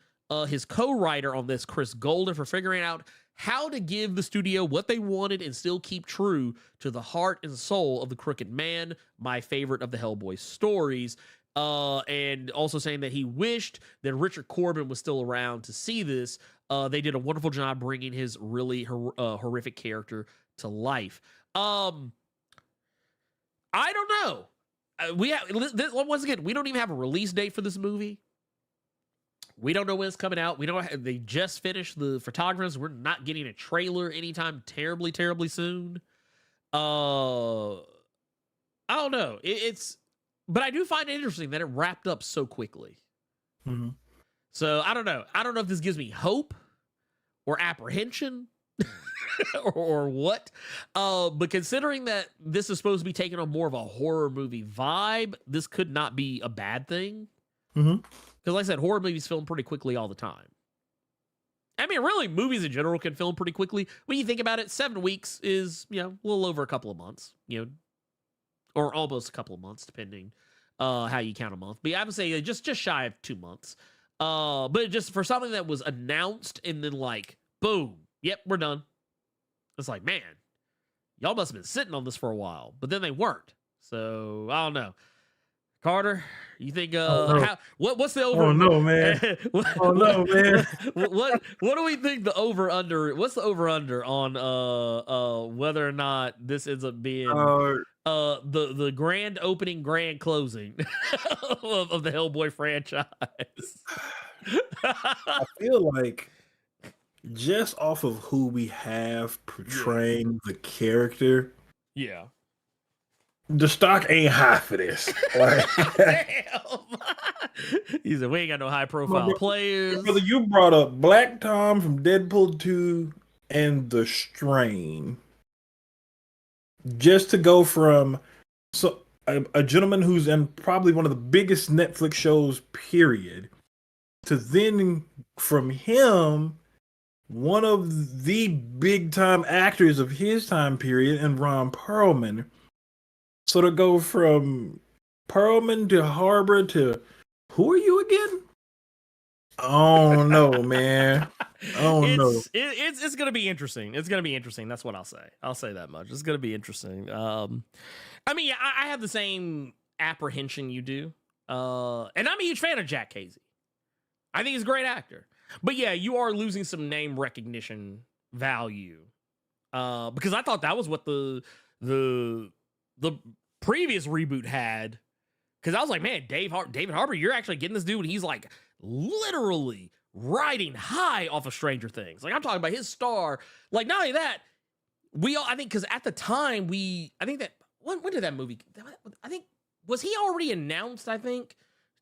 his co-writer on this, Chris Golden, for figuring out how to give the studio what they wanted and still keep true to the heart and soul of the Crooked Man, my favorite of the Hellboy stories. And also saying that he wished that Richard Corbin was still around to see this. They did a wonderful job bringing his really horrific character to life. I don't know. Once again, we don't even have a release date for this movie. We don't know when it's coming out. They just finished the photographers. We're not getting a trailer anytime terribly, terribly soon. I don't know. But I do find it interesting that it wrapped up so quickly. Mm-hmm. So I don't know. I don't know if this gives me hope or apprehension or what. But considering that this is supposed to be taking on more of a horror movie vibe, this could not be a bad thing. Mm-hmm. Because like I said, horror movies film pretty quickly all the time. I mean, really, movies in general can film pretty quickly. When you think about it, 7 weeks is, a little over a couple of months, or almost a couple of months, depending how you count a month. But I would say just shy of 2 months. But just for something that was announced and then like, boom, yep, we're done. It's like, man, y'all must have been sitting on this for a while. But then they weren't. So I don't know. Carter, you think what's the over? Oh no, man! Oh no, man! What do we think the over under? What's the over under on whether or not this ends up being the grand opening, grand closing of the Hellboy franchise? I feel like just off of who we have portraying the character, yeah. The stock ain't high for this. Like, damn. He said, we ain't got no high profile players. Brother, you brought up Black Tom from Deadpool 2 and The Strain. Just to go from a gentleman who's in probably one of the biggest Netflix shows, period, to then from him one of the big time actors of his time period, and Ron Perlman. So to go from Perlman to Harbor to who are you again? Oh no, man. Oh no. It's gonna be interesting. It's gonna be interesting. That's what I'll say. I'll say that much. It's gonna be interesting. I mean, I have the same apprehension you do. And I'm a huge fan of Jack Casey. I think he's a great actor. But yeah, you are losing some name recognition value. Because I thought that was what the previous reboot had. Because I was like, man, David Harbour, you're actually getting this dude when he's like literally riding high off of Stranger Things. Like, I'm talking about his star. Like, not only that, I think, because at the time, I think that, when did that movie, I think, was he already announced, I think,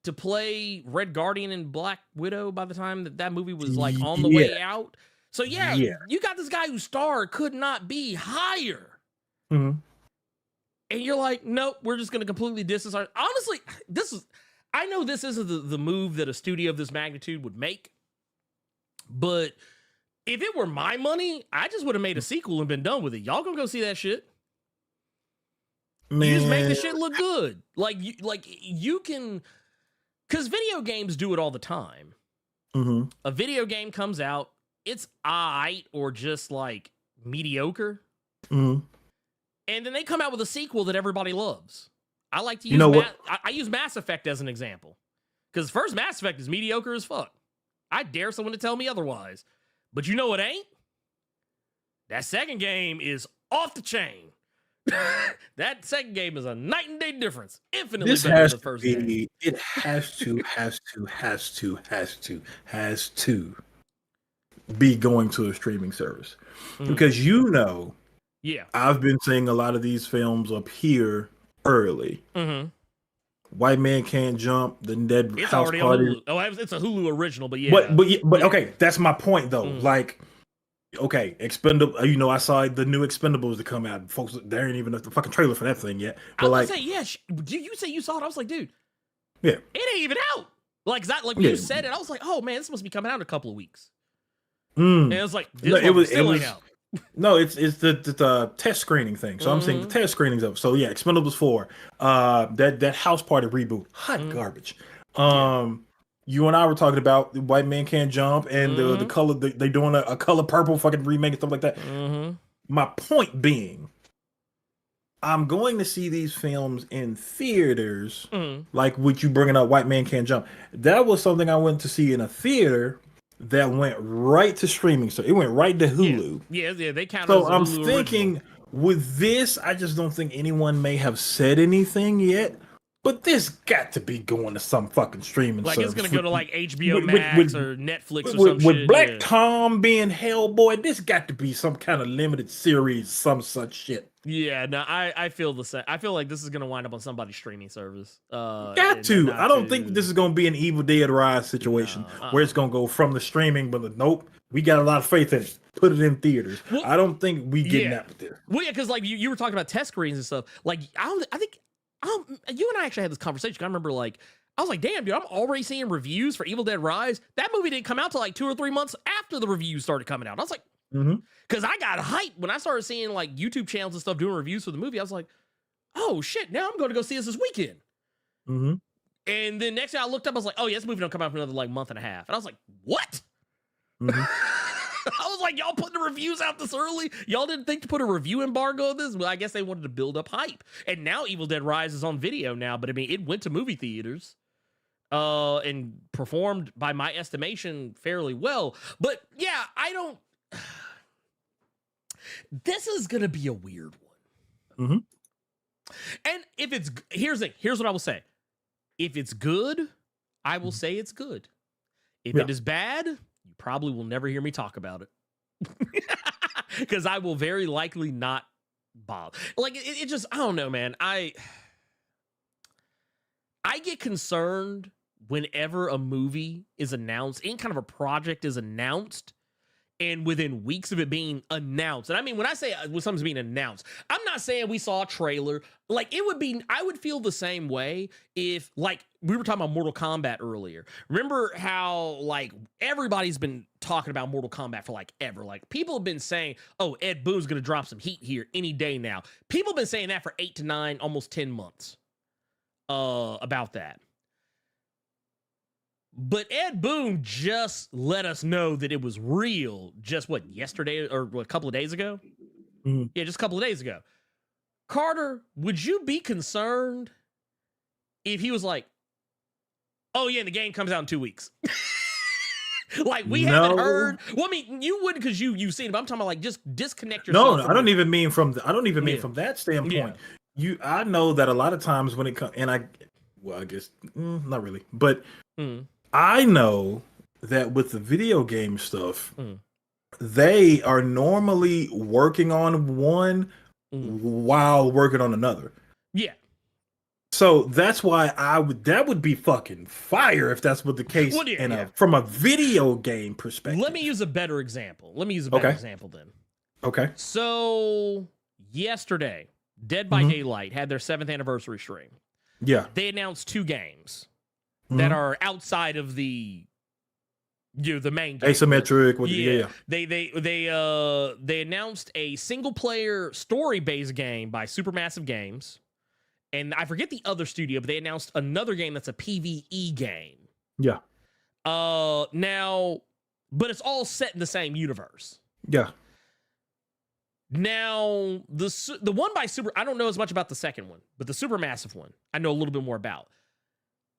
to play Red Guardian and Black Widow by the time that movie was like on the way out? So yeah, you got this guy whose star could not be higher. Mm-hmm. And you're like, nope, we're just going to completely distance our... Honestly, I know this isn't the move that a studio of this magnitude would make, but if it were my money, I just would have made a sequel and been done with it. Y'all gonna go see that shit? Man. You just make the shit look good. Like you can... Because video games do it all the time. Mm-hmm. A video game comes out, it's aight or just like mediocre. Mm-hmm. And then they come out with a sequel that everybody loves. I like to use I use Mass Effect as an example. Because first Mass Effect is mediocre as fuck. I dare someone to tell me otherwise. But you know what ain't? That second game is off the chain. That second game is a night and day difference. Infinitely better than the first game. It has to be going to a streaming service. Because yeah, I've been seeing a lot of these films up here early. Mm-hmm. White Man Can't Jump, the Dead it's House already Party. On Hulu. Oh, it's a Hulu original, but yeah. But okay, that's my point though. Like, okay, Expendable. I saw the new Expendables to come out. Folks, there ain't even the fucking trailer for that thing yet. But I like, was say, yeah. You say you saw it? I was like, dude, yeah, it ain't even out. Like when you said it, I was like, oh man, this must be coming out in a couple of weeks. And it was like, it was ain't out. No, it's the test screening thing. So I'm seeing the test screenings of. So yeah, Expendables 4, that House Party reboot, hot garbage. You and I were talking about the White Man Can't Jump and the color. They doing a color purple fucking remake and stuff like that. My point being, I'm going to see these films in theaters, like what you bringing up, White Man Can't Jump. That was something I went to see in a theater. That went right to streaming, so it went right to Hulu. Yeah, they counted. So I'm Hulu thinking original. With this, I just don't think anyone may have said anything yet. But this got to be going to some fucking streaming service. Like it's gonna go to like HBO Max or Netflix or some shit. With Black Tom being Hellboy, this got to be some kind of limited series, some such shit. Yeah, no, I feel the same. I feel like this is gonna wind up on somebody's streaming service. Got to. I don't think this is gonna be an Evil Dead Rise situation where it's gonna go from the streaming, but nope, we got a lot of faith in it. Put it in theaters. Well, I don't think we getting that with this. Well, yeah, because like you were talking about test screens and stuff. Like I think you and I actually had this conversation. I remember I was like, damn, dude, I'm already seeing reviews for Evil Dead Rise. That movie didn't come out till like 2 or 3 months after the reviews started coming out. I was like, because I got hyped when I started seeing like YouTube channels and stuff doing reviews for the movie. I was like, oh shit, now I'm going to go see this weekend. And then next thing I looked up, I was like, oh yeah, this movie don't come out for another like month and a half. And I was like, what? I was like, y'all putting the reviews out this early? Y'all didn't think to put a review embargo on this? Well, I guess they wanted to build up hype. And now Evil Dead Rise is on video now, but I mean, it went to movie theaters and performed, by my estimation, fairly well. But yeah, this is going to be a weird one. And if it's, here's what I will say. If it's good, I will say it's good. If it is bad, you probably will never hear me talk about it. Because I will very likely not bother. Like, it just, I don't know, man. I get concerned whenever a movie is announced, any kind of a project is announced, And within weeks of it being announced, and I mean, when I say when something's being announced, I'm not saying we saw a trailer. Like, it would be, I would feel the same way if, like, we were talking about Mortal Kombat earlier. Remember how, like, everybody's been talking about Mortal Kombat for, like, ever. Like, people have been saying, oh, Ed Boon's going to drop some heat here any day now. People have been saying that for 8 to 9, almost 10 months about that. But Ed Boon just let us know that it was real just, what, yesterday or a couple of days ago? Mm-hmm. Yeah, just a couple of days ago. Carter, would you be concerned if he was like, oh, yeah, and the game comes out in 2 weeks? Like, we haven't heard. Well, I mean, you wouldn't because you've seen it, but I'm talking about, like, just disconnect yourself. No, I don't even mean from from that standpoint. Yeah. I know that a lot of times when it comes, and I guess not really, but I know that with the video game stuff, they are normally working on one while working on another. Yeah. So that's why that would be fucking fire if that's what the case from a video game perspective. Let me use a better example. Example then. Okay. So yesterday, Dead by Daylight had their 7th anniversary stream. Yeah. They announced 2 games that are outside of the the main game. Asymmetric. They announced a single player story based game by Supermassive Games, and I forget the other studio, but they announced another game that's a PvE game. Yeah. Now, but it's all set in the same universe. Yeah. Now, the one by I don't know as much about the second one, but the Supermassive one, I know a little bit more about.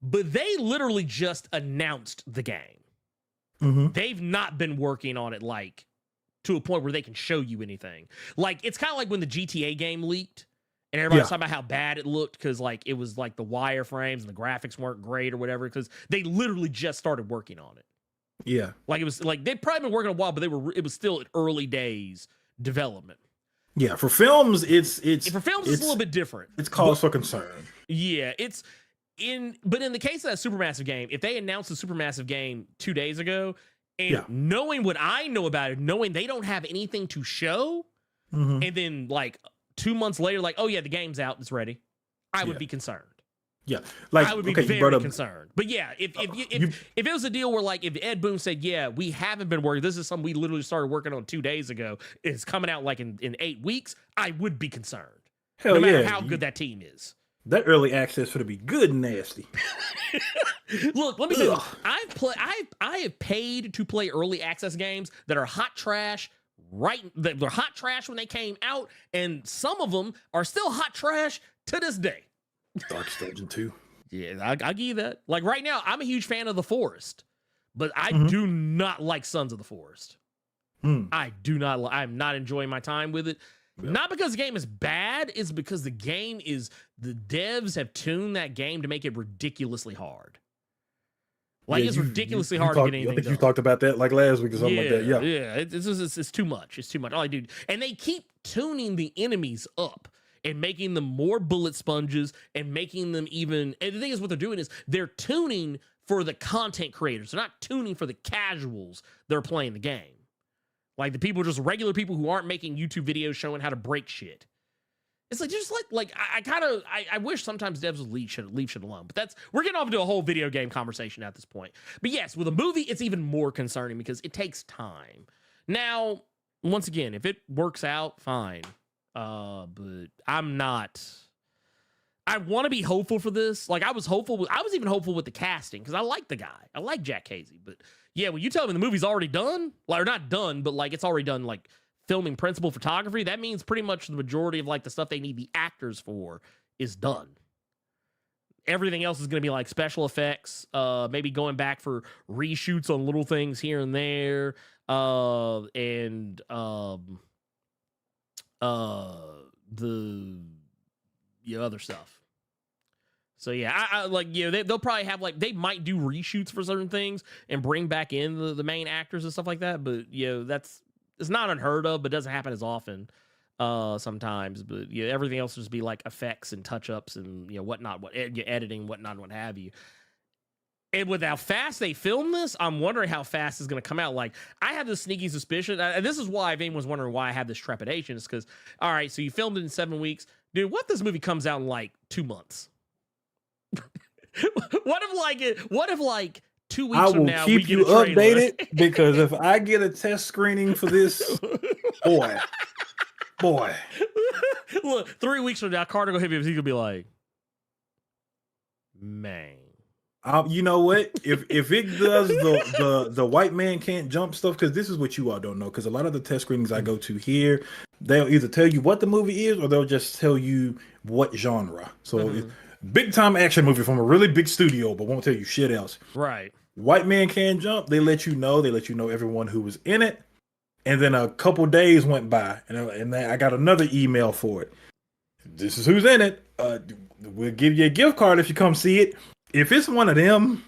But they literally just announced the game. They've not been working on it, like, to a point where they can show you anything. Like, it's kind of like when the GTA game leaked, and everybody's talking about how bad it looked because, like, it was, like, the wireframes and the graphics weren't great or whatever, because they literally just started working on it. Yeah. Like, it was, like, they'd probably been working a while, but it was still at early days development. Yeah, for films, it's a little bit different. It's cause for concern. Yeah, but in the case of that Supermassive game, if they announced the Supermassive game 2 days ago, and knowing what I know about it, knowing they don't have anything to show, and then like 2 months later, like, oh yeah, the game's out, it's ready, I would be concerned. Yeah, like I would be very concerned. But yeah, if it was a deal where, like, if Ed Boon said, yeah, we haven't been working, this is something we literally started working on 2 days ago, it's coming out like in 8 weeks, I would be concerned. Hell no matter how good that team is. That early access would be good and nasty. Look, let me tell you, I have paid to play early access games that are hot trash. They're hot trash when they came out, and some of them are still hot trash to this day. Darkest Dungeon 2. Yeah, I'll give you that. Like, right now, I'm a huge fan of The Forest, but I do not like Sons of the Forest. I do not. I'm not enjoying my time with it. Yeah. Not because the game is bad, it's because the devs have tuned that game to make it ridiculously hard. Like, it's ridiculously hard to get anything I think done. you talked about that like last week or something like that. Yeah. Yeah, it's too much. It's too much. All I do, and they keep tuning the enemies up and making them more bullet sponges and making them even. And the thing is, what they're doing is they're tuning for the content creators. They're not tuning for the casuals that are playing the game. Like, the people, just regular people who aren't making YouTube videos showing how to break shit. It's like, just like I wish sometimes devs would leave shit alone. But we're getting off into a whole video game conversation at this point. But yes, with a movie, it's even more concerning because it takes time. Now, once again, if it works out, fine. But I'm not. I want to be hopeful for this. Like, I was even hopeful with the casting because I like the guy. I like Jack Casey. But yeah, when you tell me the movie's already done, like, or not done, but like it's already done, like filming principal photography, that means pretty much the majority of like the stuff they need the actors for is done. Everything else is going to be like special effects, maybe going back for reshoots on little things here and there, and the other stuff. So yeah, I like, they'll probably have like, they might do reshoots for certain things and bring back in the main actors and stuff like that. But it's not unheard of, but doesn't happen as often sometimes. But everything else will just be like effects and touch ups and whatnot, editing, whatnot, and what have you. And with how fast they film this, I'm wondering how fast it's going to come out. Like, I have this sneaky suspicion, and this is why if anyone's wondering why I have this trepidation, is because, all right, so you filmed it in 7 weeks. Dude, what if this movie comes out in like 2 months? What if like 2 weeks I from will now keep we get you a trailer? updated because if I get a test screening for this, boy. Look, 3 weeks from now, Carter gonna hit me. He's gonna be like, man. You know what? If it does the white man can't jump stuff, because this is what you all don't know. Because a lot of the test screenings I go to here, they'll either tell you what the movie is or they'll just tell you what genre. So big time action movie from a really big studio, but won't tell you shit else. Right. White man can't jump. They let you know. They let you know everyone who was in it. And then a couple days went by, and then I got another email for it. This is who's in it. We'll give you a gift card if you come see it. If it's one of them,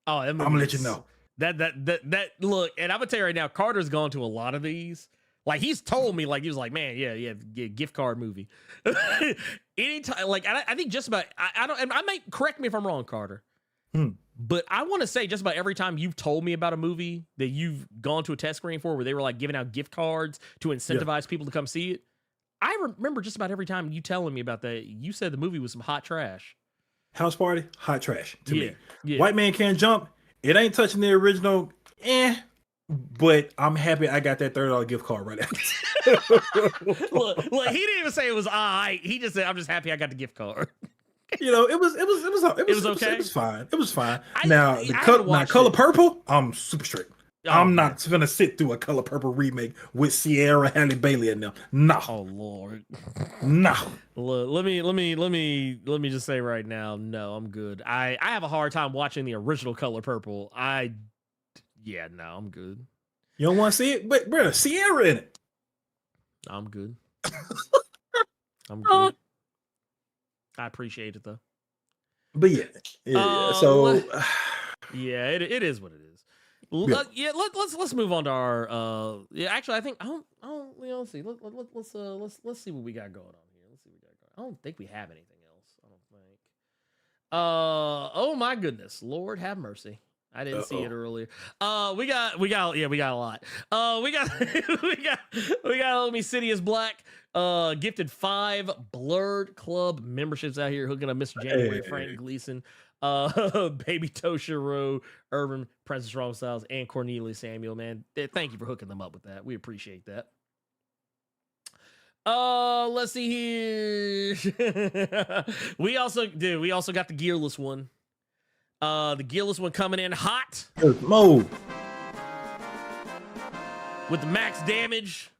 I'm gonna let you know. That look, and I'm gonna tell you right now, Carter's gone to a lot of these. Like, he's told me, like, he was like, man, yeah, gift card movie. Anytime, like, I think just about, I don't, and I might, correct me if I'm wrong, Carter. But I want to say just about every time you've told me about a movie that you've gone to a test screening for where they were like giving out gift cards to incentivize people to come see it. I remember just about every time you telling me about that, you said the movie was some hot trash. House Party, hot trash to me. Yeah. White man can't jump. It ain't touching the original. But I'm happy I got that $30 gift card right after. look, he didn't even say it was alright. He just said, "I'm just happy I got the gift card." You know, it was okay. It was fine. It was fine. Now Color Purple, I'm super strict. I'm not gonna sit through a Color Purple remake with Sierra, Halle Bailey and them. No. Oh Lord. No. Look, let me just say right now, no, I'm good. I have a hard time watching the original Color Purple. I'm good. You don't want to see it, but brother, Sierra in it. I'm good. I'm good. I appreciate it though. But so yeah, it is what it is. Let's move on to our actually I think I don't let's see. Let's see what we got going on here. Let's see what we got going. I don't think we have anything else. I don't think. Oh my goodness. Lord have mercy. I didn't see it earlier. We got a lot. We got Let Me City is Black. Gifted 5 Blerd Club memberships out here, hooking up Mr. January, Frank Gleason, Baby Toshiro, Urban, Princess Wrong Styles, and Cornelius Samuel. Man, thank you for hooking them up with that. We appreciate that. Let's see here. We also got the gearless one. The gearless one coming in hot. Mode. With the max damage.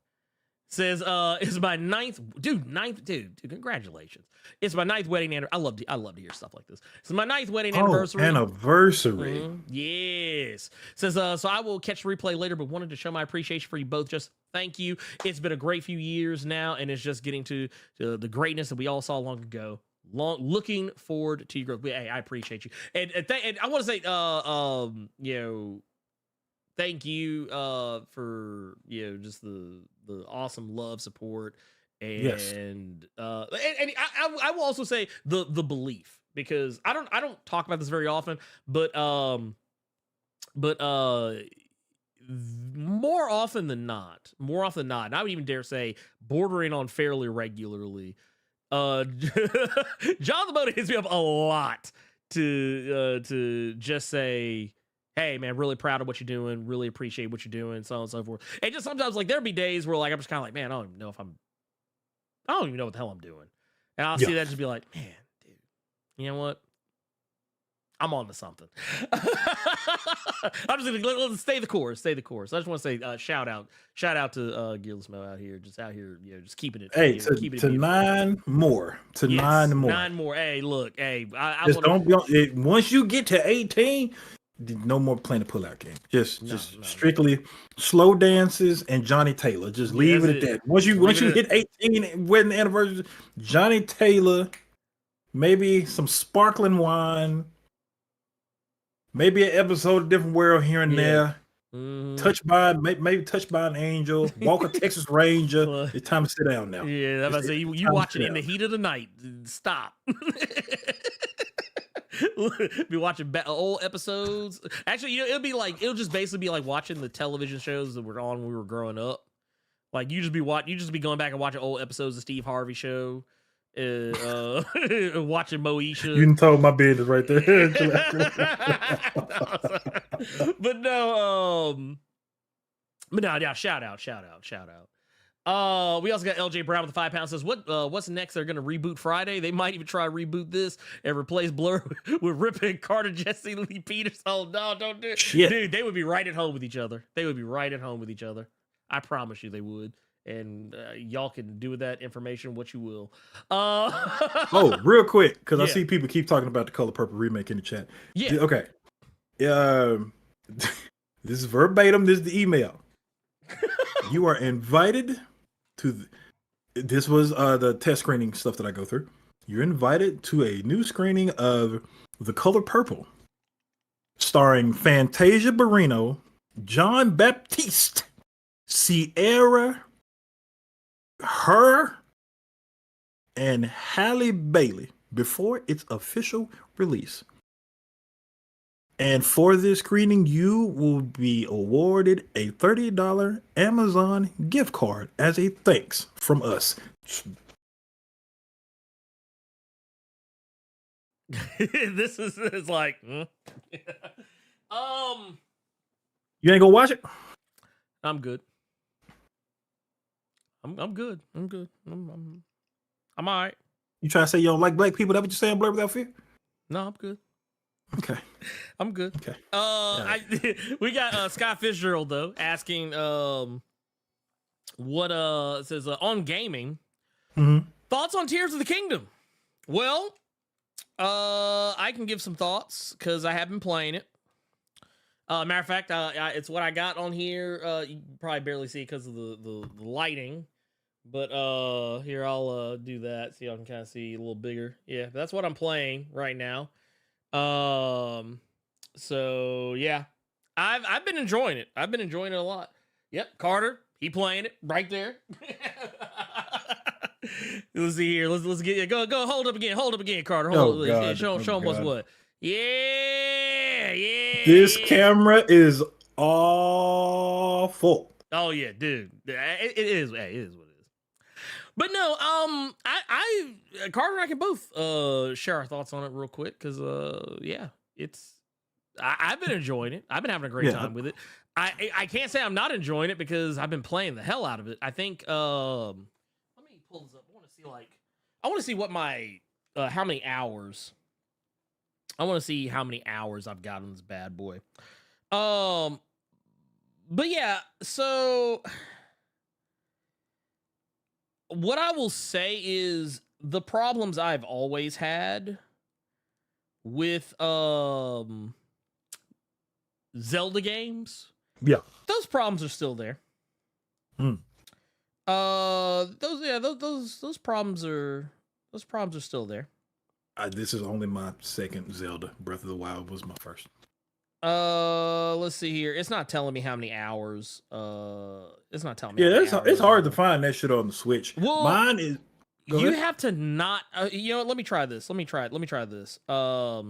Says it's my ninth congratulations. It's my 9th wedding anniversary. I love to hear stuff like this. It's my 9th wedding anniversary. Anniversary. Yes. Says so I will catch the replay later, but wanted to show my appreciation for you both. Just thank you. It's been a great few years now, and it's just getting to the greatness that we all saw long ago. Looking forward to your growth. Hey, I appreciate you. And I want to say thank you for just the awesome love, support, and I will also say the belief, because I don't talk about this very often, but more often than not, and I would even dare say bordering on fairly regularly, John the Motor hits me up a lot to just say, hey man, really proud of what you're doing, really appreciate what you're doing, so on and so forth. And just sometimes like there'll be days where like I'm just kind of like, man, I don't even know what the hell I'm doing. And I'll see that and just be like, man, dude, you know what? I'm on to something. I'm just gonna let's stay the course. I just want to say shout out to Gearless Mo out here, just keeping it. Hey, keeping to it 9 more. Nine more. Hey, look, hey, once you get to 18, no more playing the pull-out game. Just strictly slow dances and Johnny Taylor. Just leave it at that. Once you hit 18 wedding anniversary, Johnny Taylor, maybe some sparkling wine, maybe an episode of Different World here and there. Touched by an angel, walk a Texas Ranger. It's time to sit down now. Yeah, that's about to say you watch it in the heat of the night. Stop. be watching old episodes. Actually, you know, it'll just basically be like watching the television shows that were on when we were growing up. Like you just be going back and watching old episodes of Steve Harvey Show, watching Moesha. You done told my business right there. But no, shout out. We also got LJ Brown with the £5 says, what's next? They're gonna reboot Friday. They might even try to reboot this and replace Blerd with Rip and Carter, Jesse Lee Peters. Oh no, don't do it. Shit. Dude, they would be right at home with each other. I promise you they would. And y'all can do with that information what you will. Oh, real quick, because I Yeah. see people keep talking about the Color Purple remake in the chat. Yeah. Okay. This is verbatim. This is the email. You are invited to. This was the test screening stuff that I go through. You're invited to a new screening of The Color Purple, starring Fantasia Barrino, John Baptiste, Sierra, her, and Halle Bailey before its official release. And for this screening, you will be awarded a $30 Amazon gift card as a thanks from us. This is like, You ain't gonna watch it? I'm good. I'm good. I'm all right. You try to say you don't like black people? That what you saying, Blerd Without Fear? No, I'm good. Okay. I'm good. Okay. We got Scott Fitzgerald though asking what it says on gaming thoughts on Tears of the Kingdom. Well, I can give some thoughts because I have been playing it. Matter of fact, it's what I got on here. You can probably barely see it because of the lighting, but here I'll do that so y'all can kind of see a little bigger. Yeah, that's what I'm playing right now. So yeah, I've been enjoying it. I've been enjoying it a lot. Yep, Carter, he playing it right there. Let's see here. Let's get go hold up again, Carter. Show him what's what. Yeah. This camera is awful. Oh yeah, dude. It is. Hey, it is what it is. But no, I Carter and I can both share our thoughts on it real quick because yeah, I've been enjoying it. I've been having a great time with it. I can't say I'm not enjoying it because I've been playing the hell out of it. I think let me pull this up. I want to see what my how many hours. I want to see how many hours I've got on this bad boy. But yeah, so what I will say is the problems I've always had with Zelda games. Yeah. Those problems are still there. Those problems are still there. This is only my second Zelda. Breath of the Wild was my first. Let's see here. It's not telling me how many hours. It's not telling me. Yeah, it's hard to find that shit on the Switch. Well, mine is. You have to not. You know what? Let me try this. Let me try this. Let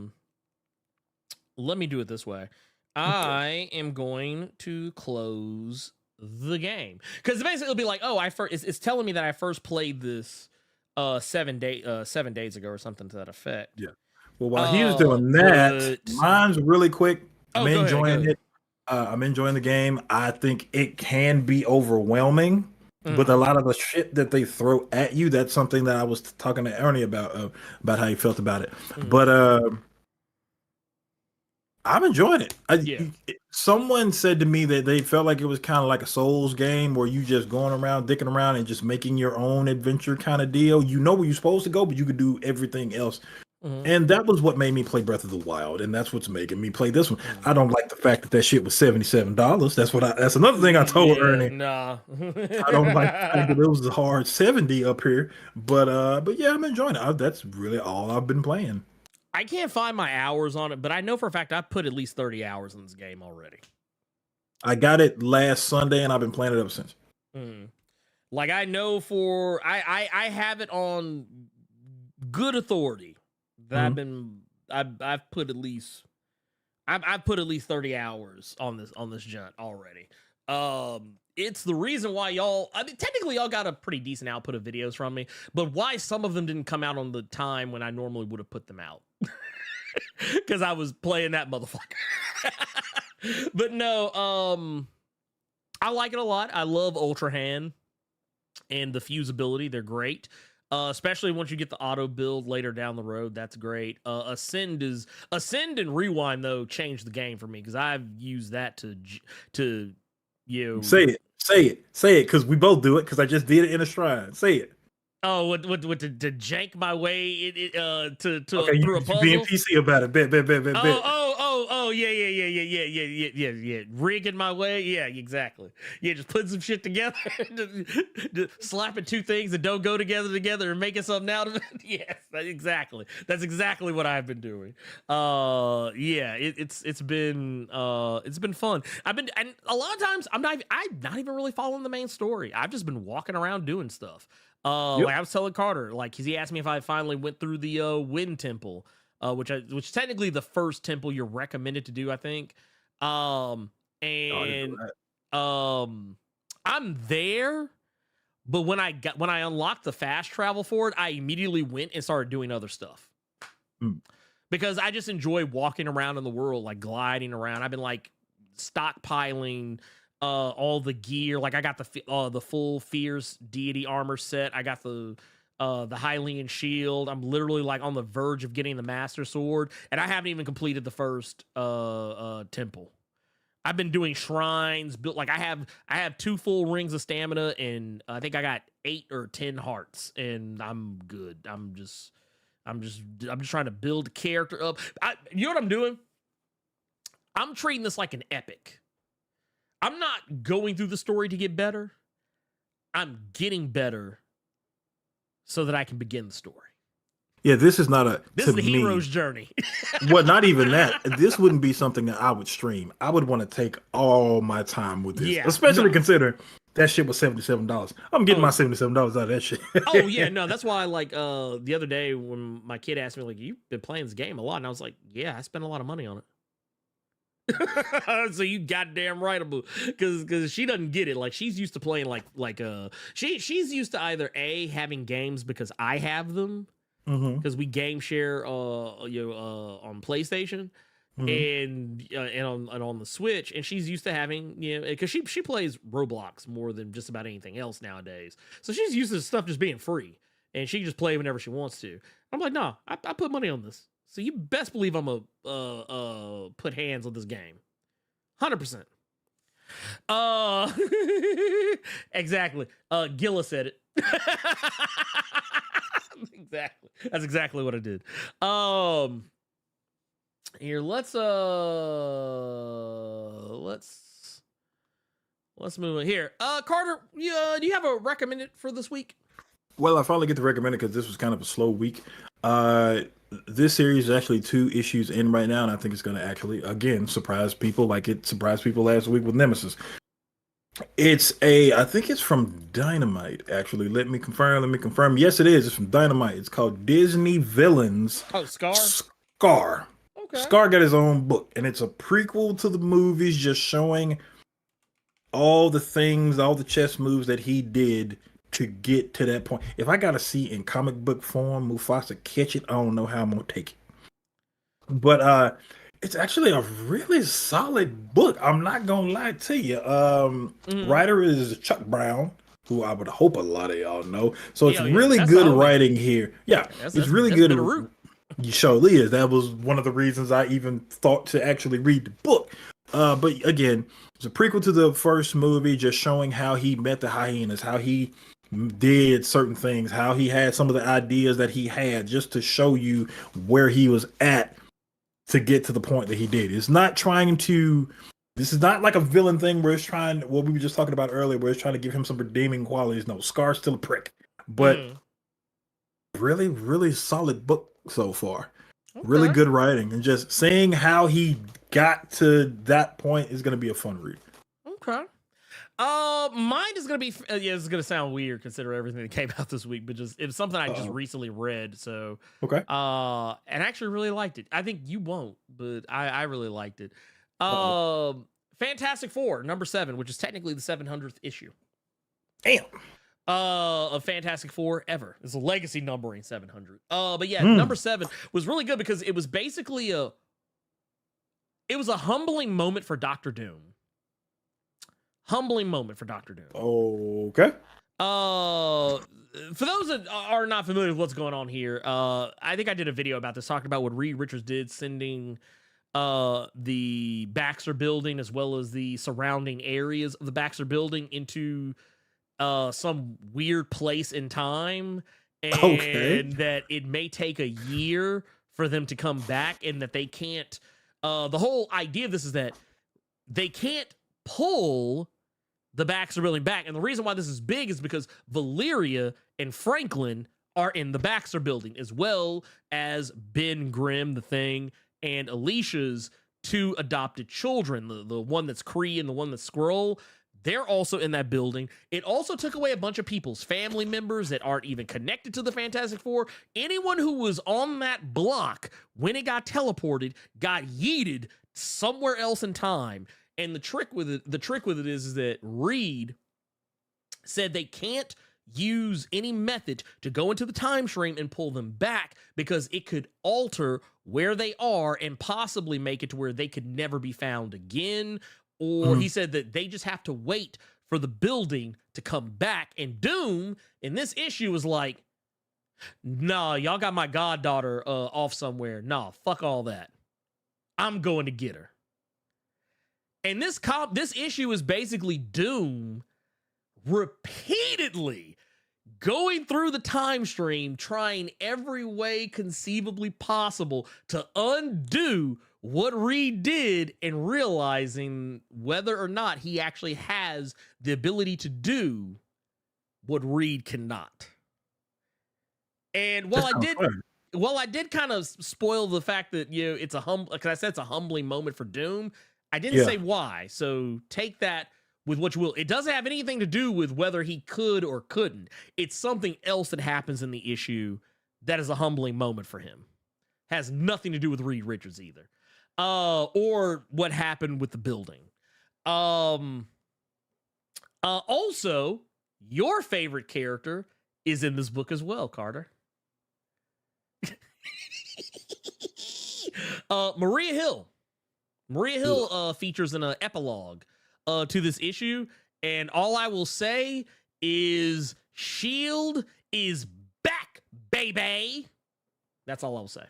me do it this way. I am going to close the game because basically it'll be like, oh, it's telling me that I first played this 7 days ago or something to that effect. Yeah. Well, while he was doing that, mine's really quick. I'm enjoying it. I'm enjoying the game. I think it can be overwhelming with a lot of the shit that they throw at you. That's something that I was talking to Ernie about how he felt about it. But I'm enjoying it. Someone said to me that they felt like it was kind of like a Souls game where you just going around, dicking around, and just making your own adventure kind of deal. You know where you're supposed to go, but you could do everything else. And that was what made me play Breath of the Wild, and that's what's making me play this one. I don't like the fact that shit was $77. That's another thing I told Ernie. Nah. I don't like the fact that it was a hard 70 up here, but yeah, I'm enjoying it. That's really all I've been playing. I can't find my hours on it, but I know for a fact I've put at least 30 hours in this game already. I got it last Sunday, and I've been playing it ever since. Like I know I have it on good authority that I've been I've put at least I've put at least 30 hours on this jaunt already. It's the reason why y'all, I mean, technically y'all got a pretty decent output of videos from me, but why some of them didn't come out on the time when I normally would have put them out. Because I was playing that motherfucker. But no, I like it a lot. I love Ultra Hand and the fusibility. They're great. Especially once you get the auto build later down the road, that's great. Ascend and Rewind though changed the game for me because I've used that to say it, because we both do it. Because I just did it in a shrine. Say it. Oh, what to jank my way to Okay, through a puzzle? Being PC about it. Bet. Yeah. Rigging my way. Yeah, exactly. Yeah, just putting some shit together, just slapping two things that don't go together and making something out of it. Yes, exactly. That's exactly what I've been doing. Yeah, it's been fun. And a lot of times I'm not even really following the main story. I've just been walking around doing stuff. Like I was telling Carter, like, cause he asked me if I finally went through the Wind Temple, which is technically the first temple you're recommended to do, I think. I'm there, but when I unlocked the fast travel for it, I immediately went and started doing other stuff. Because I just enjoy walking around in the world, like gliding around. I've been like stockpiling all the gear. Like I got the full Fierce deity armor set. I got the Hylian shield. I'm literally like on the verge of getting the Master Sword, and I haven't even completed the first temple. I've been doing shrines, built like I have 2 full rings of stamina, and I think I got 8 or 10 hearts, and I'm good. I'm just trying to build character up. You know what I'm doing? I'm treating this like an epic. I'm not going through the story to get better. I'm getting better so that I can begin the story. Yeah, this is not This is the hero's journey. Well, not even that. This wouldn't be something that I would stream. I would want to take all my time with this, especially considering that shit was $77. I'm getting my $77 out of that shit. Oh yeah, no, that's why. Like the other day when my kid asked me, like, "You've been playing this game a lot," and I was like, "Yeah, I spent a lot of money on it." So you goddamn right, because she doesn't get it. Like she's used to playing she's used to either having games because I have them because we game share on PlayStation and on the Switch, and she's used to having because she plays Roblox more than just about anything else nowadays. So she's used to stuff just being free and she can just play whenever she wants to. I'm like, no, I put money on this. So you best believe I'm a put hands on this game, 100%. Exactly. Gilla said it. Exactly. That's exactly what I did. Here, let's move on here. Carter, do you have a recommended for this week? Well, I finally get to recommend it because this was kind of a slow week. This series is actually 2 issues in right now, and I think it's going to actually, again, surprise people like it surprised people last week with Nemesis. I think it's from Dynamite, actually. Let me confirm. Yes, it is. It's from Dynamite. It's called Disney Villains. Oh, Scar? Scar. Okay. Scar got his own book, and it's a prequel to the movies, just showing all the things, all the chess moves that he did to get to that point. If I gotta see in comic book form Mufasa catch it, I don't know how I'm gonna take it. But it's actually a really solid book. I'm not gonna lie to you. Writer is Chuck Brown, who I would hope a lot of y'all know. So it's really good writing here. Yeah, it's really good. You surely is. That was one of the reasons I even thought to actually read the book. But again, it's a prequel to the first movie, just showing how he met the hyenas, how he did certain things, how he had some of the ideas that he had, just to show you where he was at to get to the point that he did. This is not like a villain thing where it's trying, what we were just talking about earlier, where it's trying to give him some redeeming qualities. No, Scar's still a prick, but really, really solid book so far. Okay. Really good writing, and just seeing how he got to that point is going to be a fun read. Okay. Mine is gonna be yeah. It's gonna sound weird considering everything that came out this week, but just it was something I just recently read. So Okay. and I actually really liked it. I think you won't, but I really liked it. Fantastic Four #7, which is technically the 700th issue. Damn. Of Fantastic Four ever. It's a legacy numbering 700. But yeah, #7 was really good because it was basically a humbling moment for Doctor Doom. Humbling moment for Doctor Doom. Okay. For those that are not familiar with what's going on here, I think I did a video about this, talking about what Reed Richards did, sending the Baxter building as well as the surrounding areas of the Baxter building into some weird place in time, and that it may take a year for them to come back, and that they can't. The whole idea of this is that they can't pull the Baxter building back. And the reason why this is big is because Valeria and Franklin are in the Baxter building, as well as Ben Grimm, the Thing, and Alicia's 2 adopted children, the one that's Kree and the one that's Skrull. They're also in that building. It also took away a bunch of people's family members that aren't even connected to the Fantastic Four. Anyone who was on that block when it got teleported got yeeted somewhere else in time. And the trick with it is that Reed said they can't use any method to go into the time stream and pull them back, because it could alter where they are and possibly make it to where they could never be found again. Or he said that they just have to wait for the building to come back. And Doom in this issue was like, nah, y'all got my goddaughter off somewhere. Nah, fuck all that. I'm going to get her. And this issue is basically Doom repeatedly going through the time stream, trying every way conceivably possible to undo what Reed did, and realizing whether or not he actually has the ability to do what Reed cannot. And while I did kind of spoil the fact that, you know, it's because I said it's a humbling moment for Doom, I didn't say why. So take that with what you will. It doesn't have anything to do with whether he could or couldn't. It's something else that happens in the issue that is a humbling moment for him. Has nothing to do with Reed Richards either. Or what happened with the building. Also, your favorite character is in this book as well, Carter. Maria Hill. Maria Hill features in an epilogue to this issue, and all I will say is SHIELD is back, baby. That's all I will say.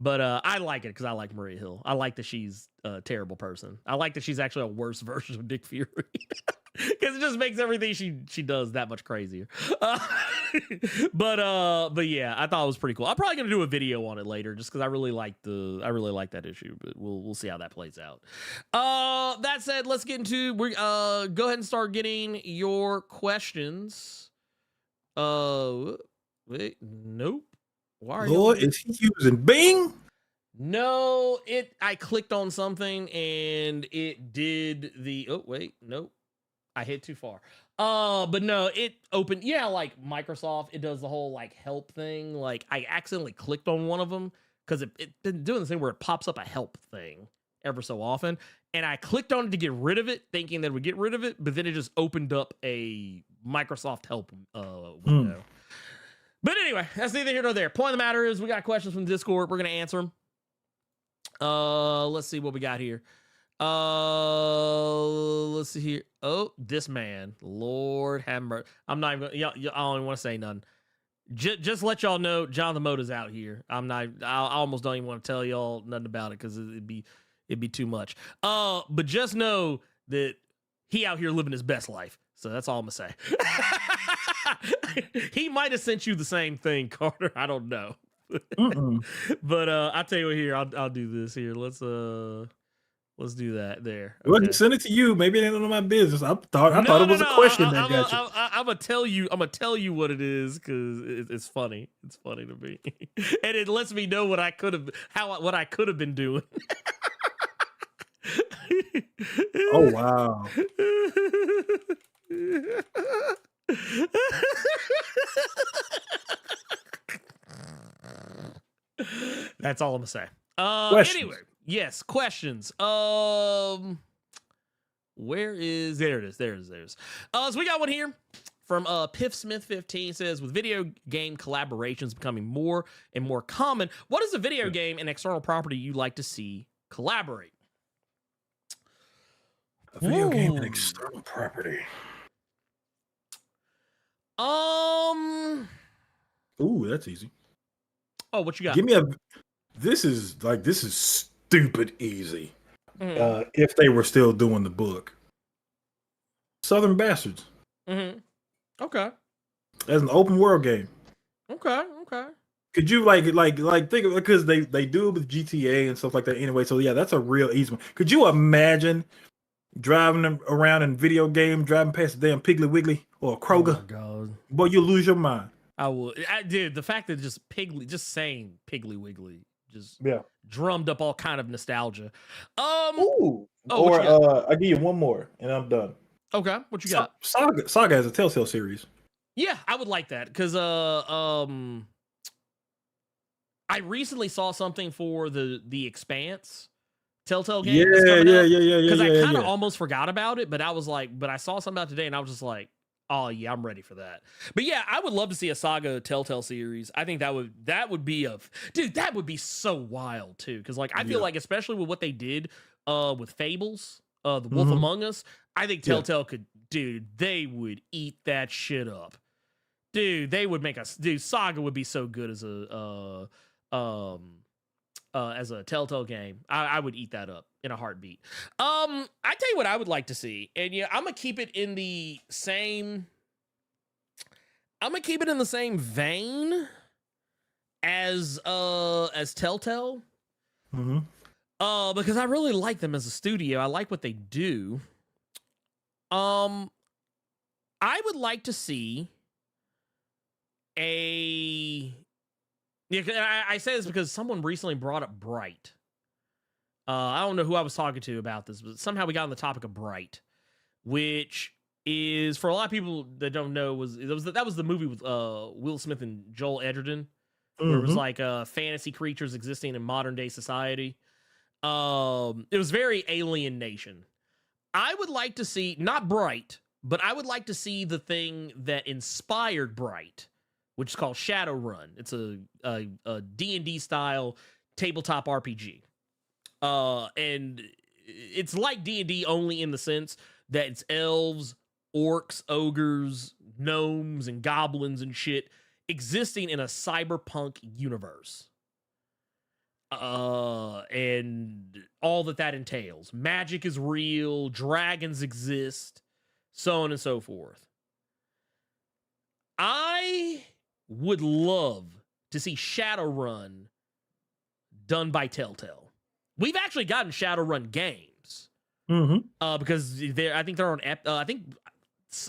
But I like it because I like Maria Hill. I like that she's a terrible person. I like that she's actually a worse version of Nick Fury, because it just makes everything she does that much crazier. But yeah, I thought it was pretty cool. I'm probably gonna do a video on it later, just because I really like that issue. But we'll see how that plays out. That said, let's get into go ahead and start getting your questions. Wait, nope. Why are Lord, is he using Bing? No, I clicked on something and it did the, oh wait, nope. I hit too far. But no, it opened, like Microsoft, it does the whole like help thing. Like I accidentally clicked on one of them because it's been doing this thing where it pops up a help thing ever so often. And I clicked on it to get rid of it, thinking that it would get rid of it, but then it just opened up a Microsoft help window. But anyway, that's neither here nor there. Point of the matter is, we got questions from Discord. We're going to answer them. Let's see what we got here. Let's see here. Oh, this man. Lord have mercy. I'm not even going to, I don't even want to say nothing. Just let y'all know, John the Motor's out here. I almost don't even want to tell y'all nothing about it because it'd be too much. But just know that he out here living his best life. So that's all I'm going to say. He might have sent you the same thing, Carter. I don't know. But I'll tell you what, here, I'll do this here. Let's do that there. Okay. Well, send it to you. Maybe it ain't none of my business. I thought it was a question that got you. I'm gonna tell you what it is, because it's funny. It's funny to me, and it lets me know what I could have been doing. Oh wow. That's all I'm gonna say. Questions. Anyway, yes, questions. Where is there it is. So we got one here from Piff Smith 15 says, with video game collaborations becoming more and more common, what is a video game and external property you like to see collaborate? A video game and Ooh. external property. Ooh, that's easy. Oh, what you got? Give me a. This is stupid easy. If they were still doing the book, Southern Bastards. Mm-hmm. Okay. As an open world game. Okay. Could you like think of, because they do it with GTA and stuff like that anyway. So yeah, that's a real easy one. Could you imagine driving around in video game, driving past the damn Piggly Wiggly or Kroger? Oh my God. Boy, you lose your mind. I would. Dude, the fact that just saying Piggly Wiggly just Yeah. drummed up all kind of nostalgia. Ooh. Oh, what you Or I'll give you one more and I'm done. Okay, what you got? Saga has a Telltale series. Yeah, I would like that because I recently saw something for the Expanse Telltale game. Yeah. Because I kind of almost forgot about it, but I was like, but I saw something about it today, and I was just like, oh yeah, I'm ready for that. But yeah, I would love to see a Saga Telltale series. I think that would be that would be so wild too. Because like I feel like, especially with what they did with Fables, the Wolf Among Us, I think Telltale could, dude, they would eat that shit up. Dude, they would make us. Dude, Saga would be so good as a Telltale game. I would eat that up in a heartbeat. I tell you what I would like to see, and yeah, I'm gonna keep it in the same. I'm gonna keep it in the same vein as Telltale. Because I really like them as a studio. I like what they do. I would like to see I say this because someone recently brought up Bright. I don't know who I was talking to about this, but somehow we got on the topic of Bright, which is, for a lot of people that don't know, that was the movie with Will Smith and Joel Edgerton, where it was like fantasy creatures existing in modern day society. It was very Alien Nation. I would like to see, not Bright, but I would like to see the thing that inspired Bright, which is called Shadowrun. It's a D&D style tabletop RPG. And it's like D&D only in the sense that it's elves, orcs, ogres, gnomes, and goblins and shit existing in a cyberpunk universe. And all that entails. Magic is real, dragons exist, so on and so forth. I would love to see Shadowrun done by Telltale. We've actually gotten Shadowrun games. Because I think they're on I think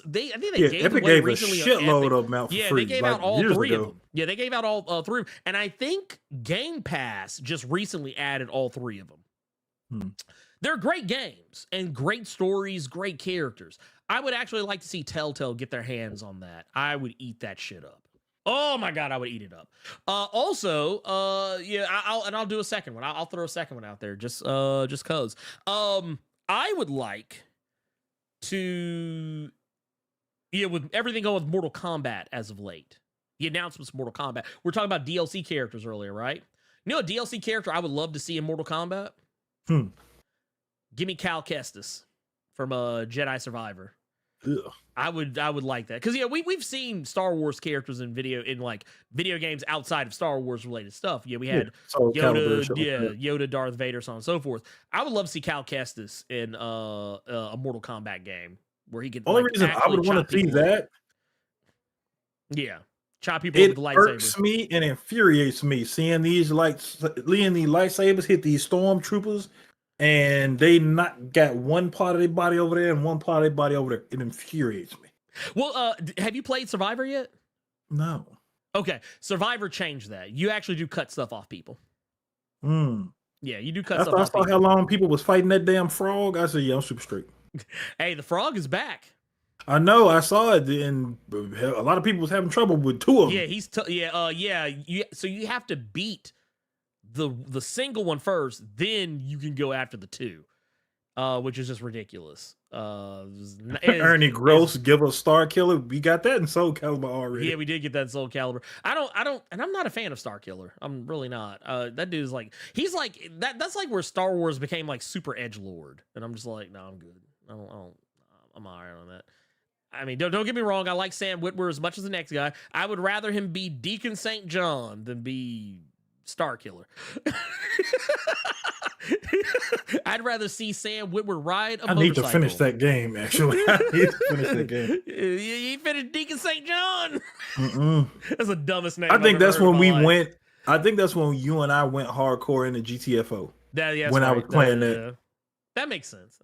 they gave Epic away gave recently a shitload of them out for free. they gave out all three of them. Yeah, they gave out all three of them. And I think Game Pass just recently added all three of them. They're great games and great stories, great characters. I would actually like to see Telltale get their hands on that. I would eat that shit up. Oh my God, I would eat it up. Also, I'll do a second one. I'll throw a second one out there just cause. I would like to, with everything going with Mortal Kombat as of late, the announcements of Mortal Kombat. We're talking about DLC characters earlier, right? You know a DLC character I would love to see in Mortal Kombat? Give me Cal Kestis from Jedi Survivor. Ugh. I would like that, because we've seen Star Wars characters in video games outside of Star Wars related stuff. We had Yoda, Yoda, Darth Vader, so on and so forth. I would love to see Cal Kestis in a Mortal Kombat game where he could. Only reason I would want to see that, chop people with the lightsaber. It irks me and infuriates me seeing these lightsabers hit these stormtroopers. And they not got one part of their body over there and one part of their body over there. It infuriates me. Well, have you played Survivor yet? No. Okay, Survivor changed that. You actually do cut stuff off people. Yeah, you do cut After stuff I off saw how people. long people was fighting that damn frog, I said, yeah, I'm super straight. Hey, the frog is back. I know, I saw it, and a lot of people was having trouble with two of them. Yeah, so you have to beat the single one first, then you can go after the two, which is just ridiculous. Ernie Gross, give us Star Killer. We got that in Soul Calibur already. Yeah, we did get that in Soul Calibur. I don't, and I'm not a fan of Star Killer. I'm really not. That dude's like, he's like that. That's like where Star Wars became like super edgelord, and I'm just like, no, I'm good. I'm alright on that. I mean, don't get me wrong. I like Sam Witwer as much as the next guy. I would rather him be Deacon St. John than be Star Killer. I'd rather see Sam Witwer ride a motorcycle. I need to finish that game, actually. I need to finish that game. You finished Deacon St. John? That's the dumbest name. I think that's when we life. went. I think that's when you and I went hardcore into GTFO. When I was playing that. That makes sense.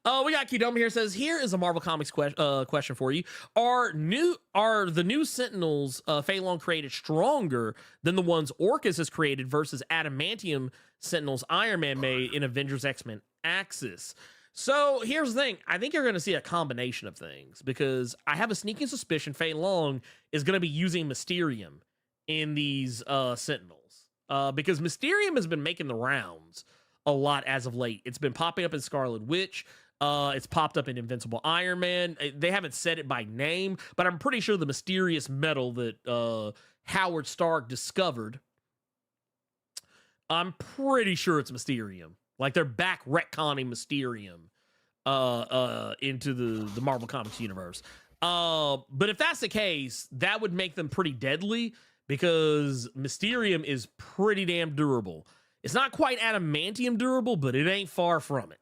We got Kidoma here says, here is a Marvel Comics question for you. Are the new Sentinels Fei Long created stronger than the ones Orcus has created versus adamantium Sentinels Iron Man made in Avengers X-Men Axis? So here's the thing. I think you're going to see a combination of things, because I have a sneaking suspicion Fei Long is going to be using Mysterium in these Sentinels, because Mysterium has been making the rounds a lot as of late. It's been popping up in Scarlet Witch. It's popped up in Invincible Iron Man. They haven't said it by name, but I'm pretty sure the mysterious metal that Howard Stark discovered, I'm pretty sure it's Mysterium. Like, they're back retconning Mysterium into the Marvel Comics universe. But if that's the case, that would make them pretty deadly, because Mysterium is pretty damn durable. It's not quite adamantium durable, but it ain't far from it.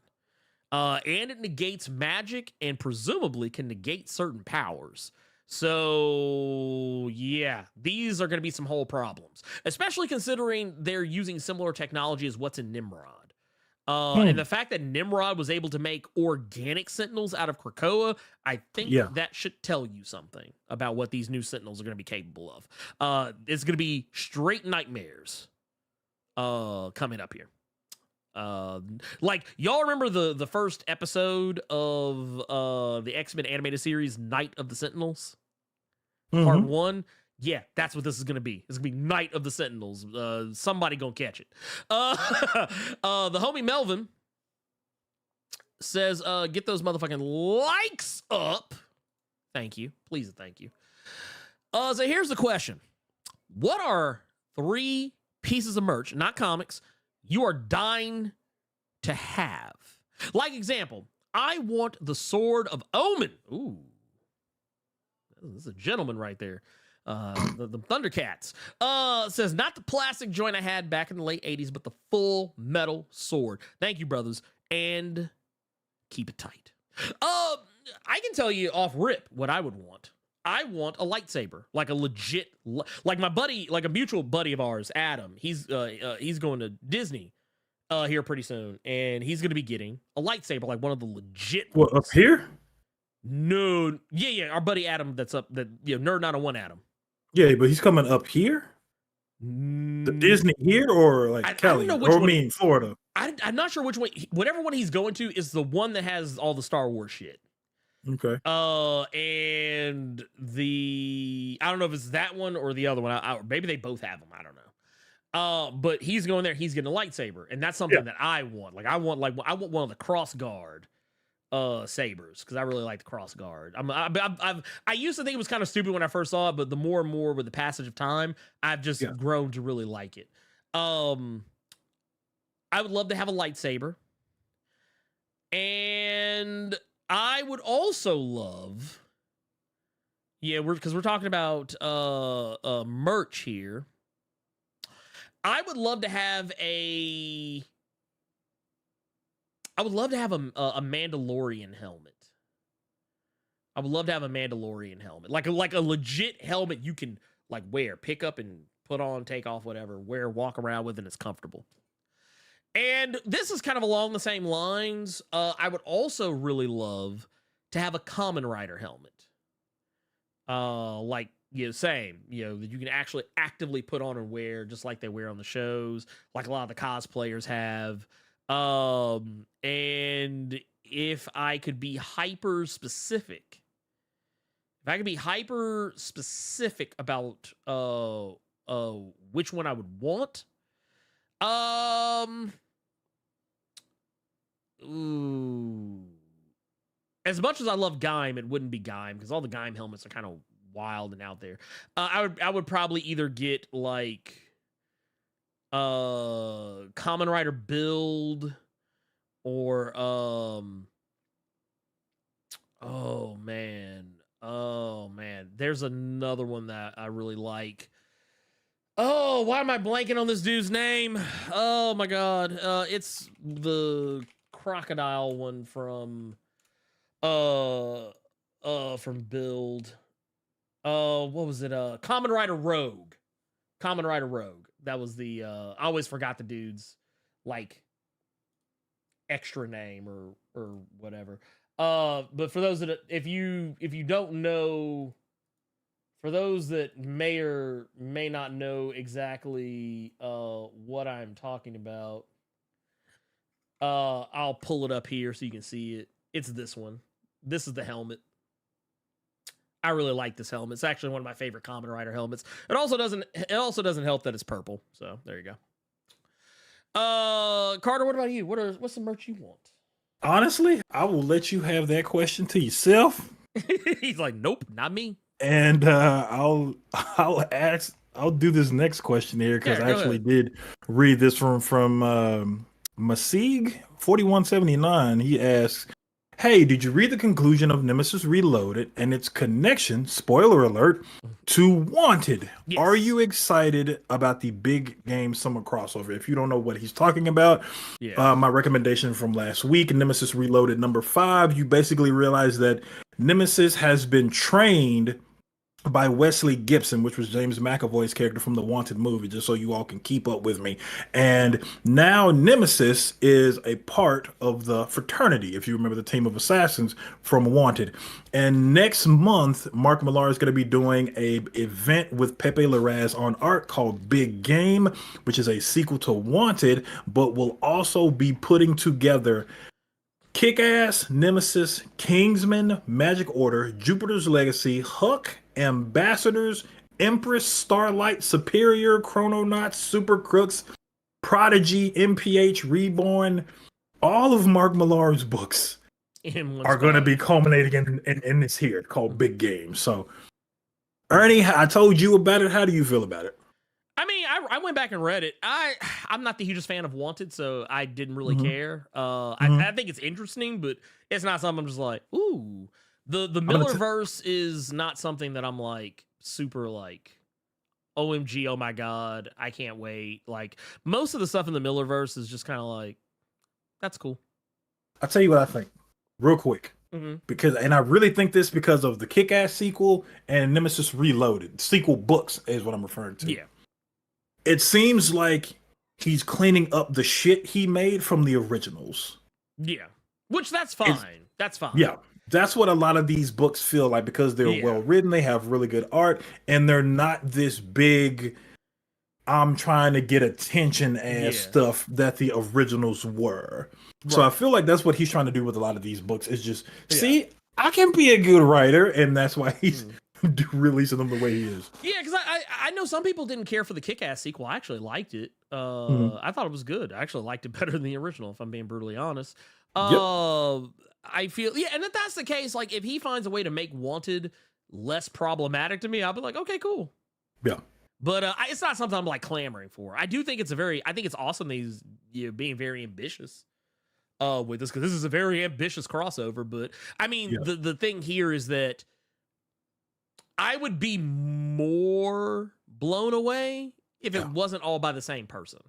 And it negates magic and presumably can negate certain powers. So, yeah, these are going to be some whole problems, especially considering they're using similar technology as what's in Nimrod. And the fact that Nimrod was able to make organic Sentinels out of Krakoa, I think that should tell you something about what these new Sentinels are going to be capable of. It's going to be straight nightmares coming up here. Like, y'all remember the first episode of the X-Men animated series, Night of the Sentinels? Part 1? Yeah, that's what this is gonna be. It's gonna be Night of the Sentinels. Somebody gonna catch it. The homie Melvin says, get those motherfucking likes up. Thank you. Please and thank you. So here's the question. What are 3 pieces of merch, not comics, you are dying to have? Like, example, I want the Sword of Omen. Ooh. This is a gentleman right there. The Thundercats. Says, not the plastic joint I had back in the late 80s, but the full metal sword. Thank you, brothers. And keep it tight. I can tell you off rip what I would want. I want a lightsaber, like a legit, like my buddy, like a mutual buddy of ours, Adam. He's going to Disney here pretty soon, and he's going to be getting a lightsaber, like one of the legit ones. What, up here? No, yeah, our buddy Adam, that's up, that Nerd 901 Adam. Yeah, but he's coming up here. The Disney here, or like Cali, or Florida. I'm not sure which one. Whatever one he's going to is the one that has all the Star Wars shit. Okay. And I don't know if it's that one or the other one. Maybe they both have them. I don't know. But he's going there. He's getting a lightsaber, and that's something that I want. Like, I want one of the cross guard sabers, because I really like the cross guard. I used to think it was kind of stupid when I first saw it, but the more and more with the passage of time, I've just grown to really like it. I would love to have a lightsaber, and I would also love, because we're talking about merch here. I would love to have a Mandalorian helmet. I would love to have a Mandalorian helmet, like a legit helmet you can like wear, pick up and put on, take off, whatever, walk around with, and it's comfortable. And this is kind of along the same lines. I would also really love to have a Kamen Rider helmet, like same, that you can actually actively put on and wear, just like they wear on the shows, like a lot of the cosplayers have. And if I could be hyper specific, about which one I would want, ooh, as much as I love Gaim, it wouldn't be Gaim because all the Gaim helmets are kind of wild and out there. I would probably either get like Kamen Rider build or oh man, there's another one that I really like. Oh, why am I blanking on this dude's name? Oh my god, it's the crocodile one from build. What was it? Kamen Rider Rogue. That was the I always forgot the dude's like extra name or whatever. But for those that, if you don't know, for those that may or may not know exactly what I'm talking about, I'll pull it up here so you can see it. It's this one. This is the helmet. I really like this helmet. It's actually one of my favorite Kamen Rider helmets. It also doesn't help that it's purple. So there you go. Carter, what about you? What's the merch you want? Honestly, I will let you have that question to yourself. He's like, nope, not me. And I'll do this next question here because I actually did read this from Masig 4179. He asks, hey, did you read the conclusion of Nemesis Reloaded and its connection, spoiler alert, to Wanted? Yes. Are you excited about the big game summer crossover? If you don't know what he's talking about, my recommendation from last week, Nemesis Reloaded number 5, you basically realize that Nemesis has been trained by Wesley Gibson, which was James McAvoy's character from the Wanted movie, just so you all can keep up with me. And now Nemesis is a part of the fraternity, if you remember the team of assassins from Wanted. And next month, Mark Millar is going to be doing a event with Pepe Larraz on art called Big Game, which is a sequel to Wanted, but will also be putting together Kick-Ass, Nemesis, Kingsman, Magic Order, Jupiter's Legacy, Huck, Ambassadors, Empress, Starlight, Superior, Chrononauts, Super Crooks, Prodigy, MPH, Reborn. All of Mark Millar's books are going to be culminating in this here called Big Game. So, Ernie, I told you about it. How do you feel about it? I mean, I went back and read it. I'm not the hugest fan of Wanted, so I didn't really care. I think it's interesting, but it's not something I'm just like, ooh. The Millerverse is not something that I'm like super like, OMG, oh my god, I can't wait. Like most of the stuff in the Millerverse is just kind of like, that's cool. I'll tell you what I think, real quick. Because, and I really think this because of the Kick-Ass sequel and Nemesis Reloaded. Sequel books is what I'm referring to. Yeah. It seems like he's cleaning up the shit he made from the originals. Yeah. Which that's fine. That's fine. Yeah. That's what a lot of these books feel like because they're well written, they have really good art, and they're not this big, I'm trying to get attention as stuff that the originals were. Right. So I feel like that's what he's trying to do with a lot of these books is just, see, I can be a good writer, and that's why he's releasing them the way he is. Yeah, because I know some people didn't care for the Kick-Ass sequel. I actually liked it. I thought it was good. I actually liked it better than the original, if I'm being brutally honest. I feel, and if that's the case, like if he finds a way to make Wanted less problematic to me, I'll be like, okay, cool. Yeah. But it's not something I'm like clamoring for. I do think I think it's awesome that he's being very ambitious with this, because this is a very ambitious crossover. But I mean, the thing here is that I would be more blown away if it wasn't all by the same person.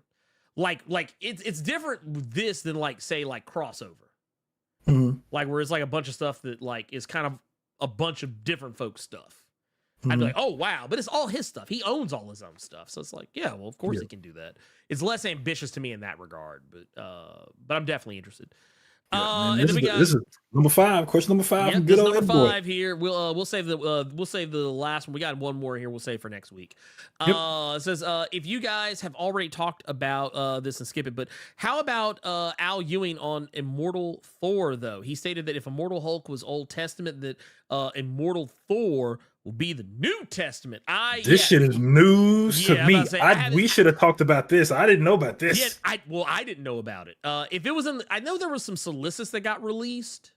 Like it's different with this than like say like crossover. Like where it's like a bunch of stuff that like is kind of a bunch of different folks' stuff. I'd be like, oh wow, but it's all his stuff. He owns all his own stuff, so it's like, yeah, well, of course he can do that. It's less ambitious to me in that regard, but I'm definitely interested. Man, And then we got this is number 5. Question number 5 yep, from this good is old number Ed Boy. 5 here. We'll save the last one. We got one more here. We'll save for next week. Yep. It says if you guys have already talked about this and skip it, but how about Al Ewing on Immortal Thor though? He stated that if Immortal Hulk was Old Testament, that Immortal Thor will be the New Testament. This shit is news Yeah, to I'm me. about to say, We should have talked about this. I didn't know about this. Yeah, I didn't know about it. If it was I know there was some solicits that got released.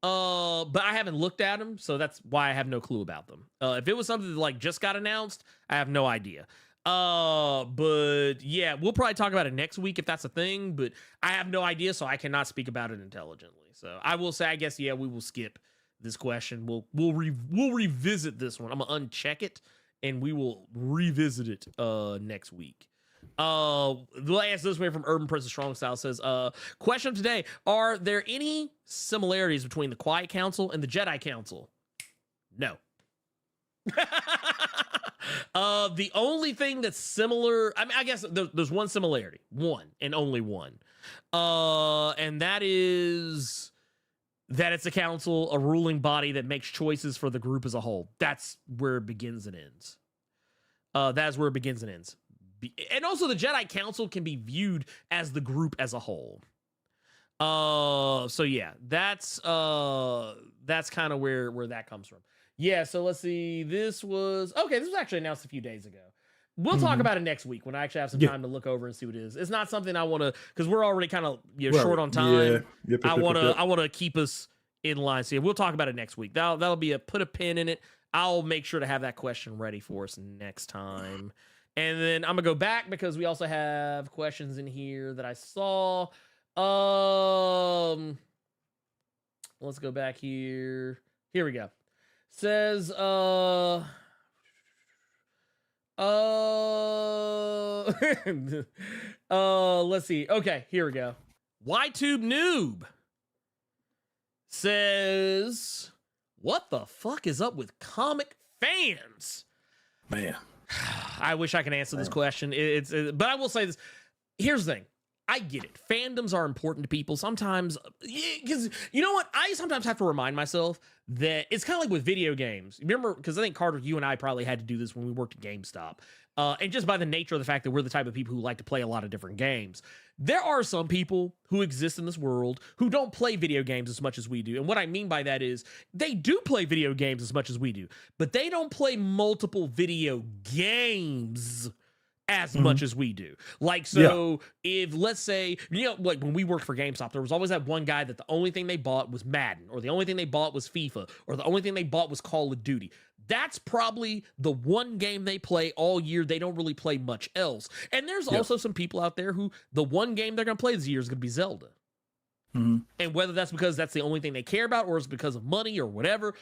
But I haven't looked at them, so that's why I have no clue about them. If it was something that like just got announced, I have no idea. But yeah, we'll probably talk about it next week if that's a thing, but I have no idea, so I cannot speak about it intelligently. So I will say, I guess, yeah, we will skip this question. We'll revisit this one. I'm gonna uncheck it and we will revisit it next week. We'll ask this way from Urban Princess Strong Style says, question of today, are there any similarities between the Quiet Council and the Jedi Council? No. The only thing that's similar, I mean, I guess there's one similarity, one and only one. And that is that it's a council, a ruling body that makes choices for the group as a whole. That's where it begins and ends. That's where it begins and ends. And also the Jedi Council can be viewed as the group as a whole. So yeah, that's kind of where that comes from. Yeah, so let's see. This was actually announced a few days ago. We'll talk about it next week when I actually have some time to look over and see what it is. It's not something I want to, because we're already kind of short on time. Yeah. I want to keep us in line. So yeah, we'll talk about it next week. That'll be put a pin in it. I'll make sure to have that question ready for us next time. And then I'm gonna go back because we also have questions in here that I saw. Let's go back here. Here we go. Says let's see. Okay, here we go. YTube Noob says, what the fuck is up with comic fans? Man, I wish I could answer this question. But I will say this. Here's the thing. I get it. Fandoms are important to people sometimes, because you know what? I sometimes have to remind myself that it's kind of like with video games. Remember, because I think, Carter, you and I probably had to do this when we worked at GameStop. And just by the nature of the fact that we're the type of people who like to play a lot of different games, there are some people who exist in this world who don't play video games as much as we do. And what I mean by that is they do play video games as much as we do, but they don't play multiple video games as much as we do. Like, so if, let's say, like when we worked for GameStop, there was always that one guy that the only thing they bought was Madden, or the only thing they bought was FIFA, or the only thing they bought was Call of Duty. That's probably the one game they play all year. They don't really play much else. And there's also some people out there who the one game they're going to play this year is going to be Zelda. And whether that's because that's the only thing they care about, or it's because of money or whatever.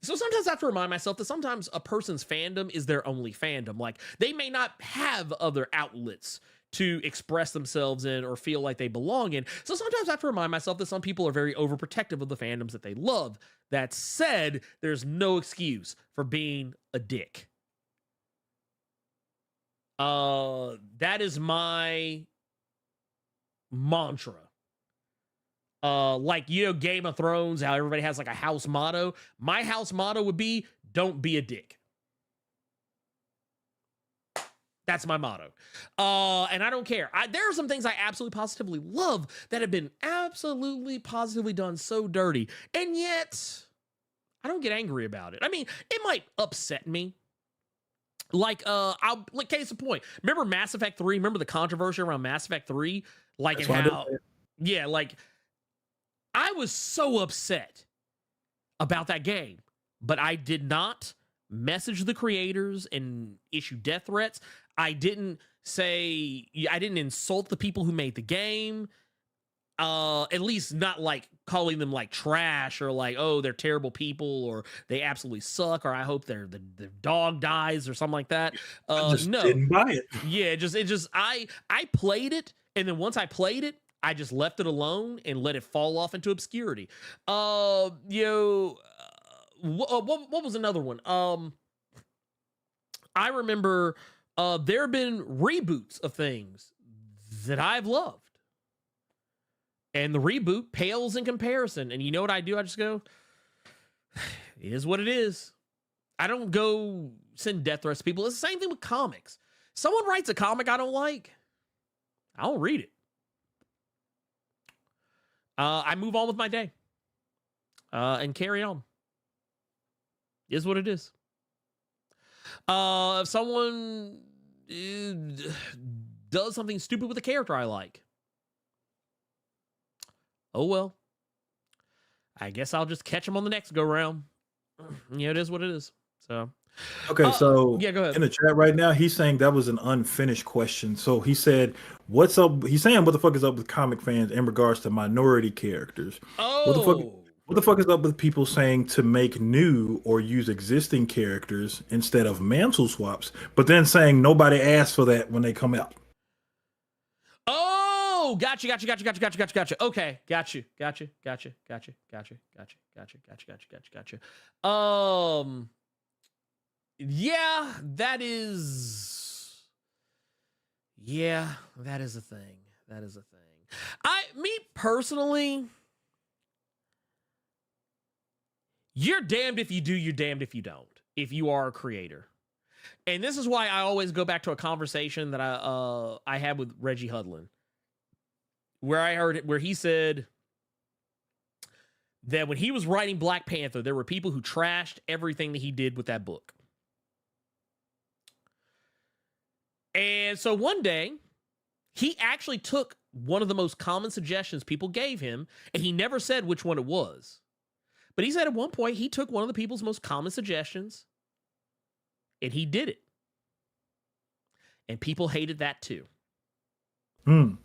So sometimes I have to remind myself that sometimes a person's fandom is their only fandom. Like, they may not have other outlets to express themselves in or feel like they belong in. So sometimes I have to remind myself that some people are very overprotective of the fandoms that they love. That said, there's no excuse for being a dick. That is my mantra. Like, Game of Thrones, how everybody has like a house motto. My house motto would be, don't be a dick. That's my motto. And I don't care. There are some things I absolutely positively love that have been absolutely positively done so dirty. And yet, I don't get angry about it. I mean, it might upset me. Like, case in point. Remember Mass Effect 3? Remember the controversy around Mass Effect 3? Like, and how... Yeah, like... I was so upset about that game, but I did not message the creators and issue death threats. I didn't insult the people who made the game. At least not like calling them like trash or like, oh, they're terrible people or they absolutely suck or I hope the dog dies or something like that. I just didn't buy it. Yeah, I played it, and then once I played it, I just left it alone and let it fall off into obscurity. What was another one? I remember there have been reboots of things that I've loved. And the reboot pales in comparison. And you know what I do? I just go, it is what it is. I don't go send death threats to people. It's the same thing with comics. Someone writes a comic I don't like, I don't read it. I move on with my day and carry on. Is what it is. If someone does something stupid with a character I like, oh well. I guess I'll just catch them on the next go round. Yeah, it is what it is. So Okay, so yeah, go ahead. in the chat right now, he's saying that was an unfinished question. So he said, "What's up?" He's saying, "What the fuck is up with comic fans in regards to minority characters? Oh, What the fuck is up with people saying to make new or use existing characters instead of mantle swaps, but then saying nobody asked for that when they come out?" oh, gotcha. Okay, gotcha. Yeah, that is a thing. Me personally, you're damned if you do, you're damned if you don't, if you are a creator. And this is why I always go back to a conversation that I had with Reggie Hudlin, where he said that when he was writing Black Panther, there were people who trashed everything that he did with that book. And so one day, he actually took one of the most common suggestions people gave him, and he never said which one it was. But he said at one point, he took one of the people's most common suggestions, and he did it. And people hated that too. And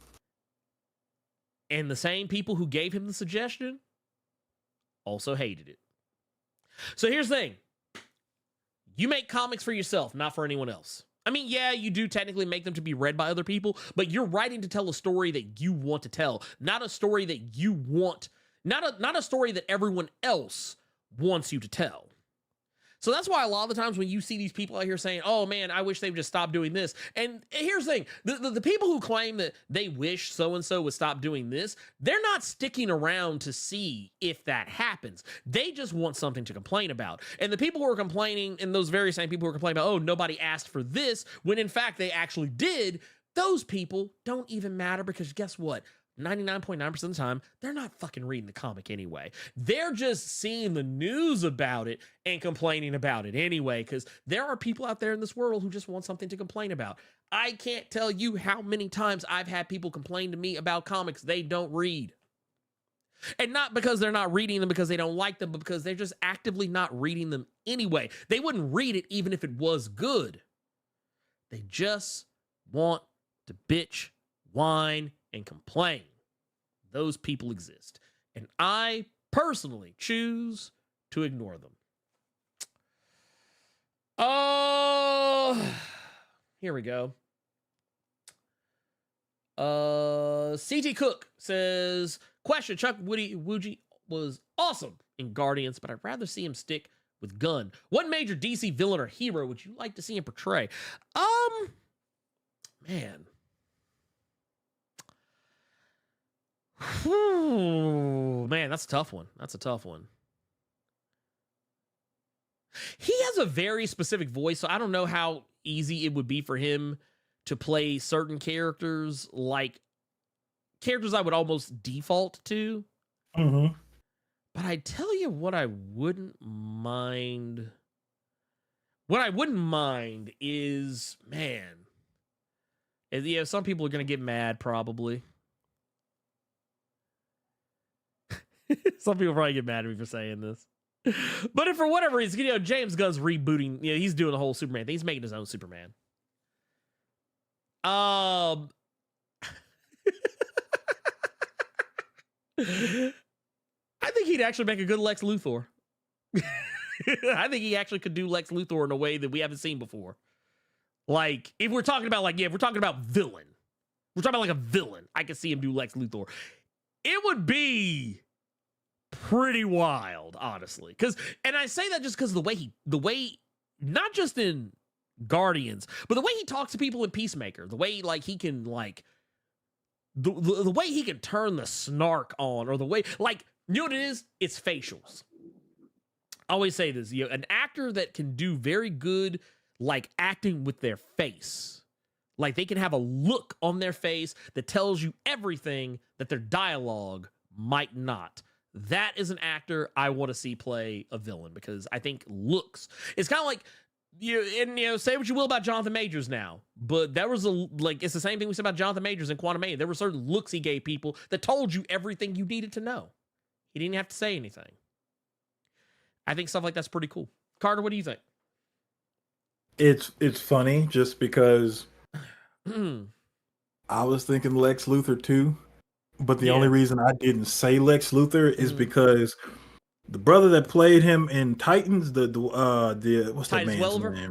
the same people who gave him the suggestion also hated it. So here's the thing. You make comics for yourself, not for anyone else. I mean, yeah, you do technically make them to be read by other people, but you're writing to tell a story that you want to tell, not a story that you want, not a story that everyone else wants you to tell. So that's why a lot of the times when you see these people out here saying, oh man, I wish they would just stop doing this. And here's the thing, the people who claim that they wish so-and-so would stop doing this, they're not sticking around to see if that happens. They just want something to complain about. And the people who are complaining, and those very same people who are complaining about, oh, nobody asked for this, when in fact they actually did, those people don't even matter, because guess what? 99.9% of the time, they're not fucking reading the comic anyway. They're just seeing the news about it and complaining about it anyway, because there are people out there in this world who just want something to complain about. I can't tell you how many times I've had people complain to me about comics they don't read. And not because they're not reading them because they don't like them, but because they're just actively not reading them anyway. They wouldn't read it even if it was good. They just want to bitch, whine, and complain. Those people exist. And I personally choose to ignore them. Oh, here we go. CT Cook says, question, Chuck Woogie was awesome in Guardians, but I'd rather see him stick with Gunn. What major DC villain or hero would you like to see him portray? Man. Man, that's a tough one. He has a very specific voice, so I don't know how easy it would be for him to play certain characters, like characters I would almost default to. Mm-hmm. But I tell you what I wouldn't mind. What I wouldn't mind is, man, yeah, some people are going to get mad probably. Some people probably get mad at me for saying this. But if for whatever reason, James Gunn's rebooting, he's doing the whole Superman thing. He's making his own Superman. I think he'd actually make a good Lex Luthor. I think he actually could do Lex Luthor in a way that we haven't seen before. Like, if we're talking about villain. We're talking about like a villain. I could see him do Lex Luthor. It would be pretty wild, honestly. And I say that just because the way, not just in Guardians, but the way he talks to people in Peacemaker, the way like he can like the way he can turn the snark on, or the way, like, you know what it is? It's facials. I always say this, an actor that can do very good, like, acting with their face. Like, they can have a look on their face that tells you everything that their dialogue might not. That is an actor I want to see play a villain, because I think looks, it's kind of like, say what you will about Jonathan Majors now, but there was it's the same thing we said about Jonathan Majors in Quantumania. There were certain looks he gave people that told you everything you needed to know. He didn't have to say anything. I think stuff like that's pretty cool. Carter, what do you think? It's funny just because I was thinking Lex Luthor too, but the only reason I didn't say Lex Luthor is because the brother that played him in Titans, the what's that man's Welliver? name?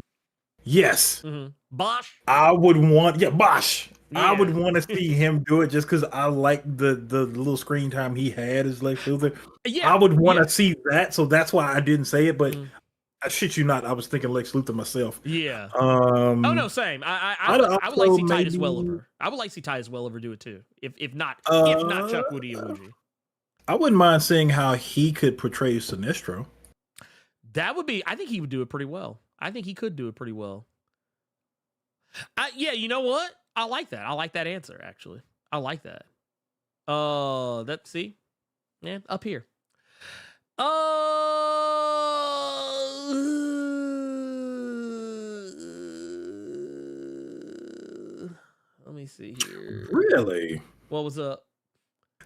Yes, Bosch. I would want Bosch. Yeah. I would want to see him do it just because I like the little screen time he had as Lex Luthor. Yeah, I would want to see that, so that's why I didn't say it. But I shit you not, I was thinking Lex Luthor myself. Yeah. Oh no, same. I would like to see Titus Welliver. I would like to see Titus Welliver do it too. If not Chuck Woody Iwuji. I wouldn't mind seeing how he could portray Sinestro. That would be. I think he would do it pretty well. I think he could do it pretty well. Yeah, you know what? I like that. I like that answer, actually. I like that. See? Yeah, up here. Let me see here. Really? What was up?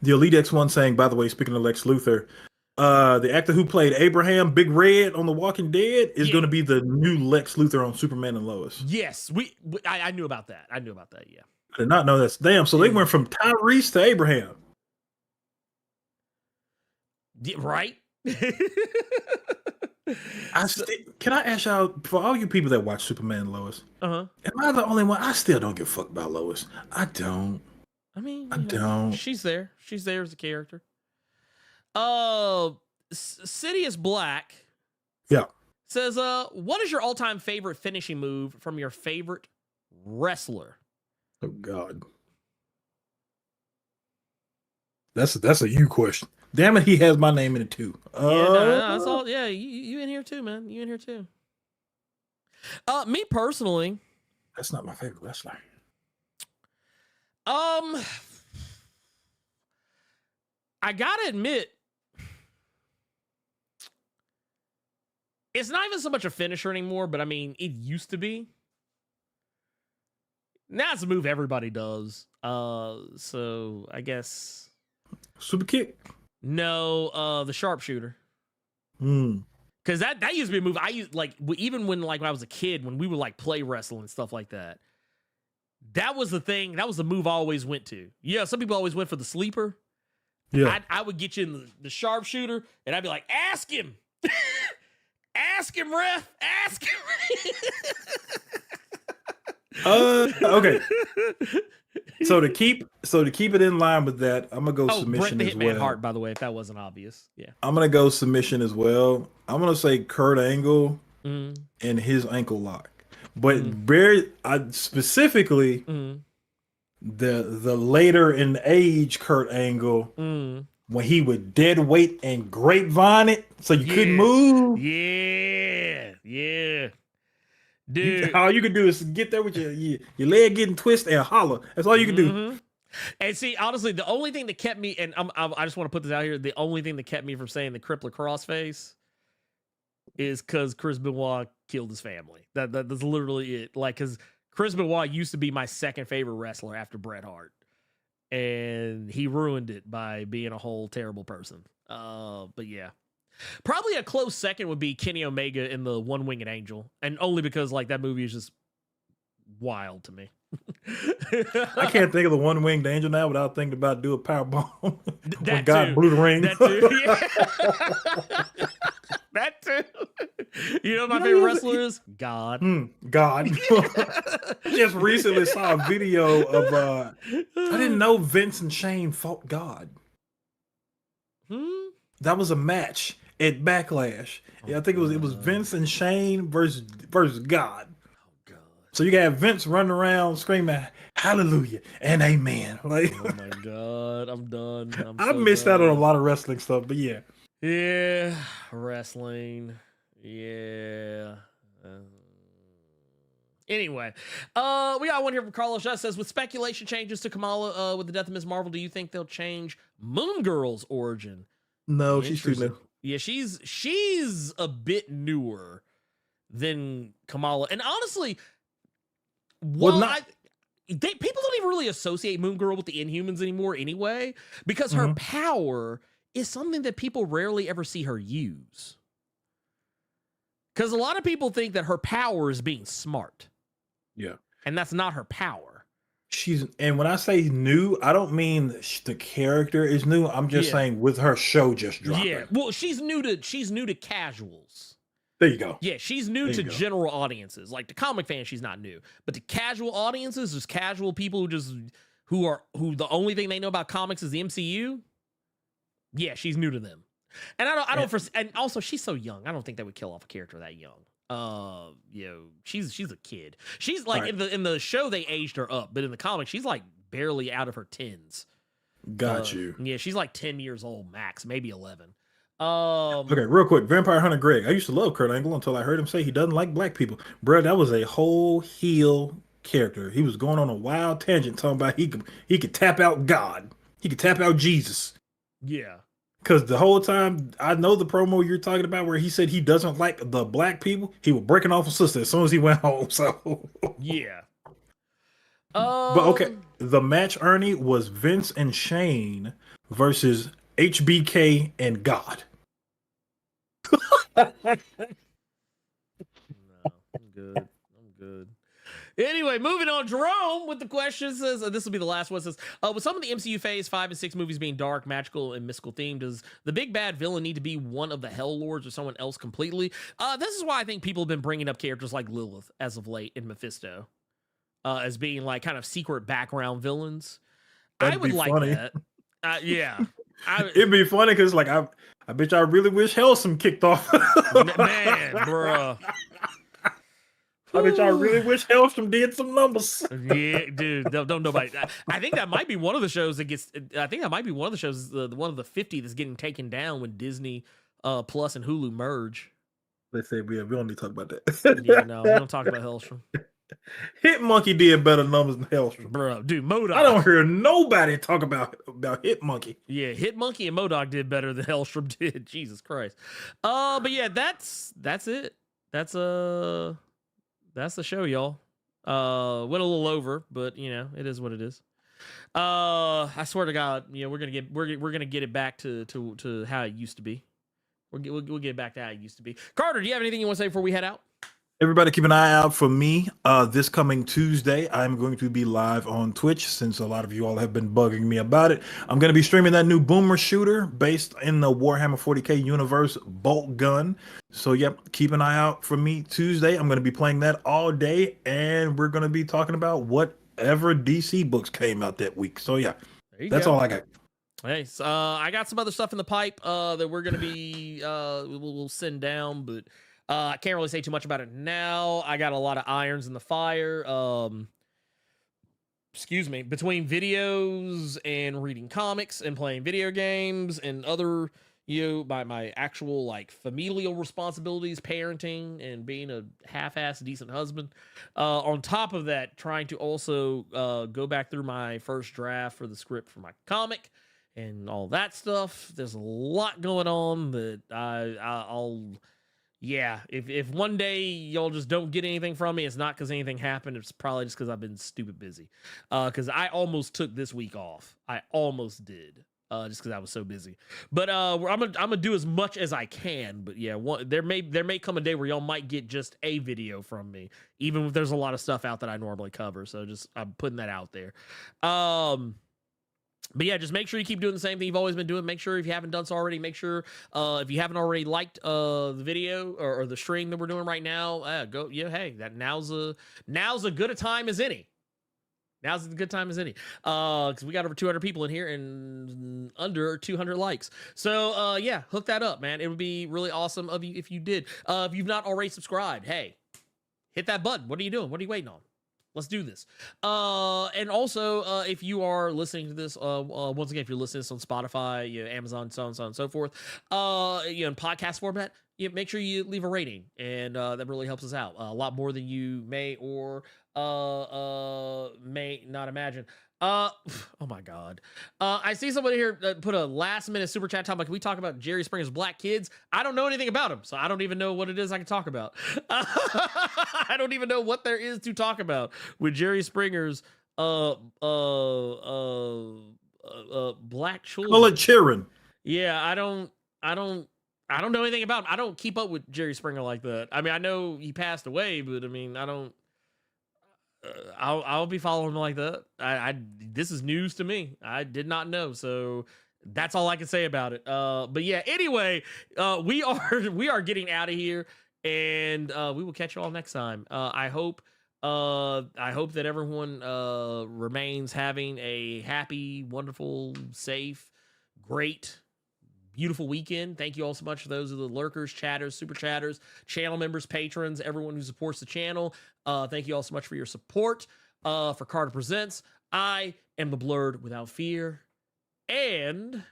The Elite X1 saying, by the way, speaking of Lex Luthor, the actor who played Abraham, Big Red on The Walking Dead, is going to be the new Lex Luthor on Superman and Lois. Yes, I knew about that. I did not know that. Damn, so they went from Tyrese to Abraham. Yeah, right? Can I ask y'all, for all you people that watch Superman and Lois, am I the only one? I still don't give a fuck about Lois. I don't. I mean, I don't. She's there. She's there as a character. Sidious Black. Yeah. Says, what is your all-time favorite finishing move from your favorite wrestler? Oh God. That's a you question. Damn it, he has my name in it too. That's all. Yeah, you in here too, man. You in here too. Me personally, that's not my favorite wrestler. I gotta admit, it's not even so much a finisher anymore, but I mean, it used to be. Now it's a move everybody does. So I guess super kick. No, the sharpshooter. Because that used to be a move I used, like, even when I was a kid, when we would like play wrestling and stuff like that. That was the thing. That was the move I always went to. Yeah, some people always went for the sleeper. Yeah, I would get you in the sharpshooter, and I'd be like, ask him. Ask him, ref. Ask him. Okay. So to keep it in line with that, I'm gonna go submission Brett the as Hitman well. Hart, by the way, if that wasn't obvious. Yeah. I'm gonna go submission as well. I'm gonna say Kurt Angle Mm-hmm. and his ankle lock. But very specifically the later in age Kurt Angle when he would dead weight and grapevine it so you couldn't move. Yeah. Dude. All you can do is get there with your leg getting twisted and holler. That's all you can do. And see, honestly, the only thing that kept me, and I just want to put this out here, the only thing that kept me from saying the crippler crossface is because Chris Benoit killed his family. That's literally it. Like, because Chris Benoit used to be my second favorite wrestler after Bret Hart, and he ruined it by being a whole terrible person. But yeah. Probably a close second would be Kenny Omega in the One Winged Angel, and only because like that movie is just wild to me. I can't think of the One Winged Angel now without thinking about do a powerbomb when God too. blew the ring. That too. Yeah. That too. You know my favorite wrestler is God. God. I just recently saw a video of I didn't know Vince and Shane fought God. That was a match at Backlash. Yeah, I think it was Vince and Shane versus God. Oh God. So you got Vince running around screaming hallelujah and amen. Like, Oh my god, I'm done. I so missed out on a done. lot of wrestling stuff, but yeah. Yeah, wrestling. Yeah. Anyway, we got one here from Carlos. That says, with speculation changes to Kamala with the death of Ms. Marvel, do you think they'll change Moon Girl's origin? No, she's too Interesting. new. Yeah, she's a bit newer than Kamala, and honestly, people don't even really associate Moon Girl with the Inhumans anymore, anyway, because her power is something that people rarely ever see her use. Because a lot of people think that her power is being smart. Yeah. And that's not her power. And when I say new, I don't mean the character is new. I'm just saying with her show just dropping. Yeah. Well, she's new to casuals. There you go. Yeah, she's new to general audiences. Like, to comic fans, she's not new. But to casual audiences, just casual people who the only thing they know about comics is the MCU. Yeah, she's new to them. And and also she's so young. I don't think they would kill off a character that young. She's a kid. She's like in the show they aged her up, but in the comic she's like barely out of her tens. Got you. Yeah, she's like 10 years old max, maybe 11. Okay, real quick, Vampire Hunter Greg. I used to love Kurt Angle until I heard him say he doesn't like black people. Bro, that was a whole heel character. He was going on a wild tangent talking about he could tap out God. He could tap out Jesus. Yeah. Because the whole time, I know the promo you're talking about where he said he doesn't like the black people. He was breaking off a sister as soon as he went home. So yeah. But okay, the match, Ernie, was Vince and Shane versus HBK and God. No, I'm good. Anyway, moving on. Jerome with the question says, this will be the last one, says, with some of the MCU phase 5 and 6 movies being dark, magical, and mystical themed, does the big bad villain need to be one of the Hell Lords or someone else completely? This is why I think people have been bringing up characters like Lilith as of late in Mephisto as being like kind of secret background villains. That'd I would like funny. that. Yeah. It'd be funny because like I bet you I really wish Hellsome kicked off. Man, bruh. I bet y'all really wish Hellstrom did some numbers. Yeah, dude, don't nobody. I think that might be one of the shows that gets. I think that might be one of the shows, one of the 50 that's getting taken down when Disney Plus and Hulu merge. They said we don't need to talk about that. Yeah, no, we don't talk about Hellstrom. Hit Monkey did better numbers than Hellstrom, bro. Dude, MODOK. I don't hear nobody talk about Hit Monkey. Yeah, Hit Monkey and MODOK did better than Hellstrom did. Jesus Christ. But yeah, that's it. That's the show, y'all. Went a little over, but you know, it is what it is. I swear to God, you know, we're gonna get it back to how it used to be. We'll get it back to how it used to be. Carter, do you have anything you want to say before we head out? Everybody keep an eye out for me. This coming Tuesday, I'm going to be live on Twitch since a lot of you all have been bugging me about it. I'm going to be streaming that new Boomer shooter based in the Warhammer 40K universe, Bolt Gun. So, yep, keep an eye out for me Tuesday. I'm going to be playing that all day, and we're going to be talking about whatever DC books came out that week. So, yeah, that's all I got. Hey, so, I got some other stuff in the pipe that we're going to be, we'll send down, but I can't really say too much about it now. I got a lot of irons in the fire. Excuse me. Between videos and reading comics and playing video games and other, my actual like familial responsibilities, parenting and being a half-assed decent husband. On top of that, trying to also go back through my first draft for the script for my comic and all that stuff. There's a lot going on that I'll. Yeah, if one day y'all just don't get anything from me, it's not because anything happened. It's probably just because I've been stupid busy. Because I almost took this week off. I almost did. Just because I was so busy. But I'm gonna do as much as I can. But yeah, there may come a day where y'all might get just a video from me, even if there's a lot of stuff out that I normally cover. So I'm putting that out there. But yeah, just make sure you keep doing the same thing you've always been doing. Make sure if you haven't done so already, make sure if you haven't already liked the video or the stream that we're doing right now, go. Yeah, hey, that now's a good a time as any. Now's as good time as any. Because we got over 200 people in here and under 200 likes. So yeah, hook that up, man. It would be really awesome of you if you did. If you've not already subscribed, hey, hit that button. What are you doing? What are you waiting on? Let's do this. And also, if you are listening to this, once again, if you're listening to this on Spotify, Amazon, so on and so forth, in podcast format, make sure you leave a rating, and that really helps us out a lot more than you may or may not imagine. Oh my God. I see somebody here put a last minute super chat talking about, can we talk about Jerry Springer's black kids? I don't know anything about him, so I don't even know what it is I can talk about. I don't even know what there is to talk about with Jerry Springer's black children. Call it cheering. Yeah, I don't know anything about him. I don't keep up with Jerry Springer like that. I mean, I know he passed away, but I mean, I don't. I'll be following him like that. This is news to me. I did not know, so that's all I can say about it. But yeah, anyway, we are getting out of here, and we will catch you all next time. I hope that everyone remains having a happy, wonderful, safe, great, beautiful weekend. Thank you all so much for those of the lurkers, chatters, super chatters, channel members, patrons, everyone who supports the channel. Thank you all so much for your support for Carter Presents. I am the Blerd without fear, and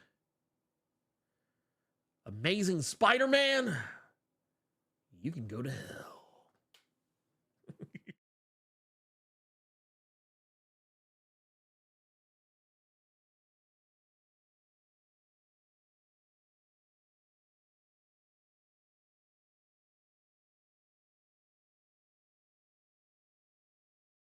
Amazing Spider-Man, you can go to hell.